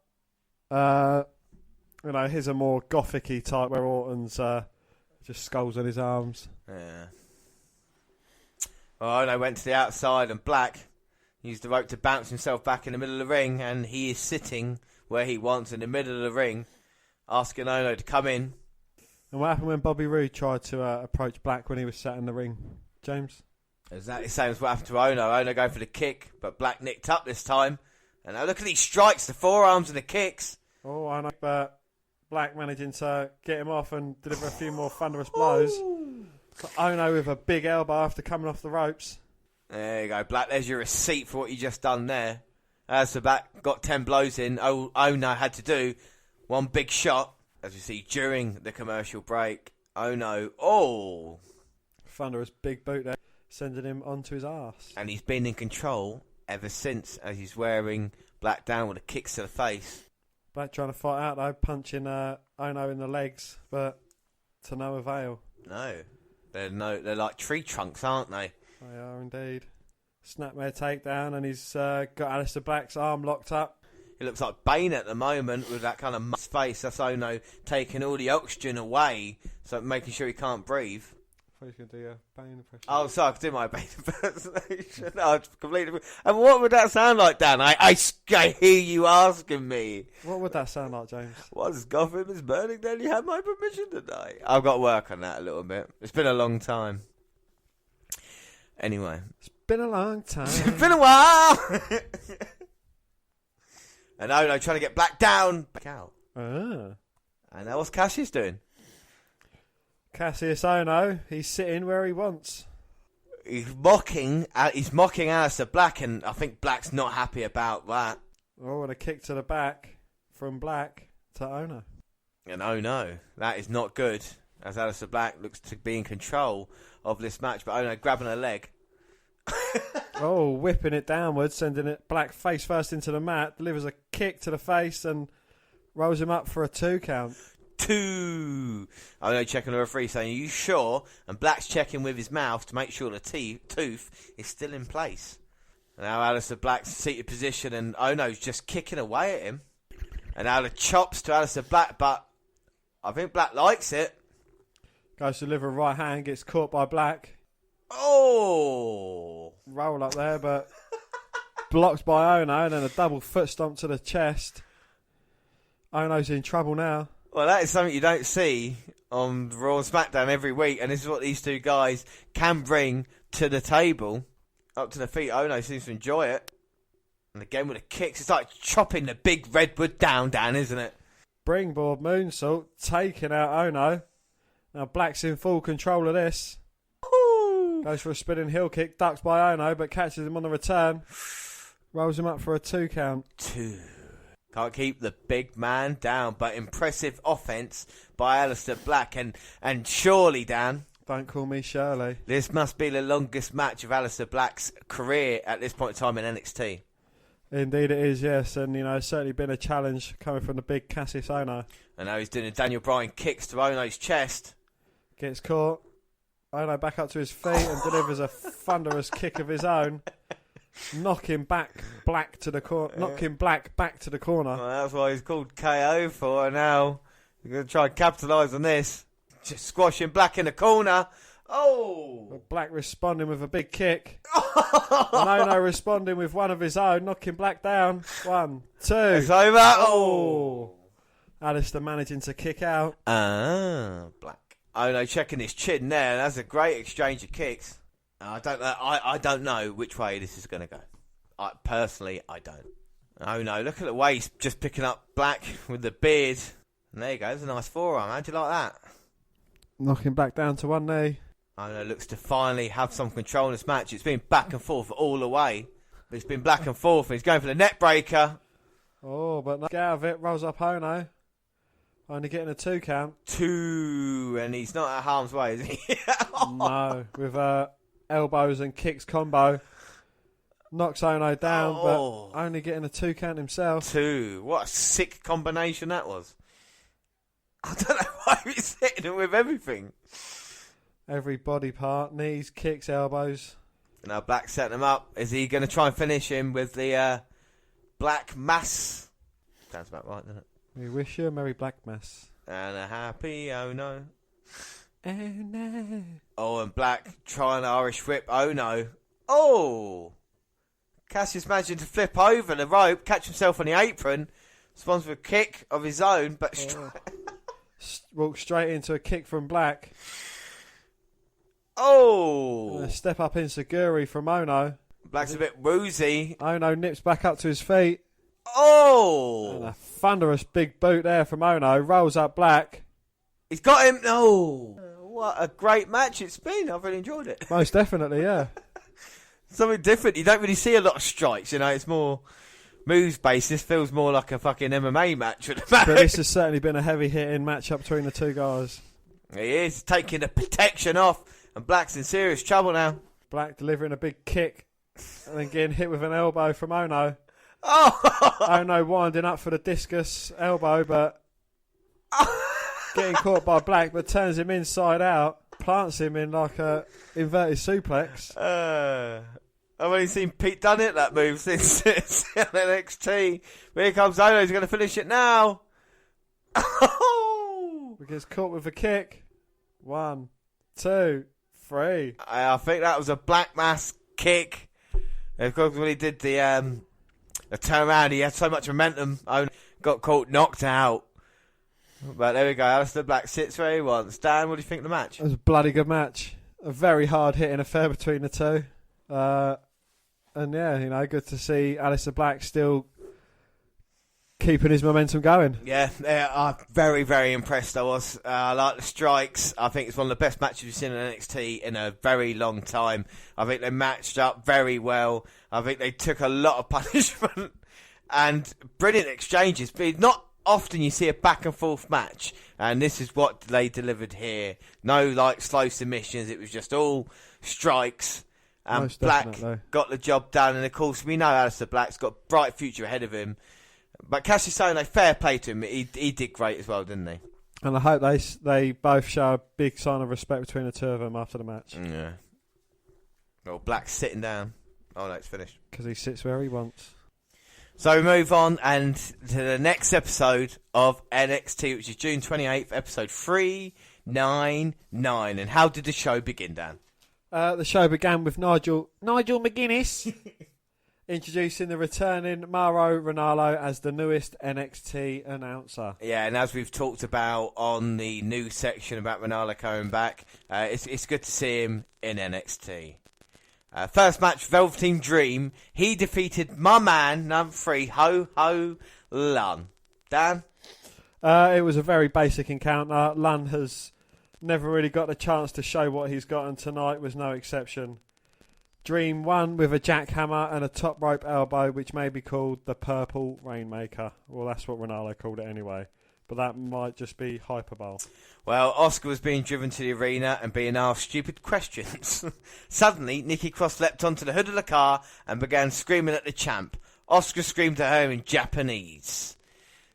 You know, his a more gothic-y type, where Orton's just skulls on his arms. Yeah. Well, Ono went to the outside, and Black used the rope to bounce himself back in the middle of the ring, and he is sitting where he wants in the middle of the ring, asking Ono to come in. And what happened when Bobby Roode tried to approach Black when he was sat in the ring, James? Exactly the same as what happened to Ono. Ono going for the kick, but Black nicked up this time. And now look at these strikes, the forearms and the kicks. Oh, I know, but Black managing to get him off and deliver a few more thunderous blows. But Ono with a big elbow after coming off the ropes. There you go, Black. There's your receipt for what you just done there. As the Black got 10 blows in, Ono had to do one big shot, as you see during the commercial break. Ono, thunderous big boot there, sending him onto his arse. And he's been in control ever since, as he's wearing Black down with the kicks to the face. Black trying to fight out though, punching Ono in the legs, but to no avail. No, they're like tree trunks, aren't they? They are indeed. Snapmare takedown, and he's got Aleister Black's arm locked up. He looks like Bane at the moment with that kind of face. That's Ono taking all the oxygen away, so making sure he can't breathe. I thought he was going to do a Bane impression. Oh, sorry, I could do my Bane impersonation. No, it's completely. And what would that sound like, Dan? I hear you asking me. What would that sound like, James? Once Gotham is burning, then you have my permission tonight. I've got to work on that a little bit. It's been a long time. Anyway. It's been a long time. It's been a while. And Ono trying to get Black down. Back out. Ah. And now what's Cassius doing? Cassius Ono, he's sitting where he wants. He's mocking Aleister Black, and I think Black's not happy about that. Oh, and a kick to the back from Black to Ono. And oh no, that is not good, as Aleister Black looks to be in control of this match, but Ono grabbing her leg. Oh, whipping it downwards, sending it Black face first into the mat, delivers a kick to the face and rolls him up for a 2 count. 2. Ono checking the referee saying, are you sure? And Black's checking with his mouth to make sure the tooth is still in place. And now Aleister Black's seated position, and Ono's just kicking away at him. And now the chops to Aleister Black, but I think Black likes it. Goes to deliver a right hand, gets caught by Black. Oh! Roll up there, but blocked by Ono, and then a double foot stomp to the chest. Ono's in trouble now. Well, that is something you don't see on Raw and SmackDown every week, and this is what these two guys can bring to the table. Up to the feet. Ono seems to enjoy it. And again with the kicks. It's like chopping the big redwood down, Dan, isn't it? Springboard moonsault, taking out Ono. Now Black's in full control of this. Woo! Goes for a spinning heel kick, ducks by Ono, but catches him on the return. Rolls him up for a 2 count. 2. Can't keep the big man down, but impressive offense by Aleister Black. And surely, Dan, Don't call me Shirley. this must be the longest match of Aleister Black's career at this point in time in NXT. Indeed it is, yes. And, it's certainly been a challenge coming from the big Cassius Ono. And now he's doing a Daniel Bryan kicks to Ono's chest. Gets caught. Ono back up to his feet and delivers a thunderous kick of his own. Knocking Black to the corner. Knocking Black back to the corner. Well, that's why he's called KO for. And now we're going to try and capitalise on this. Just squashing Black in the corner. Oh! Black responding with a big kick. And Ono responding with one of his own, knocking Black down. 1, 2. It's over. Oh! Aleister managing to kick out. Black. Ono checking his chin there. That's a great exchange of kicks. I don't know. I don't know which way this is going to go. Personally, I don't. Oh no! Look at the way he's just picking up Black with the beard. And there you go. There's a nice forearm. How'd you like that? Knocking Black down to one knee. Ono looks to finally have some control in this match. It's been back and forth all the way. It's been back and forth. And he's going for the neck breaker. Oh, but not get out of it. Rolls up Ono. Only getting a 2 count. 2, and he's not at harm's way, is he? No, with elbows and kicks combo. Knocks Ono down, but only getting a 2 count himself. 2. What a sick combination that was. I don't know why he's hitting him with everything. Every body part, knees, kicks, elbows. Now Black setting him up. Is he going to try and finish him with the Black Mass? Sounds about right, doesn't it? We wish you a Merry Blackmas. And a happy Ono. Oh no. Oh, and Black trying to Irish whip Ono. Oh! Cassius managing to flip over the rope, catch himself on the apron, responds with a kick of his own, but walks straight into a kick from Black. Oh! And a step up enziguri from Ono. Black's a bit woozy. Ono nips back up to his feet. Oh! And a thunderous big boot there from Ono. Rolls up Black. He's got him. No! What a great match it's been. I've really enjoyed it. Most definitely, yeah. Something different. You don't really see a lot of strikes, It's more moves based. This feels more like a fucking MMA match. But this has certainly been a heavy hitting match-up between the two guys. He is taking the protection off, and Black's in serious trouble now. Black delivering a big kick and then getting hit with an elbow from Ono. Oh! Ono winding up for the discus elbow, but getting caught by Black, but turns him inside out, plants him in like a inverted suplex. I've only seen Pete done it, that move, since NXT. Here comes Ono, he's going to finish it now. He gets caught with a kick. 1, 2, 3. I think that was a Black Mass kick. Of course, when he did the turnaround, he had so much momentum. Ono got caught, knocked out. But there we go. Aleister Black sits where he wants. Dan, what do you think of the match? It was a bloody good match. A very hard hitting affair between the two. And yeah, good to see Aleister Black still keeping his momentum going. Yeah, I'm very, very impressed. I was. I like the strikes. I think it's one of the best matches we've seen in NXT in a very long time. I think they matched up very well. I think they took a lot of punishment and brilliant exchanges. But not often you see a back and forth match, and this is what they delivered here. No slow submissions. It was just all strikes. And Most Black definitely. got the job done, and of course we know Aleister Black's got a bright future ahead of him. But Cassius Ohno, fair play to him. He did great as well, didn't he? And I hope they both show a big sign of respect between the two of them after the match. Yeah. Well, Black's sitting down. Oh no, it's finished. Because he sits where he wants. So we move on and to the next episode of NXT, which is June 28th, episode 399. And how did the show begin, Dan? The show began with Nigel McGuinness introducing the returning Mauro Ranallo as the newest NXT announcer. Yeah, and as we've talked about on the news section about Ranallo coming back, it's good to see him in NXT. First match, Velveteen Dream. He defeated my man, number 3, Ho Ho Lun. Dan? It was a very basic encounter. Lun has never really got a chance to show what he's got, and tonight was no exception. Dream won with a jackhammer and a top rope elbow, which may be called the Purple Rainmaker. Well, that's what Ronaldo called it anyway. But that might just be hyperbole. Well, Asuka was being driven to the arena and being asked stupid questions. Suddenly, Nikki Cross leapt onto the hood of the car and began screaming at the champ. Asuka screamed at her in Japanese.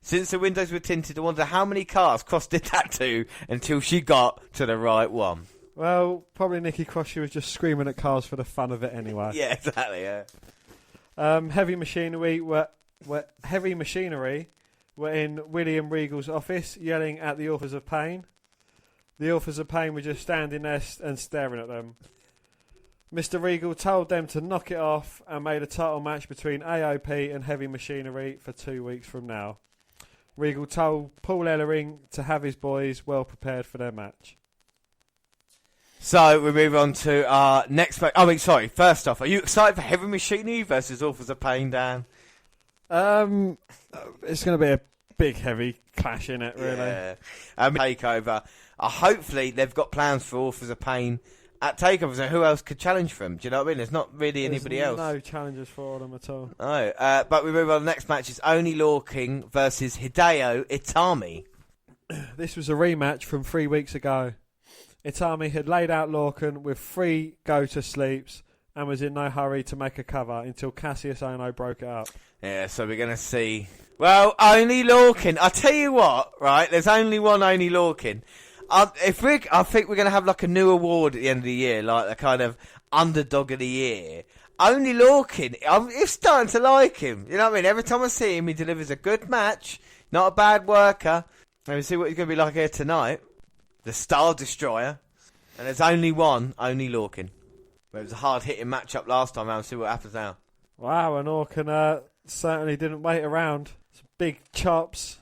Since the windows were tinted, I wonder how many cars Cross did that to until she got to the right one. Well, probably Nikki Cross, she was just screaming at cars for the fun of it anyway. Yeah, exactly, yeah. Heavy Machinery were in William Regal's office yelling at the Authors of Pain. The Authors of Pain were just standing there and staring at them. Mr. Regal told them to knock it off and made a title match between AOP and Heavy Machinery for 2 weeks from now. Regal told Paul Ellering to have his boys well prepared for their match. So we move on to our next match. First off, are you excited for Heavy Machinery versus Authors of Pain, Dan? It's going to be a big, heavy clash in it, really. Yeah. Takeover. Hopefully they've got plans for Authors of Pain at Takeover, so who else could challenge for them? Do you know what I mean? There's not really anybody else. No challenges for them at all. No, but we move on to the next match. It's Oni Lorking versus Hideo Itami. This was a rematch from 3 weeks ago. Itami had laid out Lorcan with 3 go-to-sleeps and was in no hurry to make a cover until Cassius Ono broke it up. Yeah, so we're going to see... Well, Oni Lorcan. I tell you what, right, there's only one Oni Lorcan. I think we're going to have like a new award at the end of the year, like the kind of underdog of the year. Oni Lorcan, I'm starting to like him. You know what I mean? Every time I see him, he delivers a good match. Not a bad worker. Let me see what he's going to be like here tonight. The Star Destroyer. And there's only one Oni Lorcan. It was a hard-hitting matchup last time. I'll see what happens now. Wow, and Lorcan certainly didn't wait around. Some big chops.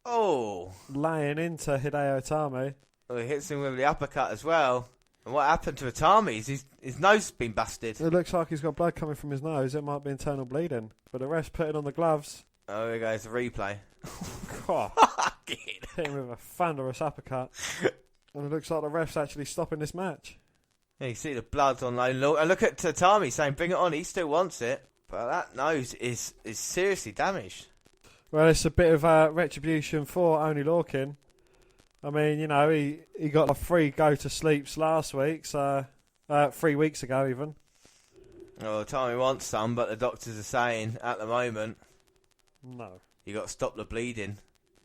Oh. Laying into Hideo Itami. Well, he hits him with the uppercut as well. And what happened to Itami? His nose has been busted. It looks like he's got blood coming from his nose. It might be internal bleeding. But the ref's putting on the gloves. Oh, here goes the replay. God. Hit him with a thunderous uppercut. And it looks like the ref's actually stopping this match. Yeah, you see the blood on Lone Lord. And look at Tatami saying, bring it on. He still wants it. But that nose is seriously damaged. Well, it's a bit of retribution for Oni Lorcan. I mean, you know, he got 3 go-to-sleeps last week, so 3 weeks ago even. Oh, Tommy wants some, but the doctors are saying at the moment, no. You got to stop the bleeding.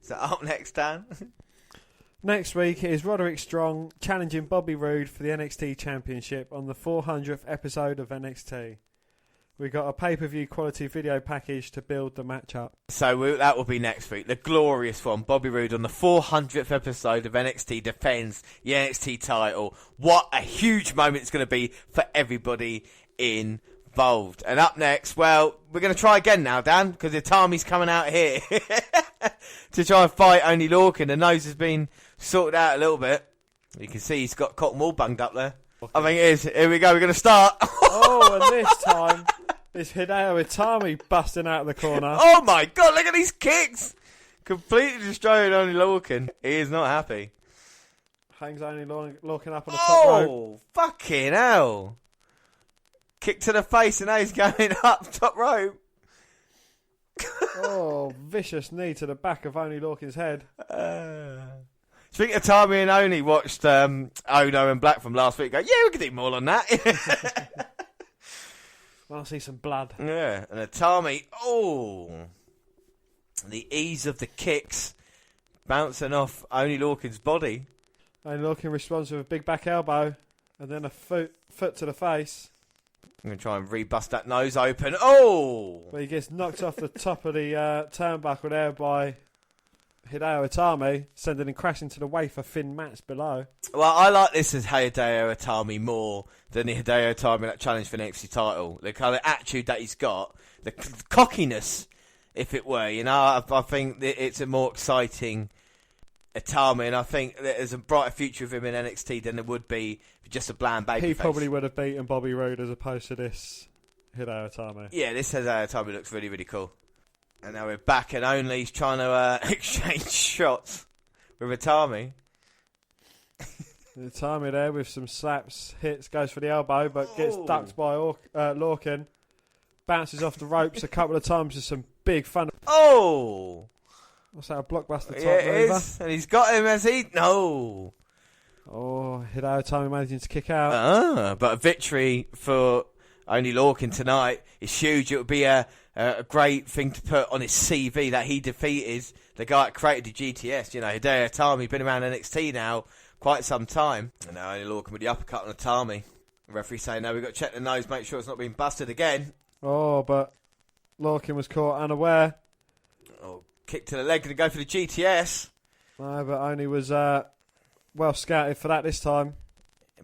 Is that up next, Dan? Next week is Roderick Strong challenging Bobby Roode for the NXT Championship on the 400th episode of NXT. We got a pay-per-view quality video package to build the match up. So that will be next week. The Glourious One. Bobby Roode on the 400th episode of NXT defends the NXT title. What a huge moment it's going to be for everybody involved. And up next, well, we're going to try again now, Dan, because Itami's coming out here to try and fight Oni Lorcan. The nose has been sorted out a little bit. You can see he's got cotton wool bunged up there. I think it is. Here we go. We're going to start. Oh, and this time it's Hideo Itami busting out of the corner. Oh my God! Look at these kicks. Completely destroying Oni Lorcan. He is not happy. Hangs Oni Lorcan up on the top rope. Oh, fucking hell. Kick to the face and now he's going up top rope. Oh, vicious knee to the back of Oni Lorcan's head. Speaking of Tommy and Oni, watched Ono and Black from last week. Go, yeah, we could do more on that. I'll see some blood. Yeah, and Itami, the ease of the kicks bouncing off Oni Lorcan's body. Oni Lorcan responds with a big back elbow and then a foot to the face. I'm going to try and rebust that nose open. Oh! But he gets knocked off the top of the turnbuckle there by Hideo Itami, sending him crashing to the wafer thin mats below. Well, I like this as Hideo Itami more than the Hideo Itami that challenged for the NXT title. The kind of attitude that he's got, the cockiness, if it were. You know, I think it's a more exciting Itami, and I think there's a brighter future of him in NXT than there would be for just a bland babyface. He probably would have beaten Bobby Roode as opposed to this Hideo Itami. Yeah, this Hideo Itami looks really, really cool. And now we're back, and Only's trying to exchange shots with Itami. Itami there with some slaps, hits, goes for the elbow, but gets ducked by Lorcan. Bounces off the ropes a couple of times with some big fun. Oh! What's that, a blockbuster type Yeah, it mover? is. And he's got him as he... No! Oh, Hideo Itami managing to kick out. But a victory for Only Lorcan tonight is huge. It would be a great thing to put on his CV that he defeated the guy that created the GTS. You know, Hideo Itami, been around NXT now quite some time. And now Only Lorcan with the uppercut on Itami. The referee saying, no, we've got to check the nose, make sure it's not being busted again. Oh, but Lorcan was caught unaware. Oh, kick to the leg, going to go for the GTS. No, but Only was well scouted for that this time.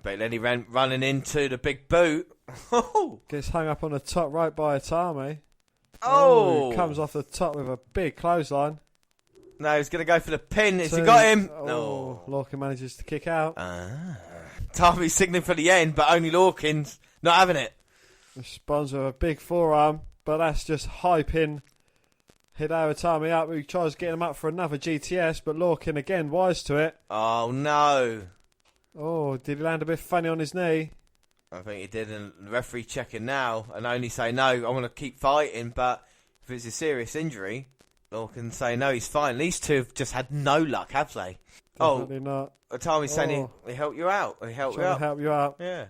But then he ran running into the big boot. Gets hung up on the top rope by Itami. Oh! Comes off the top with a big clothesline. No, he's going to go for the pin. Has he got him? Oh, No. Lorcan manages to kick out. Itami's signaling for the end, but Only Lorcan's not having it. Responds with a big forearm, but that's just hyping Hideo Itami up. He tries getting him up for another GTS, but Lorcan again wise to it. Oh, no. Oh, did he land a bit funny on his knee? I think he did, and the referee checking now, and Only say, no, I want to keep fighting, but if it's a serious injury, Lorcan say, no, he's fine. These two have just had no luck, have they? Definitely not. Itami's saying he helped you out. He helped you Trying out. to help you out. Yeah.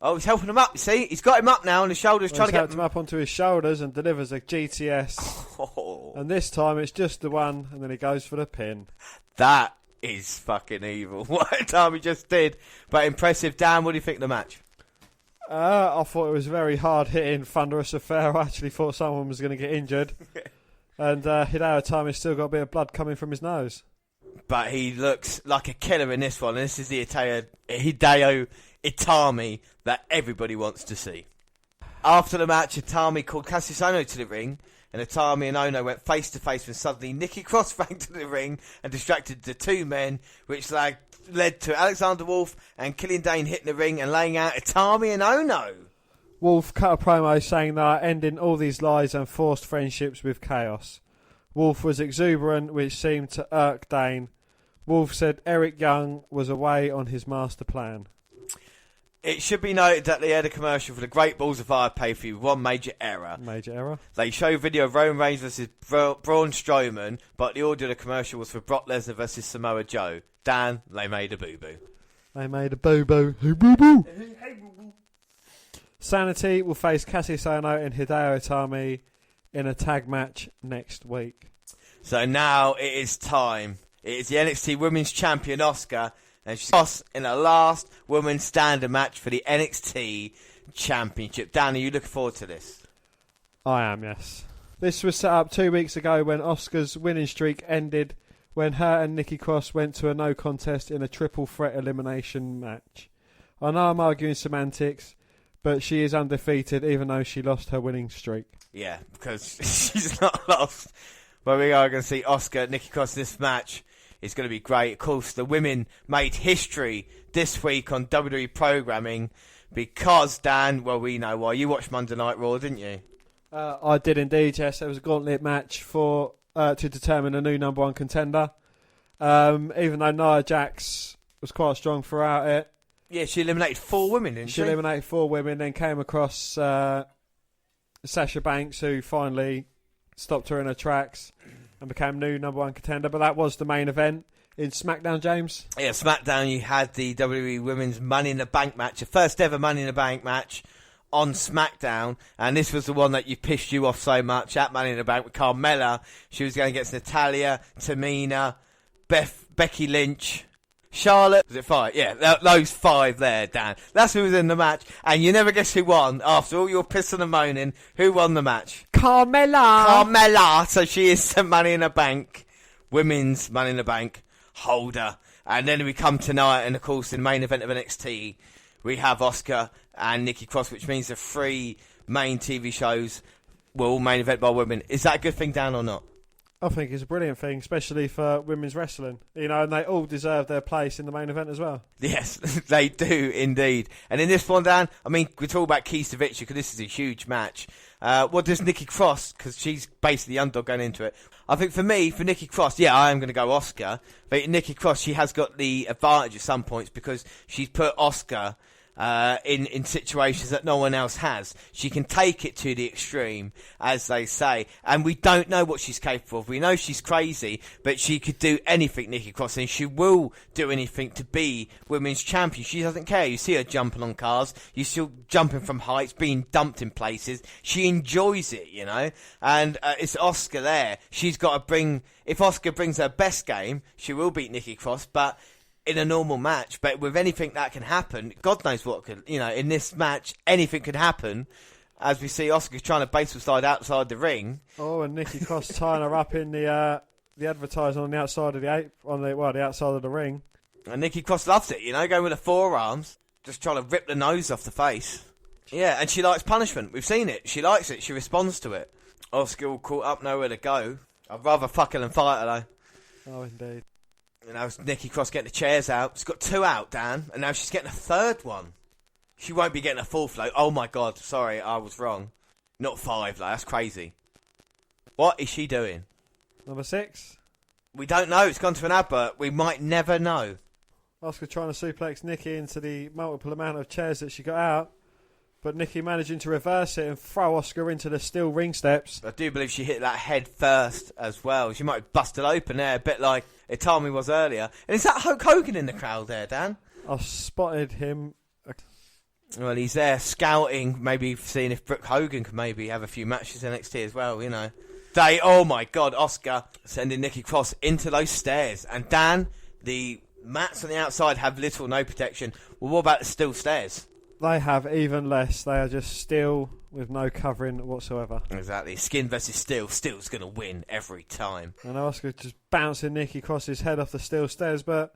Oh, he's helping him up, you see? He's got him up now on his shoulders, trying to get him up onto his shoulders and delivers a GTS. Oh. And this time it's just the one, and then he goes for the pin. That is fucking evil. What Itami just did. But impressive. Dan, what do you think of the match? I thought it was a very hard-hitting, thunderous affair. I actually thought someone was going to get injured. And Hideo Itami's still got a bit of blood coming from his nose. But he looks like a killer in this one. And this is the Hideo Itami that everybody wants to see. After the match, Itami called Cassius Ohno to the ring, and Itami and Ohno went face to face when suddenly Nikki Cross ran to the ring and distracted the two men, which led to Alexander Wolf and Killian Dane hitting the ring and laying out Itami and Ohno. Wolf cut a promo saying they are ending all these lies and forced friendships with chaos. Wolf was exuberant, which seemed to irk Dane. Wolf said Eric Young was away on his master plan. It should be noted that they had a commercial for the Great Balls of Fire pay-per-view with one major error. Major error? They show video of Roman Reigns versus Braun Strowman, but the audio of the commercial was for Brock Lesnar versus Samoa Joe. Dan, they made a boo-boo. They made a boo-boo. Hey, boo-boo. Hey, boo-boo. Sanity will face Cassius Ohno and Hideo Itami in a tag match next week. So now it is time. It is the NXT Women's Champion, Asuka, and she's lost in the last women's standard match for the NXT Championship. Dan, are you looking forward to this? I am, yes. This was set up 2 weeks ago when Asuka's winning streak ended when her and Nikki Cross went to a no contest in a triple threat elimination match. I know I'm arguing semantics, but she is undefeated even though she lost her winning streak. Yeah, because she's not lost. But we are going to see Asuka, Nikki Cross this match. It's going to be great. Of course, the women made history this week on WWE programming because, Dan, well, we know why. You watched Monday Night Raw, didn't you? I did indeed, yes. There was a gauntlet match for to determine a new number one contender. Even though Nia Jax was quite strong throughout it. Yeah, she eliminated 4 women, didn't she? She eliminated 4 women, then came across Sasha Banks, who finally stopped her in her tracks and became new number one contender. But that was the main event in SmackDown, James. Yeah, SmackDown, you had the WWE Women's Money in the Bank match, the first ever Money in the Bank match on SmackDown, and this was the one that pissed you off so much at Money in the Bank with Carmella. She was going against Natalya, Tamina, Becky Lynch, Charlotte. Was it 5? Yeah, those 5 there, Dan. That's who was in the match, and you never guess who won. After all your pissing and moaning, who won the match? Carmella. So she is the Money in the Bank, Women's Money in the Bank holder. And then we come tonight, and of course, in the main event of NXT, we have Asuka and Nikki Cross, which means the 3 main TV shows will all main event by women. Is that a good thing, Dan, or not? I think it's a brilliant thing, especially for women's wrestling. You know, and they all deserve their place in the main event as well. Yes, they do indeed. And in this one, Dan, I mean, we talk about keys to victory because this is a huge match. What does Nikki Cross, because she's basically the underdog going into it. I think for me, for Nikki Cross, yeah, I am going to go Asuka. But Nikki Cross, she has got the advantage at some points because she's put Asuka in situations that no one else has. She can take it to the extreme, as they say. And we don't know what she's capable of. We know she's crazy, but she could do anything, Nikki Cross, and she will do anything to be women's champion. She doesn't care. You see her jumping on cars. You see her jumping from heights, being dumped in places. She enjoys it, you know. And it's Asuka there. She's got to bring... If Asuka brings her best game, she will beat Nikki Cross, but... in a normal match, but with anything that can happen, God knows what could, you know, in this match, anything could happen, as we see Asuka trying to baseball slide outside the ring. Oh, and Nikki Cross tying her up in the advertising on the outside of the outside of the ring. And Nikki Cross loves it, you know, going with the forearms, just trying to rip the nose off the face. Yeah, and she likes punishment. We've seen it. She likes it. She responds to it. Asuka all caught up, nowhere to go. I'd rather fuck her than fight her, though. Oh, indeed. And now Nikki Cross getting the chairs out. She's got 2 out, Dan, and now she's getting a 3rd one. She won't be getting a full float. Oh my God, sorry, I was wrong. Not 5, like, that's crazy. What is she doing? Number 6. We don't know. It's gone to an advert. We might never know. Asuka trying to suplex Nikki into the multiple amount of chairs that she got out, but Nikki managing to reverse it and throw Asuka into the steel ring steps. I do believe she hit that head first as well. She might have busted open there, a bit like Itami was earlier. And is that Hulk Hogan in the crowd there, Dan? I spotted him. Well, he's there scouting, maybe seeing if Brooke Hogan can maybe have a few matches in NXT as well, you know. Oh my God, Asuka sending Nikki Cross into those stairs. And Dan, the mats on the outside have little or no protection. Well, what about the steel stairs? They have even less. They are just steel with no covering whatsoever. Exactly. Skin versus steel. Steel's going to win every time. And Asuka just bouncing Nikki Cross's head off the steel stairs, but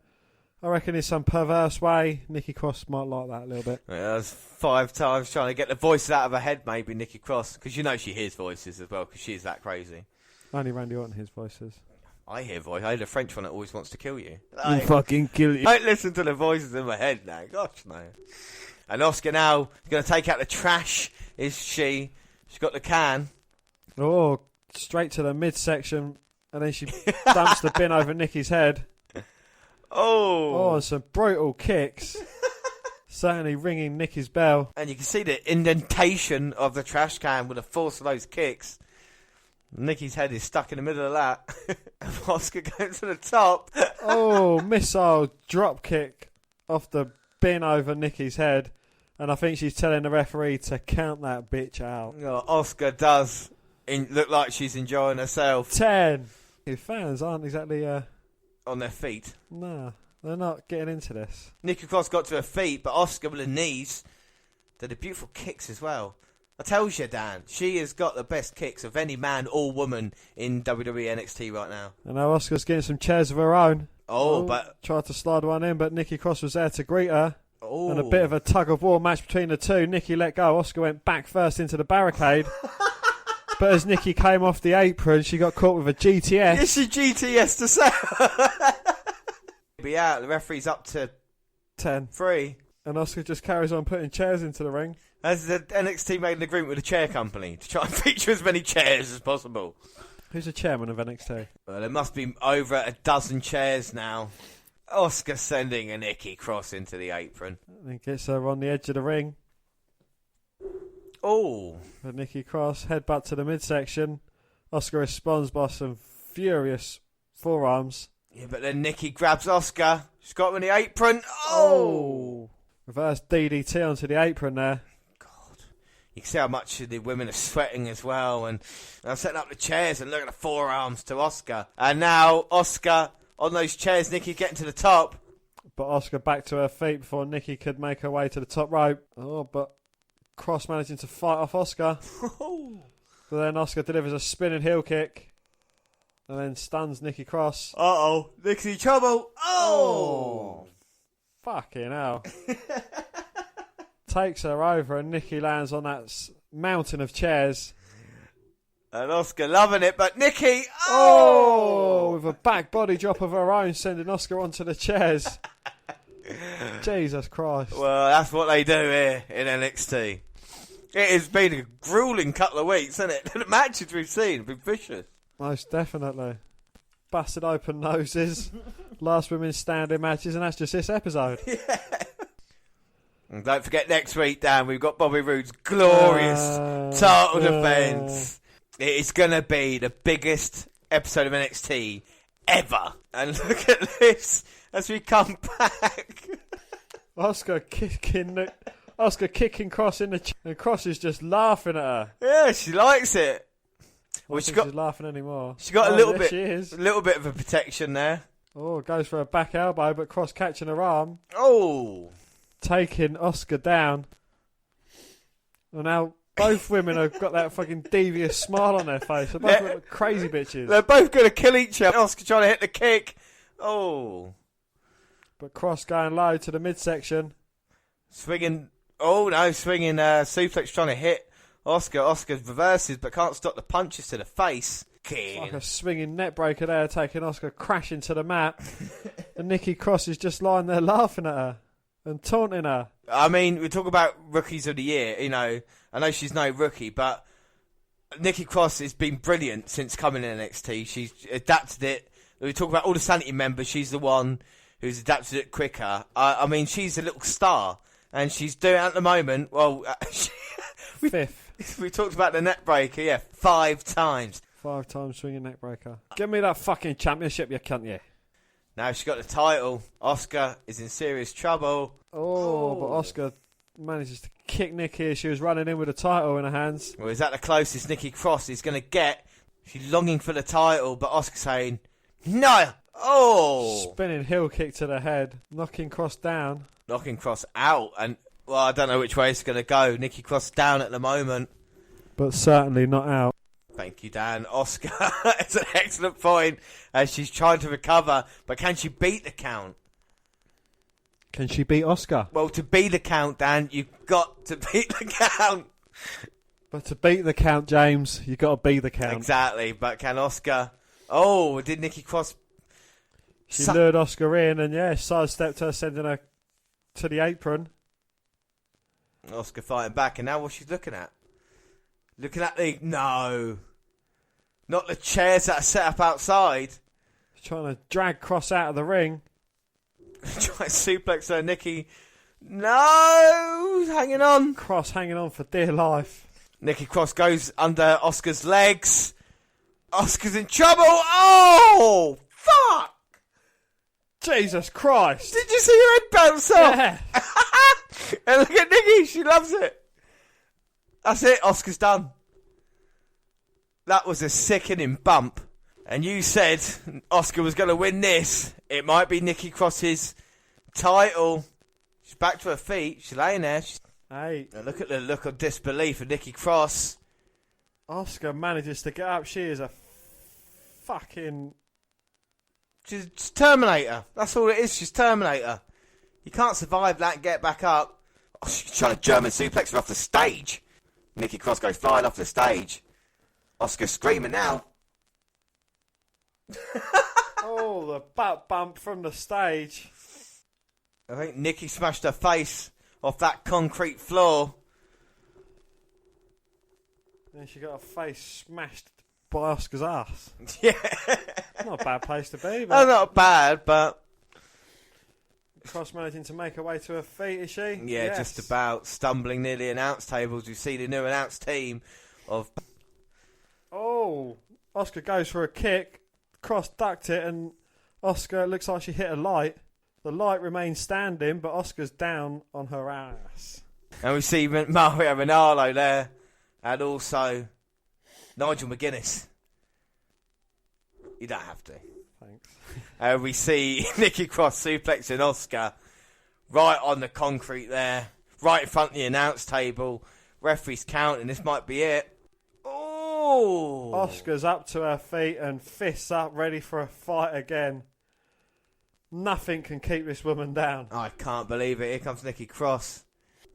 I reckon in some perverse way, Nikki Cross might like that a little bit. Yeah, that's 5 times trying to get the voices out of her head, maybe, Nikki Cross. Because you know she hears voices as well, because she's that crazy. Only Randy Orton hears voices. I hear voice. I hear the French one that always wants to kill you. Like, fucking kill you. Don't listen to the voices in my head now. Gosh, no. And Asuka now is going to take out the trash, is she? She's got the can. Oh, straight to the midsection, and then she dumps the bin over Nikki's head. Oh, some brutal kicks. Certainly ringing Nikki's bell. And you can see the indentation of the trash can with the force of those kicks. Nikki's head is stuck in the middle of that. Asuka going to the top. Oh, missile drop kick off the bin over Nikki's head, and I think she's telling the referee to count that bitch out. Oh, Asuka does look like she's enjoying herself. 10. Your fans aren't exactly on their feet. Nah, they're not getting into this. Nikki Cross got to her feet, but Asuka with her knees. They're the beautiful kicks as well. I tells you, Dan, she has got the best kicks of any man or woman in WWE NXT right now. And now Asuka's getting some chairs of her own. But tried to slide one in, but Nikki Cross was there to greet her. Oh. And a bit of a tug of war match between the two. Nikki let go. Asuka went back first into the barricade. But as Nikki came off the apron, she got caught with a GTS. Is she GTS to say? Be out. The referee's up to 10. 3. And Asuka just carries on putting chairs into the ring. As the NXT made an agreement with the chair company to try and feature as many chairs as possible. Who's the chairman of NXT? Well, there must be over a dozen chairs now. Asuka sending a Nikki Cross into the apron. And gets her on the edge of the ring. Oh. But Nikki Cross headbutt to the midsection. Asuka responds by some furious forearms. Yeah, but then Nikki grabs Asuka. She's got her in the apron. Oh. Reverse DDT onto the apron there. You can see how much the women are sweating as well. And I'm setting up the chairs and look at the forearms to Asuka. And now Asuka on those chairs, Nikki getting to the top. But Asuka back to her feet before Nikki could make her way to the top rope. Oh, but Cross managing to fight off Asuka. But then Asuka delivers a spinning heel kick. And then stuns Nikki Cross. Uh-oh. Nikki's in trouble. Oh. Fucking hell. Takes her over and Nikki lands on that mountain of chairs. And Asuka loving it, but Nikki, with a back body drop of her own, sending Asuka onto the chairs. Jesus Christ. Well, that's what they do here in NXT. It has been a grueling couple of weeks, hasn't it? The matches we've seen have been vicious. Most definitely. Busted open noses, last women's standing matches, and that's just this episode. Yeah. And don't forget next week, Dan, we've got Bobby Roode's glorious title defense. It is going to be the biggest episode of NXT ever. And look at this as we come back. Asuka kicking Cross in the and Cross is just laughing at her. Yeah, she likes it. Well, she's laughing anymore. She got a little bit of a protection there. Oh, goes for a back elbow, but Cross catching her arm. Oh. Taking Asuka down. And now both women have got that fucking devious smile on their face. They're both like crazy bitches. They're both going to kill each other. Asuka trying to hit the kick. Oh. But Cross going low to the midsection. Swinging suplex trying to hit Asuka. Asuka reverses but can't stop the punches to the face. It's like a swinging net breaker there, taking Asuka crashing to the mat. And Nikki Cross is just lying there laughing at her and taunting her. I mean, we talk about rookies of the year, you know. I know she's no rookie, but Nikki Cross has been brilliant since coming in NXT. She's adapted it. We talk about all the Sanity members. She's the one who's adapted it quicker. I mean, she's a little star, and she's doing it at the moment. Well, Fifth. We talked about the net breaker, 5 times. 5 times swinging neck breaker. Give me that fucking championship, you cunt, you. Now she's got the title. Asuka is in serious trouble. Oh, but Asuka manages to kick Nikki as she was running in with the title in her hands. Well, is that the closest Nikki Cross is going to get? She's longing for the title, but Asuka saying, no! Oh! Spinning heel kick to the head, knocking Cross down. Knocking Cross out, and, well, I don't know which way it's going to go. Nikki Cross down at the moment. But certainly not out. Thank you, Dan. Asuka, it's an excellent point as she's trying to recover, but can she beat the count? Can she beat Asuka? Well, to beat the count, Dan, you've got to beat the count. But to beat the count, James, you've got to beat the count. Exactly, but can Asuka... Oh, did Nikki Cross... She lured Asuka in and, sidestepped her, sending her to the apron. Asuka fighting back, and now what's she looking at? Looking at the... No. Not the chairs that are set up outside. She's trying to drag Cross out of the ring. Try to suplex her, Nikki. No! Hanging on. Cross hanging on for dear life. Nikki Cross goes under Asuka's legs. Asuka's in trouble. Oh! Fuck! Jesus Christ. Did you see her head bounce off? Yeah. And look at Nikki. She loves it. That's it. Asuka's done. That was a sickening bump. And you said Asuka was going to win this. It might be Nikki Cross's title. She's back to her feet. She's laying there. Hey. Now look at the look of disbelief of Nikki Cross. Asuka manages to get up. She is a fucking... She's Terminator. That's all it is. She's Terminator. You can't survive that and get back up. Oh, she's trying to German suplex her off the stage. Nikki Cross goes flying off the stage. Asuka screaming now. Oh, the butt bump from the stage. I think Nikki smashed her face off that concrete floor. Then she got her face smashed by Asuka's ass. Yeah. Not a bad place to be, Oh, but... not bad, but... Cross managing to make her way to her feet, is she? Yeah, Yes. just about stumbling near the announce tables. You see the new announce team of... Oh, Asuka goes for a kick. Cross ducked it, and Asuka looks like she hit a light. The light remains standing, but Asuka's down on her ass. And we see Mario Ranallo there, and also Nigel McGuinness. You don't have to. Thanks. We see Nikki Cross suplexing Asuka right on the concrete there, right in front of the announce table. Referee's counting. This might be it. Oh! Asuka's up to her feet and fists up, ready for a fight again. Nothing can keep this woman down. I can't believe it. Here comes Nikki Cross.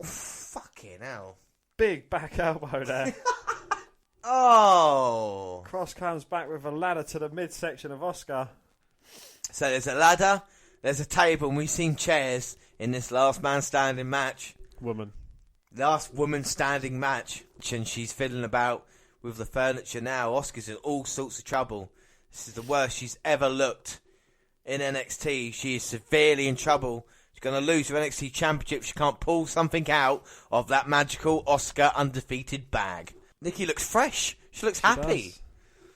Oh, fucking hell. Big back elbow there. Oh. Cross comes back with a ladder to the midsection of Asuka. So there's a ladder, there's a table, and we've seen chairs in this last man standing match. Last woman standing match. And she's fiddling about with the furniture now. Asuka's in all sorts of trouble. This is the worst she's ever looked in NXT. She is severely in trouble. She's going to lose her NXT Championship. She can't pull something out of that magical Asuka undefeated bag. Nikki looks fresh. She looks happy.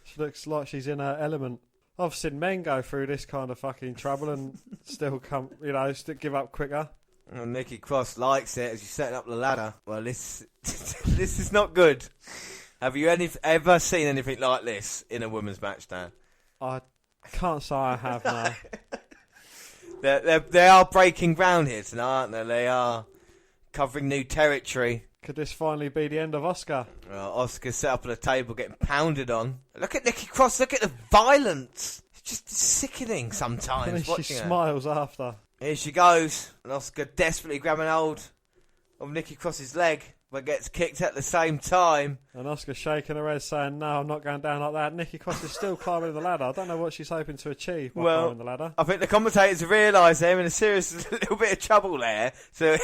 She looks like she's in her element. I've seen men go through this kind of fucking trouble and still still give up quicker. Well, Nikki Cross likes it as she's setting up the ladder. Well, this is not good. Have you ever seen anything like this in a women's match, Dan? I can't say I have, no. They are breaking ground here tonight, aren't they? They are covering new territory. Could this finally be the end of Asuka? Well, Asuka set up at a table getting pounded on. Look at Nikki Cross, look at the violence. It's just sickening sometimes And watching she her. smiles after. Here she goes. And Asuka desperately grabbing hold of Nikki Cross's leg, but gets kicked at the same time. And Asuka shaking her head saying, no, I'm not going down like that. Nikki Cross is still climbing the ladder. I don't know what she's hoping to achieve by climbing the ladder. I think the commentators have realised they're in a serious little bit of trouble there. So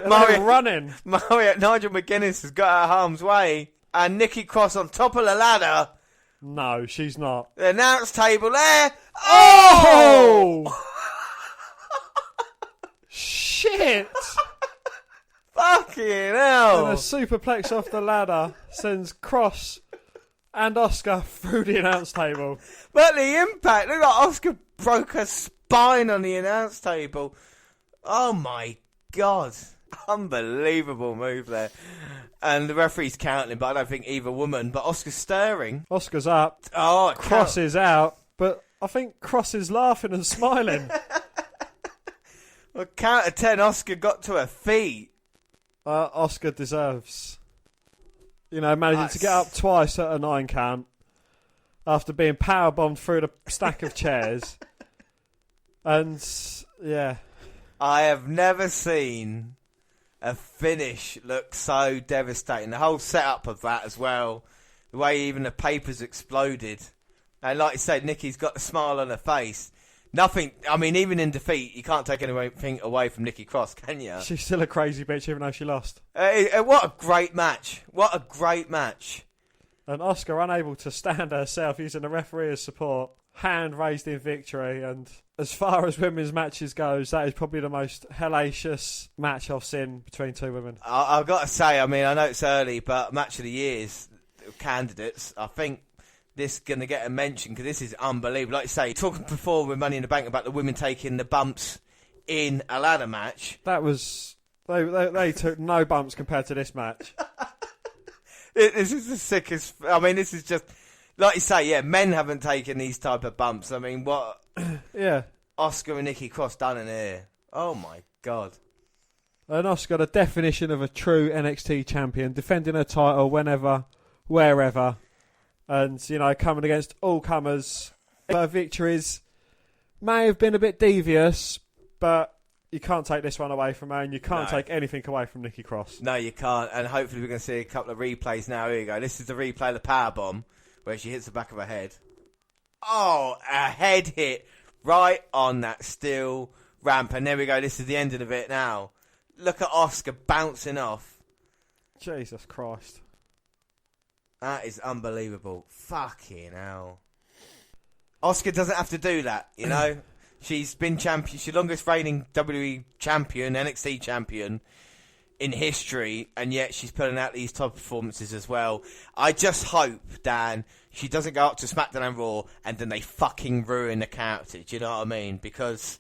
running. Nigel McGuinness has got out of harm's way. And Nikki Cross on top of the ladder. No, she's not. The announce table there. Oh! Shit! Fucking hell! And a superplex off the ladder sends Cross and Asuka through the announce table. But the impact, look like Asuka broke her spine on the announce table. Oh my god. Unbelievable move there. And the referee's counting, but I don't think either woman. But Asuka's stirring. Asuka's up. Oh, Cross is out. But I think Cross is laughing and smiling. Well, count of 10, Asuka got to her feet. Asuka deserves, managing to get up twice at a 9 count after being powerbombed through the stack of chairs. And, yeah. I have never seen a finish look so devastating. The whole setup of that as well. The way even the papers exploded. And like you said, Nikki's got a smile on her face. Nothing, I mean, even in defeat, you can't take anything away from Nikki Cross, can you? She's still a crazy bitch, even though she lost. What a great match. What a great match. And Asuka unable to stand herself, using the referee as support. Hand raised in victory. And as far as women's matches goes, that is probably the most hellacious match I've seen between two women. I've got to say, I mean, I know it's early, but match of the year's candidates, I think this is going to get a mention because this is unbelievable. Like you say, talking before with Money in the Bank about the women taking the bumps in a ladder match. That was... They took no bumps compared to this match. This is the sickest... I mean, this is just... Like you say, yeah, men haven't taken these type of bumps. I mean, what... Yeah. Asuka and Nikki Cross done in here. Oh, my God. And Asuka, the definition of a true NXT champion, defending her title whenever, wherever... And, coming against all comers. Her victories may have been a bit devious, but you can't take this one away from her, and you can't take anything away from Nikki Cross. No, you can't. And hopefully we're going to see a couple of replays now. Here you go. This is the replay of the powerbomb, where she hits the back of her head. Oh, a head hit right on that steel ramp. And there we go. This is the ending of it now. Look at Asuka bouncing off. Jesus Christ. That is unbelievable. Fucking hell. Asuka doesn't have to do that, She's been champion. She's the longest reigning WWE champion, NXT champion in history, and yet she's putting out these type of performances as well. I just hope, Dan, she doesn't go up to SmackDown and Raw and then they fucking ruin the character. Do you know what I mean? Because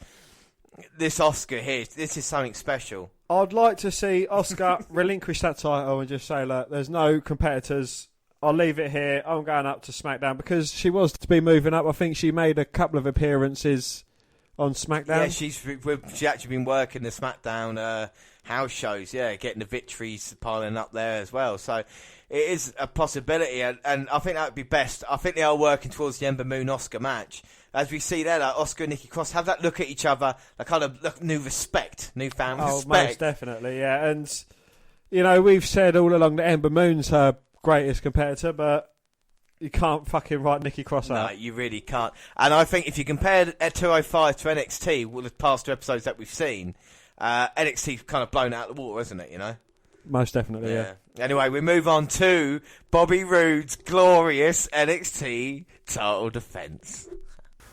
this Asuka here, this is something special. I'd like to see Asuka relinquish that title and just say, look, there's no competitors. I'll leave it here. I'm going up to SmackDown because she was to be moving up. I think she made a couple of appearances on SmackDown. Yeah, she's actually been working the SmackDown house shows. Yeah, getting the victories piling up there as well. So it is a possibility, and I think that would be best. I think they are working towards the Ember Moon Asuka match. As we see there, like Asuka and Nikki Cross have that look at each other, like kind of new respect, newfound respect. Most definitely, yeah. And we've said all along that Ember Moon's her greatest competitor, but you can't fucking write Nikki Cross No, out. you really can't. And I think if you compare 205 to NXT, with the past 2 episodes that we've seen, NXT's kind of blown out of the water, isn't it, you know? Most definitely, yeah. Anyway, we move on to Bobby Roode's glorious NXT title defence.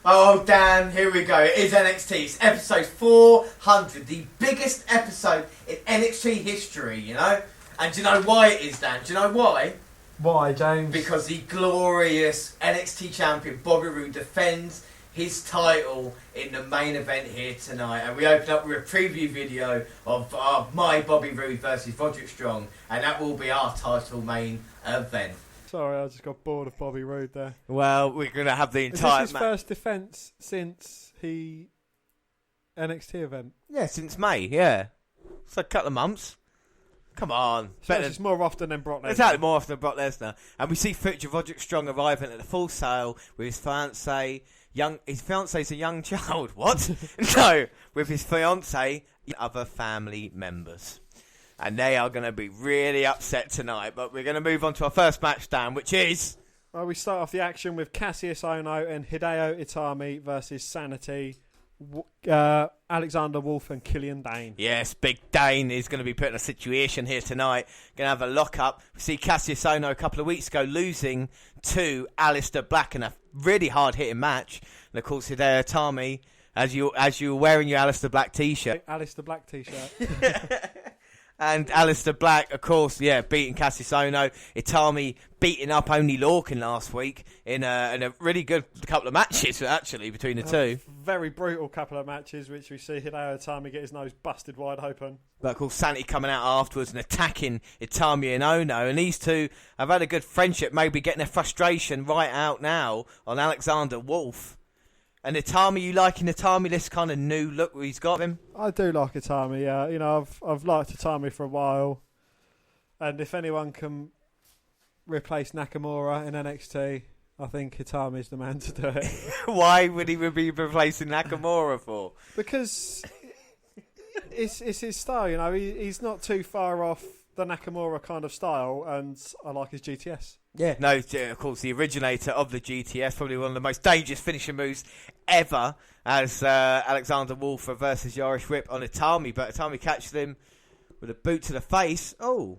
Oh, Dan, here we go. It is NXT. It's episode 400, the biggest episode in NXT history, you know? And do you know why it is, Dan? Do you know why? Why, James? Because the glorious NXT champion Bobby Roode defends his title in the main event here tonight. And we open up with a preview video of my Bobby Roode versus Roderick Strong. And that will be our title main event. Sorry, I just got bored of Bobby Roode there. Well, we're going to have the entire... Is this his first defence since he... NXT event? Yeah, since May, yeah. It's a couple of months. Come on. So it's more often than Brock Lesnar. Exactly, more often than Brock Lesnar. And we see footage of Roderick Strong arriving at the Full Sail with his fiancée. His fiancée's a young child. What? No, with his fiancée and other family members. And they are going to be really upset tonight. But we're going to move on to our first match, Dan, which is... Well, we start off the action with Cassius Ohno and Hideo Itami versus Sanity, Alexander Wolf and Killian Dane. Yes, Big Dane is going to be put in a situation here tonight. Going to have a lock-up. We see Cassius Ohno a couple of weeks ago losing to Aleister Black in a really hard-hitting match. And, of course, Hideo Itami, as you were wearing your Aleister Black T-shirt. Aleister Black T-shirt. And Aleister Black, of course, beating Cassius Ohno. Itami beating up Oney Lorcan last week in a really good couple of matches, actually, between the two. Very brutal couple of matches, which we see Hideo Itami get his nose busted wide open. But, of course, Sanity coming out afterwards and attacking Itami and Ohno. And these two have had a good friendship, maybe getting their frustration right out now on Alexander Wolf. And Itami, you liking Itami, this kind of new look he's got him? I do like Itami, yeah. You know, I've liked Itami for a while. And if anyone can replace Nakamura in NXT, I think Itami's the man to do it. Why would he be replacing Nakamura for? Because it's his style, you know. He's not too far off the Nakamura kind of style, and I like his GTS. Yeah. No, of course, the originator of the GTS, probably one of the most dangerous finishing moves ever, as Alexander Wolf versus the Irish Whip on Itami. But Itami catches him with a boot to the face. Oh.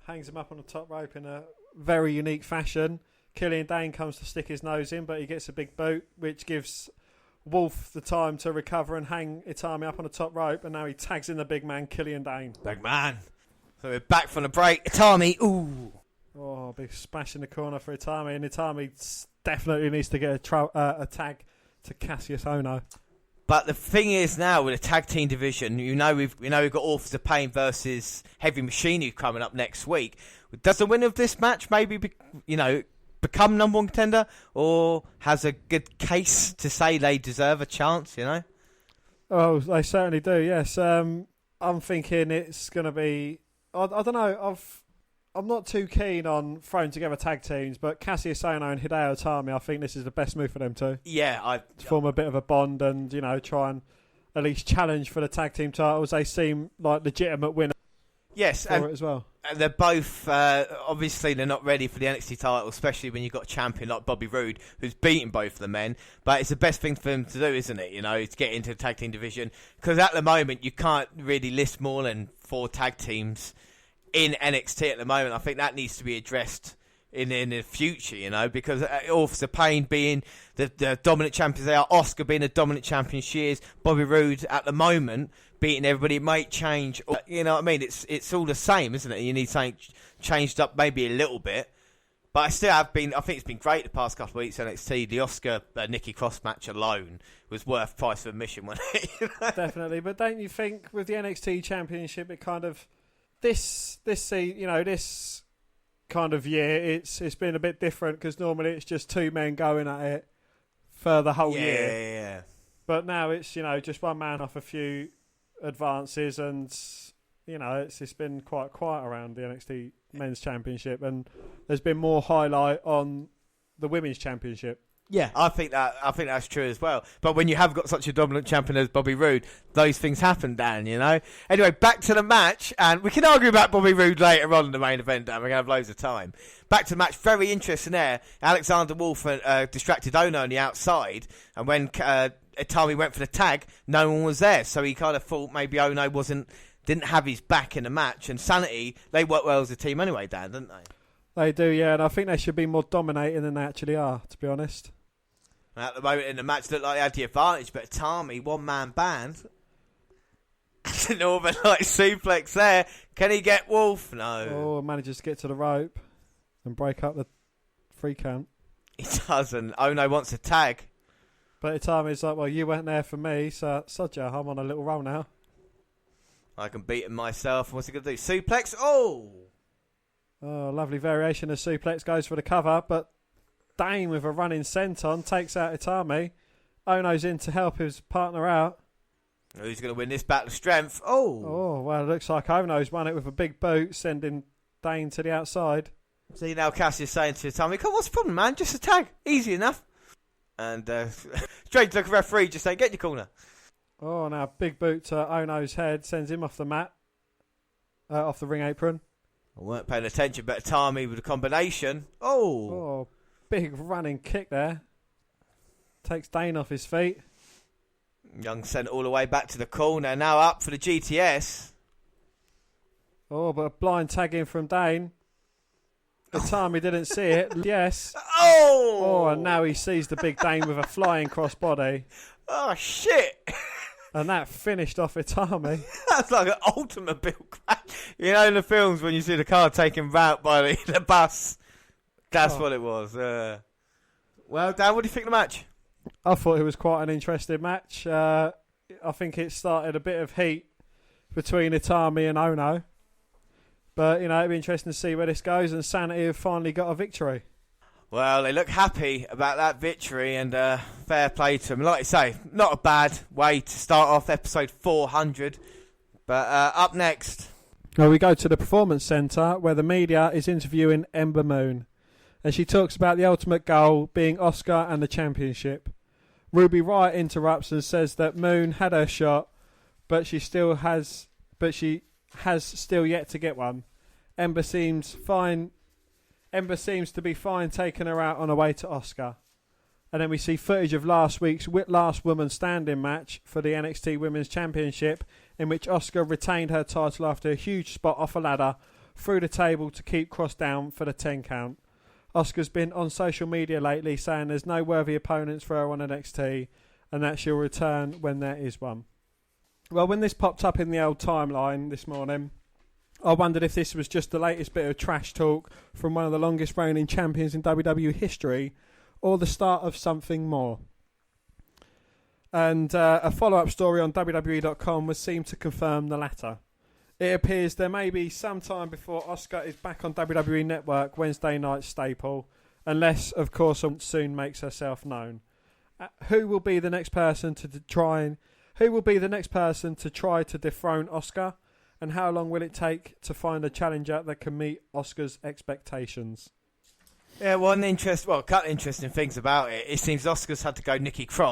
Hangs him up on the top rope in a very unique fashion. Killian Dane comes to stick his nose in, but he gets a big boot, which gives Wolf the time to recover and hang Itami up on the top rope, and now he tags in the big man, Killian Dane. Big man. So we're back from the break. Itami, ooh. Oh, big smash in the corner for Itami, and Itami definitely needs to get a tag to Cassius Ohno. But the thing is now with the tag team division, we've got Authors of Pain versus Heavy Machinery coming up next week. Does the winner of this match maybe become number one contender, or has a good case to say they deserve a chance? You know. Oh, they certainly do. Yes. I'm thinking it's going to be. I don't know. I'm not too keen on throwing together tag teams, but Cassius Ohno and Hideo Itami, I think this is the best move for them too. Yeah, to form a bit of a bond and try and at least challenge for the tag team titles. They seem like legitimate winners. Yes, for it as well. And they're both obviously they're not ready for the NXT title, especially when you've got a champion like Bobby Roode who's beaten both of the men. But it's the best thing for them to do, isn't it? To get into the tag team division, because at the moment you can't really list more than 4 tag teams in NXT at the moment. I think that needs to be addressed in the future, because Authors of Pain being the dominant champions they are, Asuka being the dominant champion she is, Bobby Roode at the moment beating everybody. It might change, you know what I mean? It's all the same, isn't it? You need something changed up maybe a little bit. But I think it's been great the past couple of weeks NXT. The Asuka Nikki Cross match alone was worth price of admission, wasn't it? Definitely, but don't you think with the NXT Championship, it kind of this kind of year, it's been a bit different, because normally it's just 2 men going at it for the whole year. Yeah. But now it's just one man off a few advances, and it's been quite quiet around the NXT Men's Championship, and there's been more highlight on the Women's Championship. Yeah, I think that's true as well. But when you have got such a dominant champion as Bobby Roode, those things happen, Dan, you know? Anyway, back to the match, and we can argue about Bobby Roode later on in the main event, Dan. We're going to have loads of time. Back to the match, very interesting there. Alexander Wolf distracted Ono on the outside, and when Itami went for the tag, no one was there, so he kind of thought maybe Ono didn't have his back in the match, and Sanity, they work well as a team anyway, Dan, don't they? They do, yeah, and I think they should be more dominating than they actually are, to be honest. At the moment in the match, looked like they had the advantage, but Itami, one-man band. The Northern Light suplex there. Can he get Wolf? No. Oh, manages to get to the rope and break up the 3 count. He doesn't. Ono wants a tag. But Itami's like, well, you weren't there for me, so Sodja, I'm on a little roll now. I can beat him myself. What's he going to do? Suplex? Oh, lovely variation of suplex, goes for the cover, but Dane with a running senton takes out Itami. Ono's in to help his partner out. Who's going to win this battle of strength? Oh, well, it looks like Ono's won it with a big boot, sending Dane to the outside. See, now Cassie's saying to Itami, "Come, what's the problem, man? Just a tag. Easy enough." And straight to the referee, just saying, "Get in your corner." Oh, now big boot to Ono's head, sends him off the mat, off the ring apron. I weren't paying attention, but Itami with a combination. Oh, big running kick there. Takes Dane off his feet. Young sent all the way back to the corner. Now up for the GTS. Oh, but a blind tag in from Dane. Itami didn't see it. Yes. Oh, and now he sees the big Dane with a flying crossbody. Oh, shit. And that finished off Itami. That's like an automobile crash. You know in the films when you see the car taken out by the bus? That's what it was. Well, Dan, what do you think of the match? I thought it was quite an interesting match. I think it started a bit of heat between Itami and Ono. But, it'd be interesting to see where this goes. And Sanity have finally got a victory. Well, they look happy about that victory, and fair play to them. Like I say, not a bad way to start off episode 400. But up next... Well, we go to the Performance Centre, where the media is interviewing Ember Moon. And she talks about the ultimate goal being Asuka and the championship. Ruby Riott interrupts and says that Moon had her shot, but she has still yet to get one. Ember seems to be fine taking her out on her way to Asuka. And then we see footage of last week's last woman standing match for the NXT Women's Championship, in which Asuka retained her title after a huge spot off a ladder through the table to keep Cross down for the 10 count. Asuka's been on social media lately saying there's no worthy opponents for her on NXT and that she'll return when there is one. Well, when this popped up in the old timeline this morning, I wondered if this was just the latest bit of trash talk from one of the longest reigning champions in WWE history, or the start of something more. And a follow-up story on WWE.com was seen to confirm the latter. It appears there may be some time before Asuka is back on WWE Network Wednesday night staple, unless, of course, soon makes herself known. Who will be the next person to try to dethrone Asuka? And how long will it take to find a challenger that can meet Asuka's expectations? Yeah, a couple of interesting things about it. It seems Asuka's had to go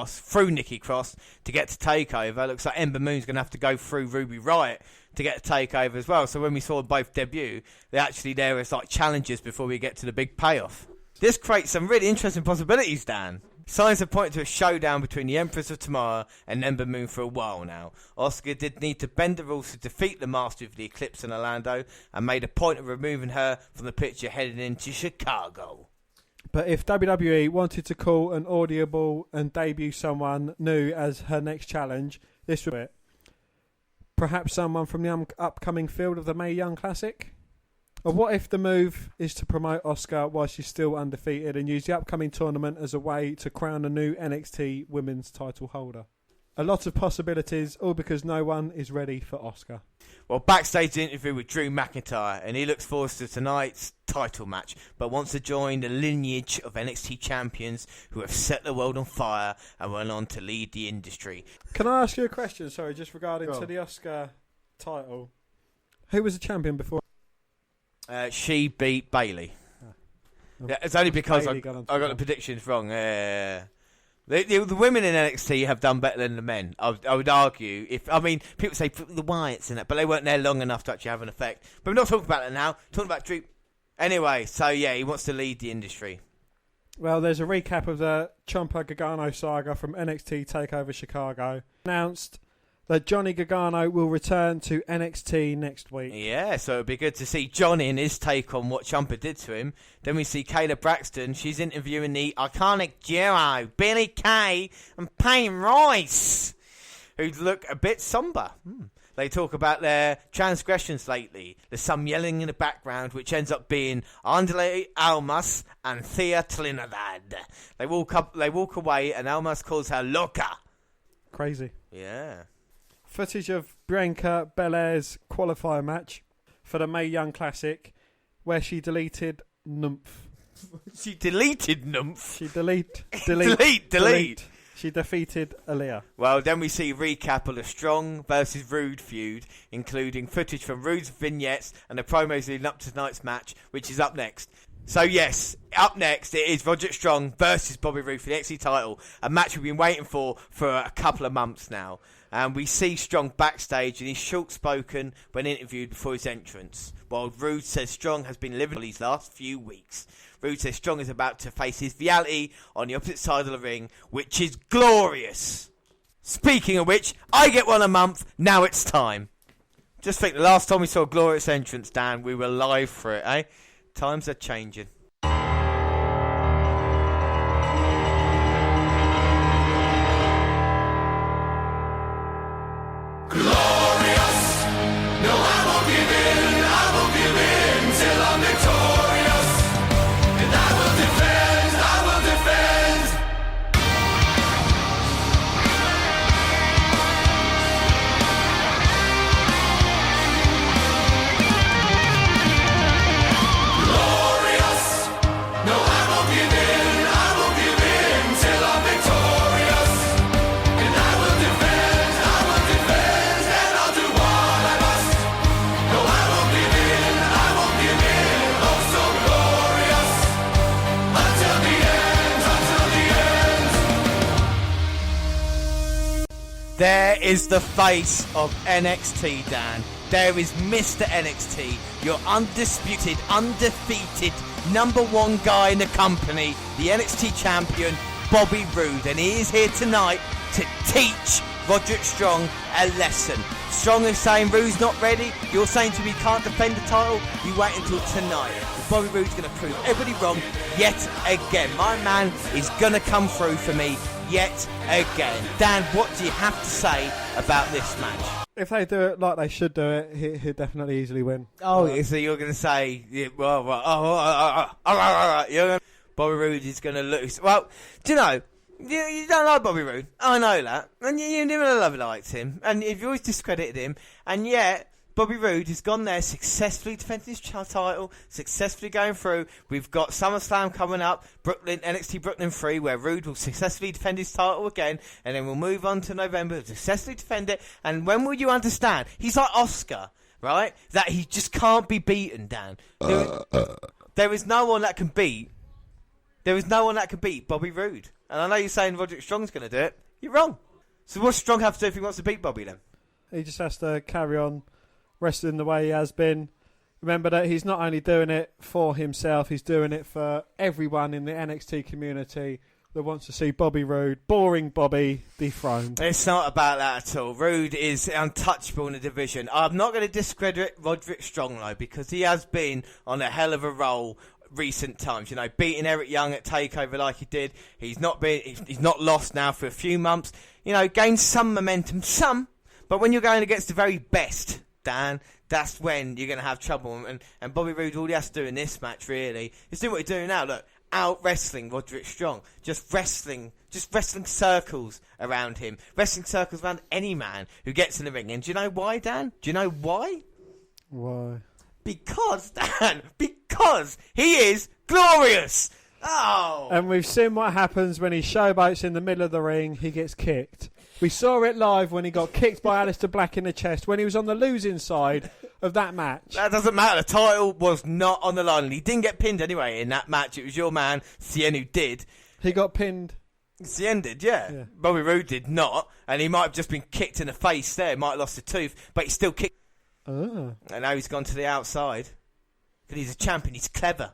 through Nikki Cross to get to TakeOver. Looks like Ember Moon's going to have to go through Ruby Riott to get to TakeOver as well. So when we saw them both debut, they're actually there as like challenges before we get to the big payoff. This creates some really interesting possibilities, Dan. Signs have pointed to a showdown between the Empress of Tomorrow and Ember Moon for a while now. Asuka did need to bend the rules to defeat the Master of the Eclipse in Orlando and made a point of removing her from the picture heading into Chicago. But if WWE wanted to call an audible and debut someone new as her next challenge, this would be it. Perhaps someone from the upcoming field of the Mae Young Classic? Or what if the move is to promote Asuka while she's still undefeated and use the upcoming tournament as a way to crown a new NXT women's title holder? A lot of possibilities, all because no one is ready for Asuka. Well, backstage interview with Drew McIntyre, and he looks forward to tonight's title match, but wants to join the lineage of NXT champions who have set the world on fire and went on to lead the industry. Can I ask you a question, sorry, just regarding to the Asuka title? Who was the champion before? She beat Bayley. Yeah, it's only because I got the predictions wrong. The women in NXT have done better than the men. I would argue. People say the Wyatts in it, but they weren't there long enough to actually have an effect. But we're not talking about that now. We're talking about Drew. Anyway, so yeah, he wants to lead the industry. Well, there's a recap of the Ciampa Gargano saga from NXT TakeOver Chicago. Announced that Johnny Gargano will return to NXT next week. Yeah, so it'd be good to see Johnny and his take on what Ciampa did to him. Then we see Kayla Braxton. She's interviewing the iconic duo, Billy Kay and Payne Royce, who look a bit somber. They talk about their transgressions lately. There's some yelling in the background, which ends up being Andre Almas and Thea Trinidad. They walk away, and Almas calls her loca. Crazy. Yeah. Footage of Bianca Belair's qualifier match for the Mae Young Classic, where she deleted Nymph. She deleted Nymph? She delete. She defeated Aaliyah. Well, then we see a recap of the Strong versus Rude feud, including footage from Rude's vignettes and the promos leading up to tonight's match, which is up next. So yes, up next it is Roderick Strong versus Bobby Roode for the NXT title, a match we've been waiting for a couple of months now. And we see Strong backstage, and he's short-spoken when interviewed before his entrance, while Rude says Strong has been living these last few weeks. Rude says Strong is about to face his reality on the opposite side of the ring, which is glorious. Speaking of which, I get one a month, now it's time. Just think, the last time we saw a glorious entrance, Dan, we were live for it, eh? Times are changing. Glorious! No, I won't give in till I'm victorious. And I will defend, Glorious! No, I won't give in till I'm victorious. And I will defend, and I'll do what I must. No, I won't give in, oh so glorious. Until the end. There is the face of NXT, Dan. There is Mr. NXT, your undisputed, undefeated, #1 guy in the company, the NXT champion, Bobby Roode. And he is here tonight to teach Roderick Strong a lesson. Strong is saying Roode's not ready. You're saying to me he can't defend the title. You wait until tonight. Bobby Roode's going to prove everybody wrong yet again. My man is going to come through for me yet again. Dan, what do you have to say about this match? If they do it like they should do it, he'll definitely easily win. Oh, so you're going to say, Bobby Roode is going to lose. Well, do you know, you don't like Bobby Roode. I know that. And you never liked him. And you've always discredited him. And yet, Bobby Roode has gone there, successfully defending his title, successfully going through. We've got SummerSlam coming up, NXT Brooklyn 3, where Roode will successfully defend his title again, and then we'll move on to November, successfully defend it. And when will you understand? He's like Asuka, right? That he just can't be beaten, Dan. There is no one that can beat. There is no one that can beat Bobby Roode. And I know you're saying Roderick Strong's going to do it. You're wrong. So what's Strong have to do if he wants to beat Bobby then? He just has to carry on wrestling the way he has been. Remember that he's not only doing it for himself, he's doing it for everyone in the NXT community that wants to see Bobby Roode, boring Bobby, dethroned. It's not about that at all. Roode is untouchable in the division. I'm not going to discredit Roderick Strong though, because he has been on a hell of a roll recent times. You know, beating Eric Young at TakeOver like he did. He's not lost now for a few months. You know, gained some momentum, but when you're going against the very best, Dan, that's when you're going to have trouble. And Bobby Roode, all he has to do in this match, really, is do what he's doing now. Look, out wrestling Roderick Strong. Just wrestling circles around him. Wrestling circles around any man who gets in the ring. And do you know why, Dan? Do you know why? Why? Because, Dan, because he is glorious. Oh. And we've seen what happens when he showboats in the middle of the ring. He gets kicked. We saw it live when he got kicked by Aleister Black in the chest. When he was on the losing side of that match. That doesn't matter. The title was not on the line. And he didn't get pinned anyway in that match. It was your man, Cena, who did. He got pinned. Cena did, yeah. Bobby Roode did not. And he might have just been kicked in the face there. He might have lost a tooth. But he still kicked. Oh. And now he's gone to the outside. Because he's a champion. He's clever.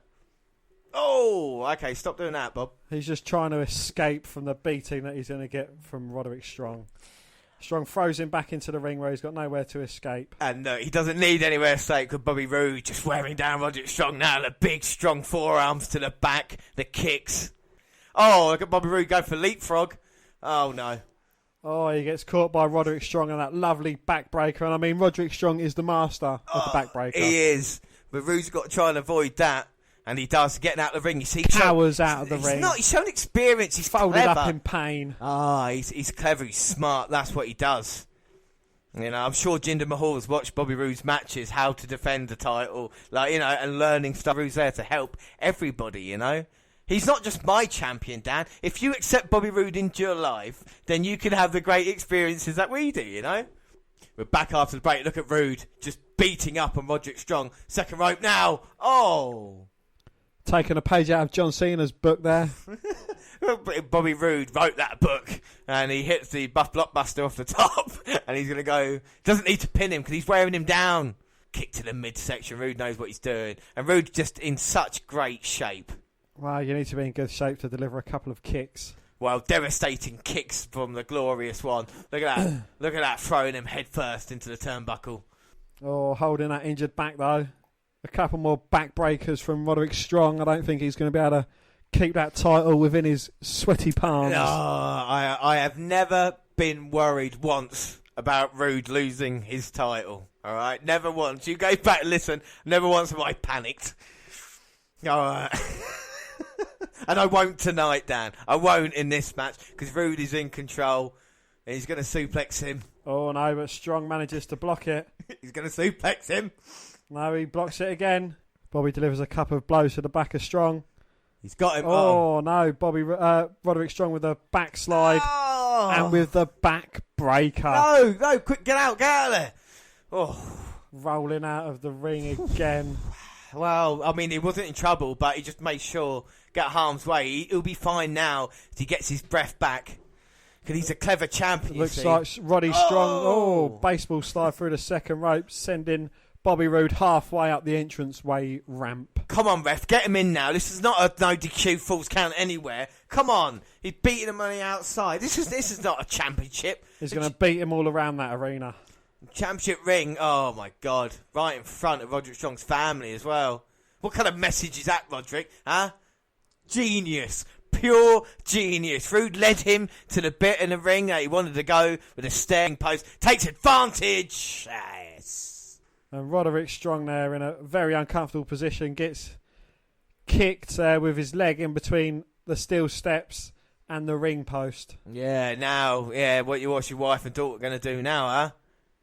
Oh, okay. Stop doing that, Bob. He's just trying to escape from the beating that he's going to get from Roderick Strong. Strong throws him back into the ring where he's got nowhere to escape. And he doesn't need anywhere to escape because Bobby Roode just wearing down Roderick Strong now. The big, strong forearms to the back. The kicks. Oh, look at Bobby Roode go for leapfrog. Oh, no. Oh, he gets caught by Roderick Strong and that lovely backbreaker. And I mean, Roderick Strong is the master of the backbreaker. He is. But Roode's got to try and avoid that. And he does, getting out of the ring. You see, powers out of the ring. He's shown experience. He's folded clever. up in pain. He's clever. He's smart. That's what he does. You know, I'm sure Jinder Mahal's watched Bobby Roode's matches, how to defend the title, and learning stuff. Roode's there to help everybody. You know, he's not just my champion, Dan. If you accept Bobby Roode into your life, then you can have the great experiences that we do. You know. We're back after the break. Look at Roode just beating up on Roderick Strong. Second rope now. Oh. Taking a page out of John Cena's book there. Bobby Roode wrote that book and he hits the Buff Blockbuster off the top and he's going to go. Doesn't need to pin him because he's wearing him down. Kick to the midsection. Roode knows what he's doing. And Roode's just in such great shape. Well, you need to be in good shape to deliver a couple of kicks. Well, devastating kicks from the Glourious One. Look at that. Look at that, throwing him head first into the turnbuckle. Oh, holding that injured back though. A couple more backbreakers from Roderick Strong. I don't think he's going to be able to keep that title within his sweaty palms. I have never been worried once about Roode losing his title. All right? Never once. You go back and listen. Never once have I panicked. All right. And I won't tonight, Dan. I won't in this match because Roode is in control and he's going to suplex him. Oh, no, but Strong manages to block it. He's going to suplex him. No, he blocks it again. Bobby delivers a couple of blows to the back of Strong. He's got him. Oh, no. Roderick Strong with a backslide and with the back breaker. No, quick, get out of there. Oh. Rolling out of the ring again. Well, I mean, he wasn't in trouble, but he just made sure, get harm's way. He'll be fine now if he gets his breath back. Because he's a clever champion. Looks like Roddy Strong. Oh, baseball slide through the second rope, sending Bobby Roode halfway up the entranceway ramp. Come on, ref, get him in now. This is not a no DQ falls count anywhere. Come on, he's beating him on the outside. This is not a championship. He's going to beat him all around that arena. Championship ring. Oh my God, right in front of Roderick Strong's family as well. What kind of message is that, Roderick? Huh? Genius. Pure genius. Roode led him to the bit in the ring that he wanted to go with a staring post. Takes advantage. Yes. And Roderick Strong there in a very uncomfortable position gets kicked with his leg in between the steel steps and the ring post. Yeah, now, what's your wife and daughter going to do now,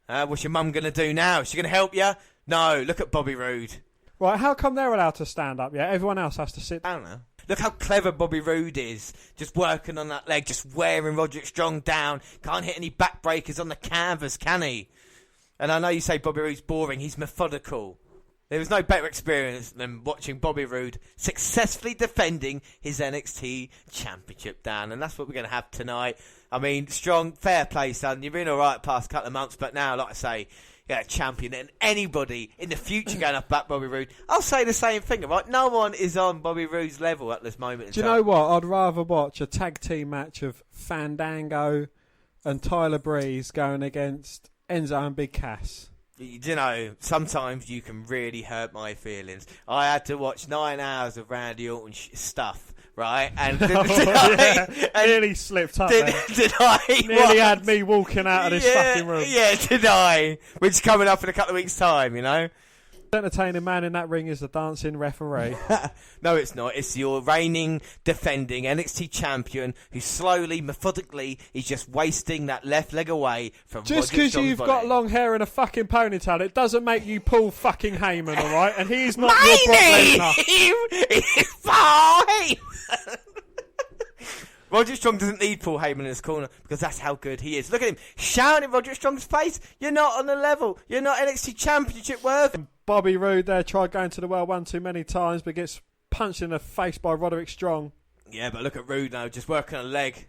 huh? What's your mum going to do now? Is she going to help you? No, look at Bobby Roode. Right, how come they're allowed to stand up? Yeah, everyone else has to sit. I don't know. Look how clever Bobby Roode is. Just working on that leg, just wearing Roderick Strong down. Can't hit any backbreakers on the canvas, can he? And I know you say Bobby Roode's boring. He's methodical. There was no better experience than watching Bobby Roode successfully defending his NXT Championship, Dan. And that's what we're going to have tonight. I mean, Strong, fair play, son. You've been all right past couple of months, but now, like I say, a champion, and anybody in the future going up back Bobby Roode, I'll say the same thing, right? No one is on Bobby Roode's level at this moment. Do you know what? I'd rather watch a tag team match of Fandango and Tyler Breeze going against Enzo and Big Cass. You know, sometimes you can really hurt my feelings. I had to watch 9 hours of Randy Orton stuff, right? And nearly slipped up there. Did I? Nearly had me walking out of this fucking room. Yeah, did I? Which is coming up in a couple of weeks' time, you know? The entertaining man in that ring is the dancing referee. No, it's not. It's your reigning, defending NXT champion who slowly, methodically, is just wasting that left leg away from just because you've got long hair and a fucking ponytail, it doesn't make you Paul fucking Heyman, all right? And he's not your Brock Lesnar. It's Paul Heyman. Roderick Strong doesn't need Paul Heyman in his corner because that's how good he is. Look at him shouting in Roderick Strong's face. You're not on the level. You're not NXT Championship worthy. Bobby Roode there tried going to the well one too many times, but gets punched in the face by Roderick Strong. Yeah, but look at Roode now, just working a leg.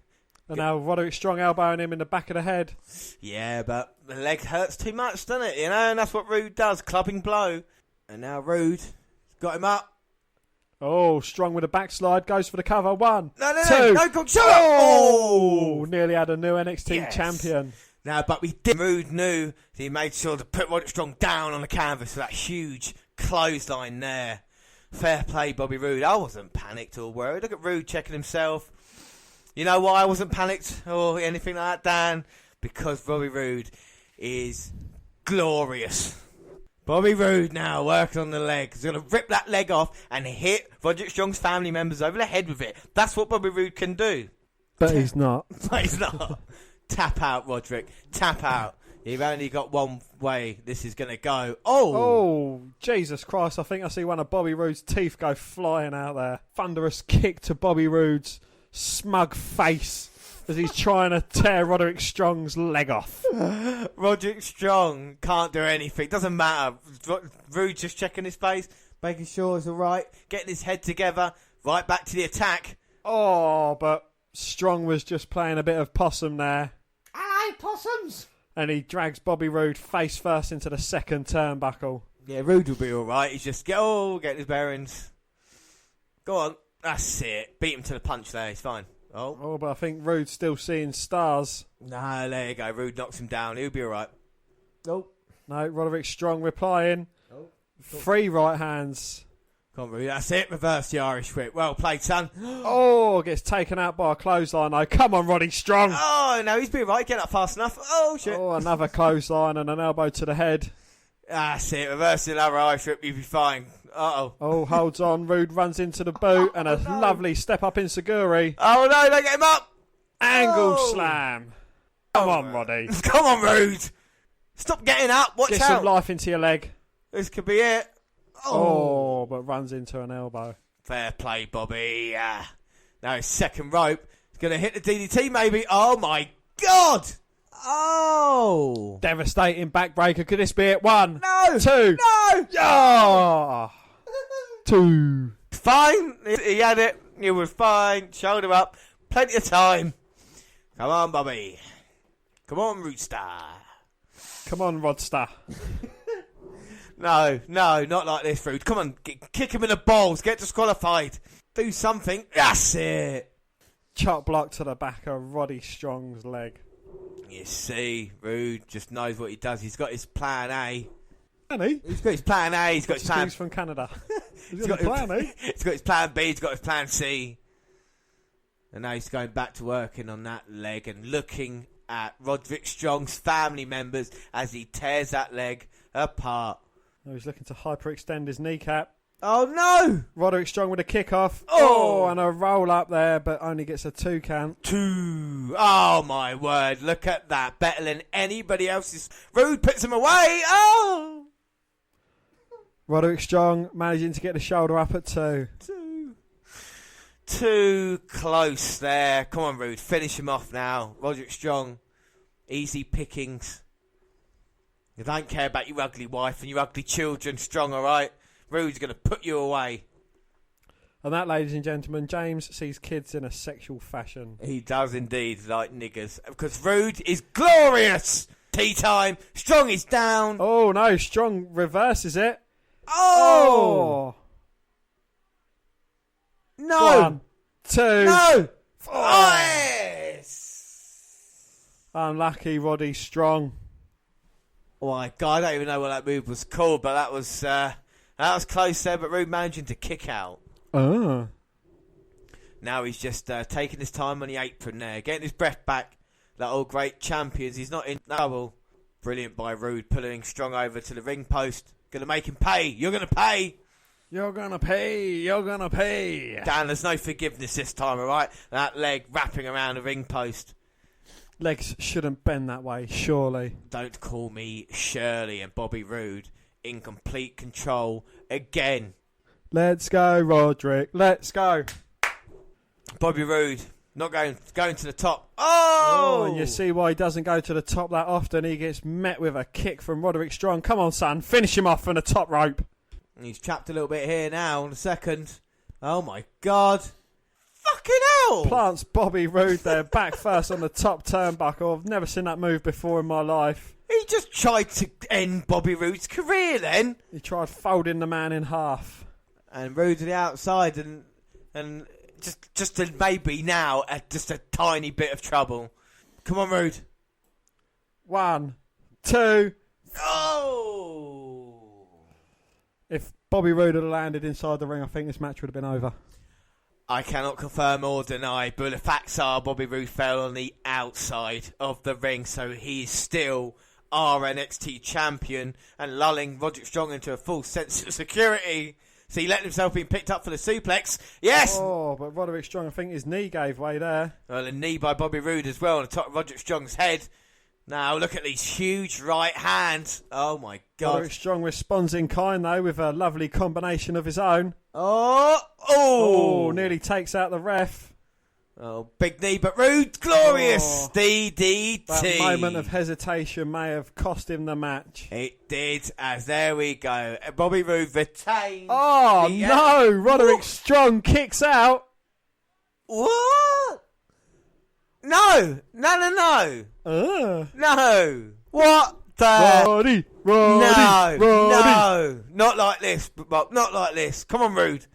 And now Roderick Strong elbowing him in the back of the head. Yeah, but the leg hurts too much, doesn't it? You know, and that's what Roode does, clubbing blow. And now Roode got him up. Oh, Strong with a backslide, goes for the cover. 1, No, 2. no, shut up! Oh, nearly had a new NXT champion. Now, but we did. Roode knew he made sure to put Roderick Strong down on the canvas for that huge clothesline there. Fair play, Bobby Roode. I wasn't panicked or worried. Look at Roode checking himself. You know why I wasn't panicked or anything like that, Dan? Because Bobby Roode is glorious. Bobby Roode now working on the leg. He's going to rip that leg off and hit Roderick Strong's family members over the head with it. That's what Bobby Roode can do. But he's not. But he's not. Tap out, Roderick. Tap out. You've only got one way this is going to go. Oh, Jesus Christ. I think I see one of Bobby Roode's teeth go flying out there. Thunderous kick to Bobby Roode's smug face as he's trying to tear Roderick Strong's leg off. Roderick Strong can't do anything. Doesn't matter. Roode just checking his face, making sure it's all right, getting his head together, right back to the attack. Oh, but Strong was just playing a bit of possum there. I like possums. And he drags Bobby Roode face first into the second turnbuckle. Yeah, Roode will be all right. He's just getting his bearings. Go on. That's it. Beat him to the punch there. He's fine. Oh, but I think Roode's still seeing stars. No, there you go. Roode knocks him down. He'll be all right. Nope. No, Roderick Strong replying. Oh, 3 right hands. Come on, Roode. That's it. Reverse the Irish whip. Well played, son. Oh, gets taken out by a clothesline though. Come on, Roddy Strong. Oh, no, he's been right. Get up fast enough. Oh, shit. Oh, another clothesline and an elbow to the head. That's it. Reverse the other Irish whip. You'll be fine. Uh-oh. Oh, holds on. Roode runs into the boot and a lovely step up in Seguri. Oh, no, don't get him up. Angle slam. Come on, Roddy. Come on, Roode. Stop getting up. Watch Get out. some life into your leg. This could be it. Oh, but runs into an elbow. Fair play, Bobby. Now his second rope. He's going to hit the DDT, maybe. Oh, my God. Oh. Devastating backbreaker. Could this be it? 1, No. 2. No. Oh. 2. Fine. He had it. He was fine. Shoulder up. Plenty of time. Come on, Bobby. Come on, Rooster. Come on, Rodster. No, not like this, Roode. Come on, kick him in the balls. Get disqualified. Do something. That's it. Chop block to the back of Roddy Strong's leg. You see, Roode just knows what he does. He's got his plan A. And he? He's got his plan A. He's got his plan. He's from Canada. He's got his plan A. He's got his plan B. He's got his plan C. And now he's going back to working on that leg and looking at Roderick Strong's family members as he tears that leg apart. Oh, he's looking to hyperextend his kneecap. Oh, no! Roderick Strong with a kickoff. Oh! And a roll up there, but only gets a 2 count. 2. Oh, my word. Look at that. Better than anybody else's. Roode puts him away. Oh! Roderick Strong managing to get the shoulder up at 2. 2. Too close there. Come on, Roode. Finish him off now. Roderick Strong. Easy pickings. You don't care about your ugly wife and your ugly children, Strong, all right? Roode's going to put you away. And that, ladies and gentlemen, James sees kids in a sexual fashion. He does indeed like niggers. Because Roode is glorious. Tea time. Strong is down. Oh, no. Strong reverses it. Oh! No! 1, 2. No! Oh. Yes! Unlucky Roddy Strong. Oh my God, I don't even know what that move was called, but that was close there, but Roode managing to kick out. Oh. Now he's just taking his time on the apron there, getting his breath back. Like all great champions, he's not in trouble. Brilliant by Roode, pulling Strong over to the ring post. Gonna make him pay. You're gonna pay. You're gonna pay. You're gonna pay. Dan, there's no forgiveness this time, all right? That leg wrapping around the ring post. Legs shouldn't bend that way, surely. Don't call me Shirley and Bobby Roode in complete control again. Let's go, Roderick. Let's go. Bobby Roode Not going to the top. Oh! And you see why he doesn't go to the top that often. He gets met with a kick from Roderick Strong. Come on, son. Finish him off from the top rope. He's trapped a little bit here now in a second. Oh, my God. Fucking hell! Plants Bobby Roode there, back first on the top turnbuckle. I've never seen that move before in my life. He just tried to end Bobby Roode's career then. He tried folding the man in half. And Roode to the outside and just to maybe now just a tiny bit of trouble. Come on, Roode. 1, 2. Oh! If Bobby Roode had landed inside the ring, I think this match would have been over. I cannot confirm or deny, but the facts are Bobby Roode fell on the outside of the ring, so he is still our NXT champion and lulling Roderick Strong into a false sense of security. So he let himself being picked up for the suplex. Yes! Oh, but Roderick Strong, I think his knee gave way there. Well, a knee by Bobby Roode as well on the top of Roderick Strong's head. Now look at these huge right hands. Oh my God. Roderick Strong responds in kind though with a lovely combination of his own. Oh, nearly takes out the ref. Oh, big knee, but Roode, glorious DDT. That moment of hesitation may have cost him the match. It did, as there we go. Bobby Roode retained. Oh no, Roderick Strong kicks out. What? No. No. What the? Roddy. No. Not like this, Bob. Not like this. Come on, Roode.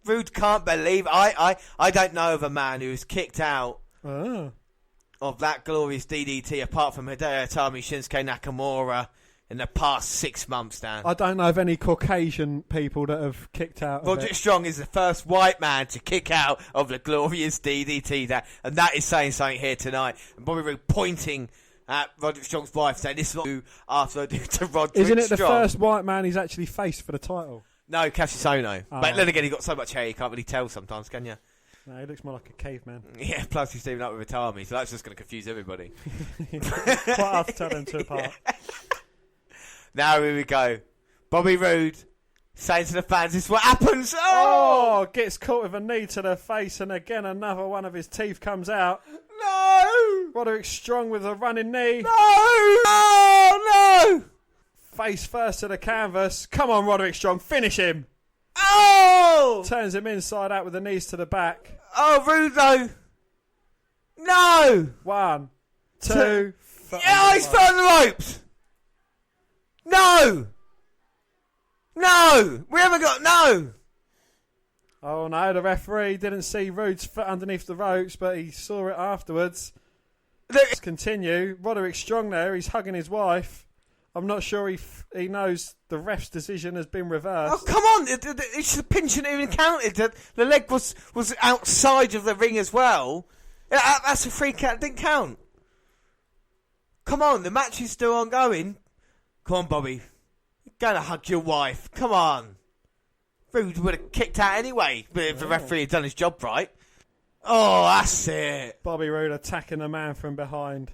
Roode can't believe. I don't know of a man who's kicked out of that glorious DDT apart from Hideo Itami, Shinsuke Nakamura in the past 6 months, Dan. I don't know of any Caucasian people that have kicked out. Roderick Strong is the first white man to kick out of the glorious DDT, Dan, and that is saying something here tonight. And Bobby Roode pointing at Roderick Strong's wife, saying, "This is what I do after I do to Roderick Strong." Isn't it the first white man he's actually faced for the title? No, Cassius Ohno. Oh. But then again, he got so much hair you can't really tell sometimes, can you? No, he looks more like a caveman. Yeah, plus he's teaming up with Itami, so that's just going to confuse everybody. Quite hard to tell them two apart. Yeah. Now here we go. Bobby Roode saying to the fans, "This is what happens." Oh, gets caught with a knee to the face, and again another one of his teeth comes out. No! Roderick Strong with a running knee. No! Oh, no! Face first to the canvas. Come on, Roderick Strong, finish him. Oh! Turns him inside out with the knees to the back. Oh, Roode though. No! 1, 2. Yeah, he's found the ropes. No! No! We haven't got no! Oh no, the referee didn't see Roode's foot underneath the ropes, but he saw it afterwards. Let's continue. Roderick Strong there, he's hugging his wife. I'm not sure he knows the ref's decision has been reversed. Oh, come on! It's the pinch and even counted. The leg was outside of the ring as well. That's a free count. Didn't count. Come on, the match is still ongoing. Come on, Bobby. You're going to hug your wife. Come on. Roode would have kicked out anyway if the referee had done his job right. Oh, that's it. Bobby Roode attacking the man from behind.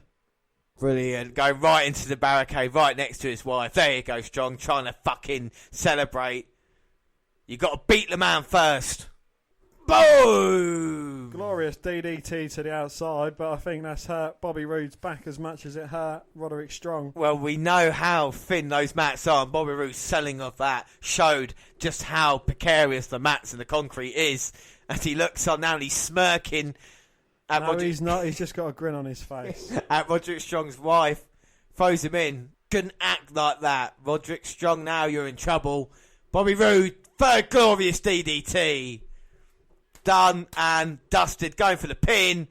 Brilliant. Go right into the barricade, right next to his wife. There you go, Strong, trying to fucking celebrate. You got to beat the man first. Boom! Glorious DDT to the outside, but I think that's hurt Bobby Roode's back as much as it hurt Roderick Strong. Well, we know how thin those mats are, and Bobby Roode's selling of that showed just how precarious the mats and the concrete is. As he looks on now and he's smirking at No, he's not. He's just got a grin on his face. at Roderick Strong's wife. Throws him in. Couldn't act like that. Roderick Strong, now you're in trouble. Bobby Roode, third glorious DDT. Done and dusted. Going for the pin.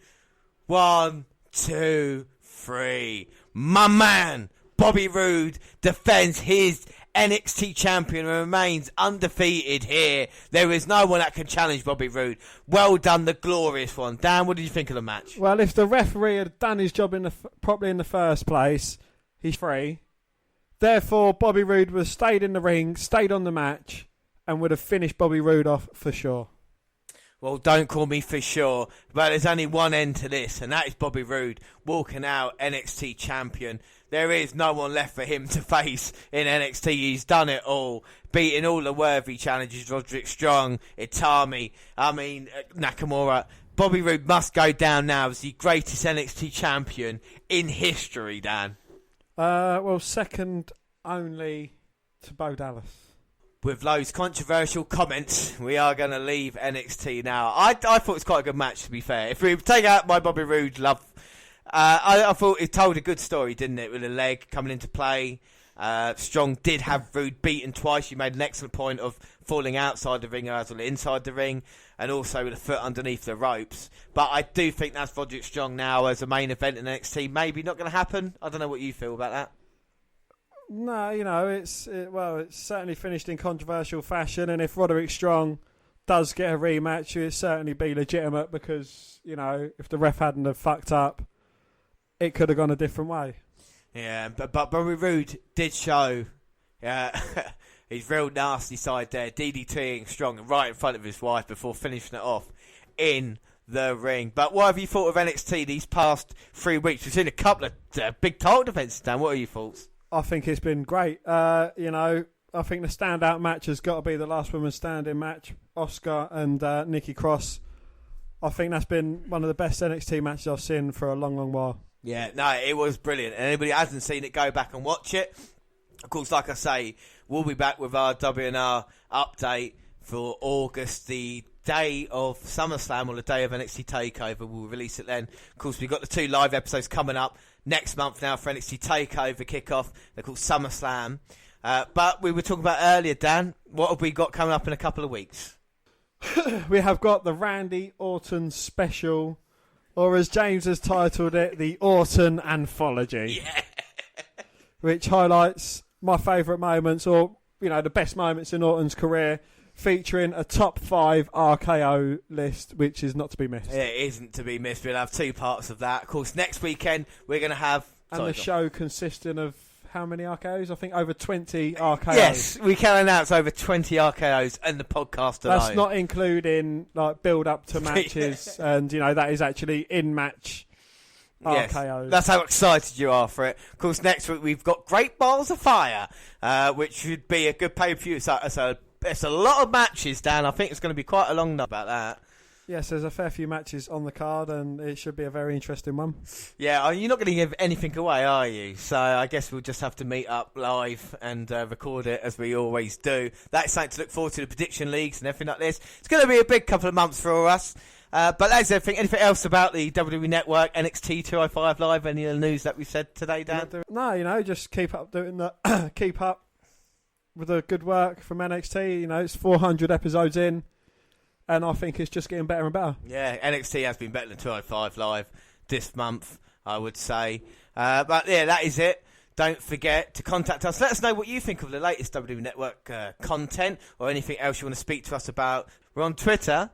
1, 2, 3. My man, Bobby Roode, defends his NXT champion and remains undefeated here. There is no one that can challenge Bobby Roode. Well done, the glorious one. Dan, what did you think of the match? Well, if the referee had done his job properly in the first place, he's free. Therefore, Bobby Roode would have stayed in the ring, stayed on the match, and would have finished Bobby Roode off for sure. Well, don't call me for sure, but there's only one end to this, and that is Bobby Roode walking out NXT champion. There is no one left for him to face in NXT. He's done it all, beating all the worthy challenges, Roderick Strong, Itami, Nakamura. Bobby Roode must go down now as the greatest NXT champion in history, Dan. Well, second only to Bo Dallas. With those controversial comments, we are going to leave NXT now. I thought it was quite a good match, to be fair. If we take out my Bobby Roode love, I thought it told a good story, didn't it, with the leg coming into play. Strong did have Roode beaten twice. You made an excellent point of falling outside the ring as well inside the ring, and also with a foot underneath the ropes. But I do think that's Roderick Strong now as a main event in NXT. Maybe not going to happen. I don't know what you feel about that. No, it's certainly finished in controversial fashion, and if Roderick Strong does get a rematch, it'd certainly be legitimate because, if the ref hadn't have fucked up, it could have gone a different way. Yeah, but Bobby Roode did show his real nasty side there, DDTing Strong right in front of his wife before finishing it off in the ring. But what have you thought of NXT these past 3 weeks? We've seen a couple of big title defences, Dan. What are your thoughts? I think it's been great. I think the standout match has got to be the last woman standing match, Asuka and Nikki Cross. I think that's been one of the best NXT matches I've seen for a long, long while. Yeah, no, it was brilliant. And anybody who hasn't seen it, go back and watch it. Of course, like I say, we'll be back with our WNR update for August, the day of SummerSlam or the day of NXT TakeOver. We'll release it then. Of course, we've got the 2 live episodes coming up next month now for NXT TakeOver kickoff. They're called SummerSlam. But we were talking about earlier, Dan, what have we got coming up in a couple of weeks? We have got the Randy Orton special, or as James has titled it, the Orton Anthology. Yeah. Which highlights my favourite moments, or, the best moments in Orton's career, featuring a top 5 RKO list, which is not to be missed. It isn't to be missed. We'll have 2 parts of that. Of course, next weekend we're going to have... And the show consisting of how many RKOs? I think over 20 RKOs. Yes, we can announce over 20 RKOs and the podcast alone. That's not including build up to matches, and that is actually in-match RKOs. Yes, that's how excited you are for it. Of course, next week we've got Great Balls of Fire, which should be a good pay-per-view. It's a lot of matches, Dan. I think it's going to be quite a long night about that. Yes, there's a fair few matches on the card, and it should be a very interesting one. Yeah, you're not going to give anything away, are you? So I guess we'll just have to meet up live and record it as we always do. That's something to look forward to, the prediction leagues and everything like this. It's going to be a big couple of months for us. But that's everything. Anything else about the WWE Network, NXT 205 Live, any of the news that we've said today, Dan? No, just keep up doing that. Keep up with the good work from NXT. It's 400 episodes in, and I think it's just getting better and better. Yeah, NXT has been better than 205 Live this month, I would say. But yeah, that is it. Don't forget to contact us. Let us know what you think of the latest WWE Network content or anything else you want to speak to us about. We're on Twitter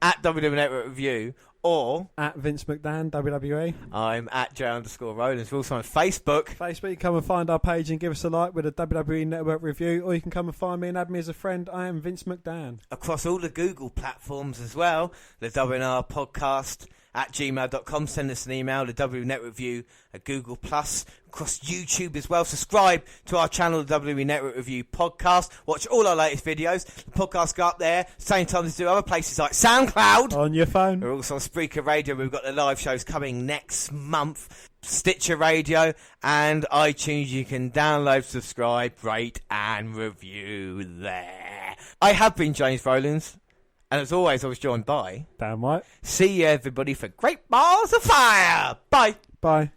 at WWE Network Review, or at Vince McDan, WWE. I'm at J_Rollins. We're also on Facebook. You come and find our page and give us a like with a WWE Network Review, or you can come and find me and add me as a friend. I am Vince McDan. Across all the Google platforms as well. The WNR podcast at gmail.com. Send us an email. The WWE Network Review at Google+. Across YouTube as well. Subscribe to our channel, the WWE Network Review podcast. Watch all our latest videos. The podcasts go up there. Same time as do other places like SoundCloud. On your phone. We're also on Spreaker Radio. We've got the live shows coming next month. Stitcher Radio and iTunes. You can download, subscribe, rate and review there. I have been James Rollins. And as always, I was joined by... Dan White. See you, everybody, for Great Balls of Fire. Bye. Bye.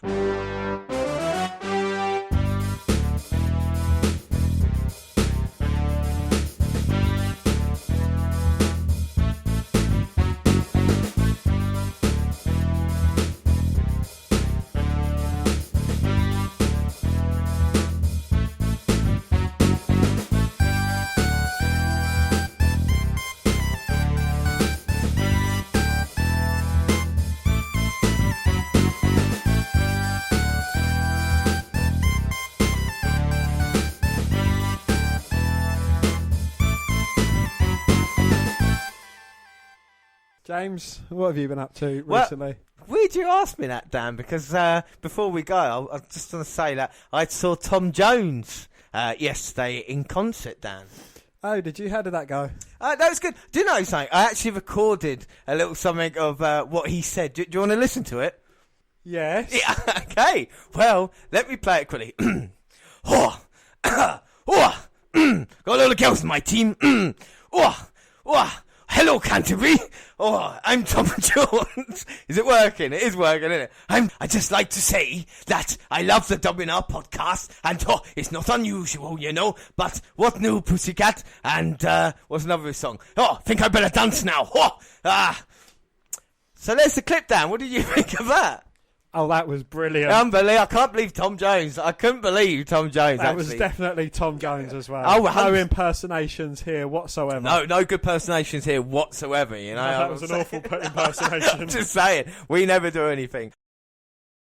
James, what have you been up to recently? Weird you asked me that, Dan, because before we go, I just want to say that I saw Tom Jones yesterday in concert, Dan. Oh, did you? How did that go? That was good. Do you know something? I actually recorded a little something of what he said. Do you want to listen to it? Yes. Yeah, okay. Well, let me play it quickly. Got a lot of girls in my team. Hello, Canterbury. I'm Tom Jones. Is it working? It is working, isn't it? I just like to say that I love the WNR podcast, and it's not unusual, you know. But what new, Pussycat? And what's another song? Think I better dance now. So there's the clip, Dan. What did you think of that? Oh, that was brilliant. Unbelievable. I can't believe Tom Jones. I couldn't believe Tom Jones, That actually. was definitely Tom Jones as well. Oh, no impersonations here whatsoever. No good impersonations here whatsoever, you know. That was an awful impersonation. Just saying. We never do anything.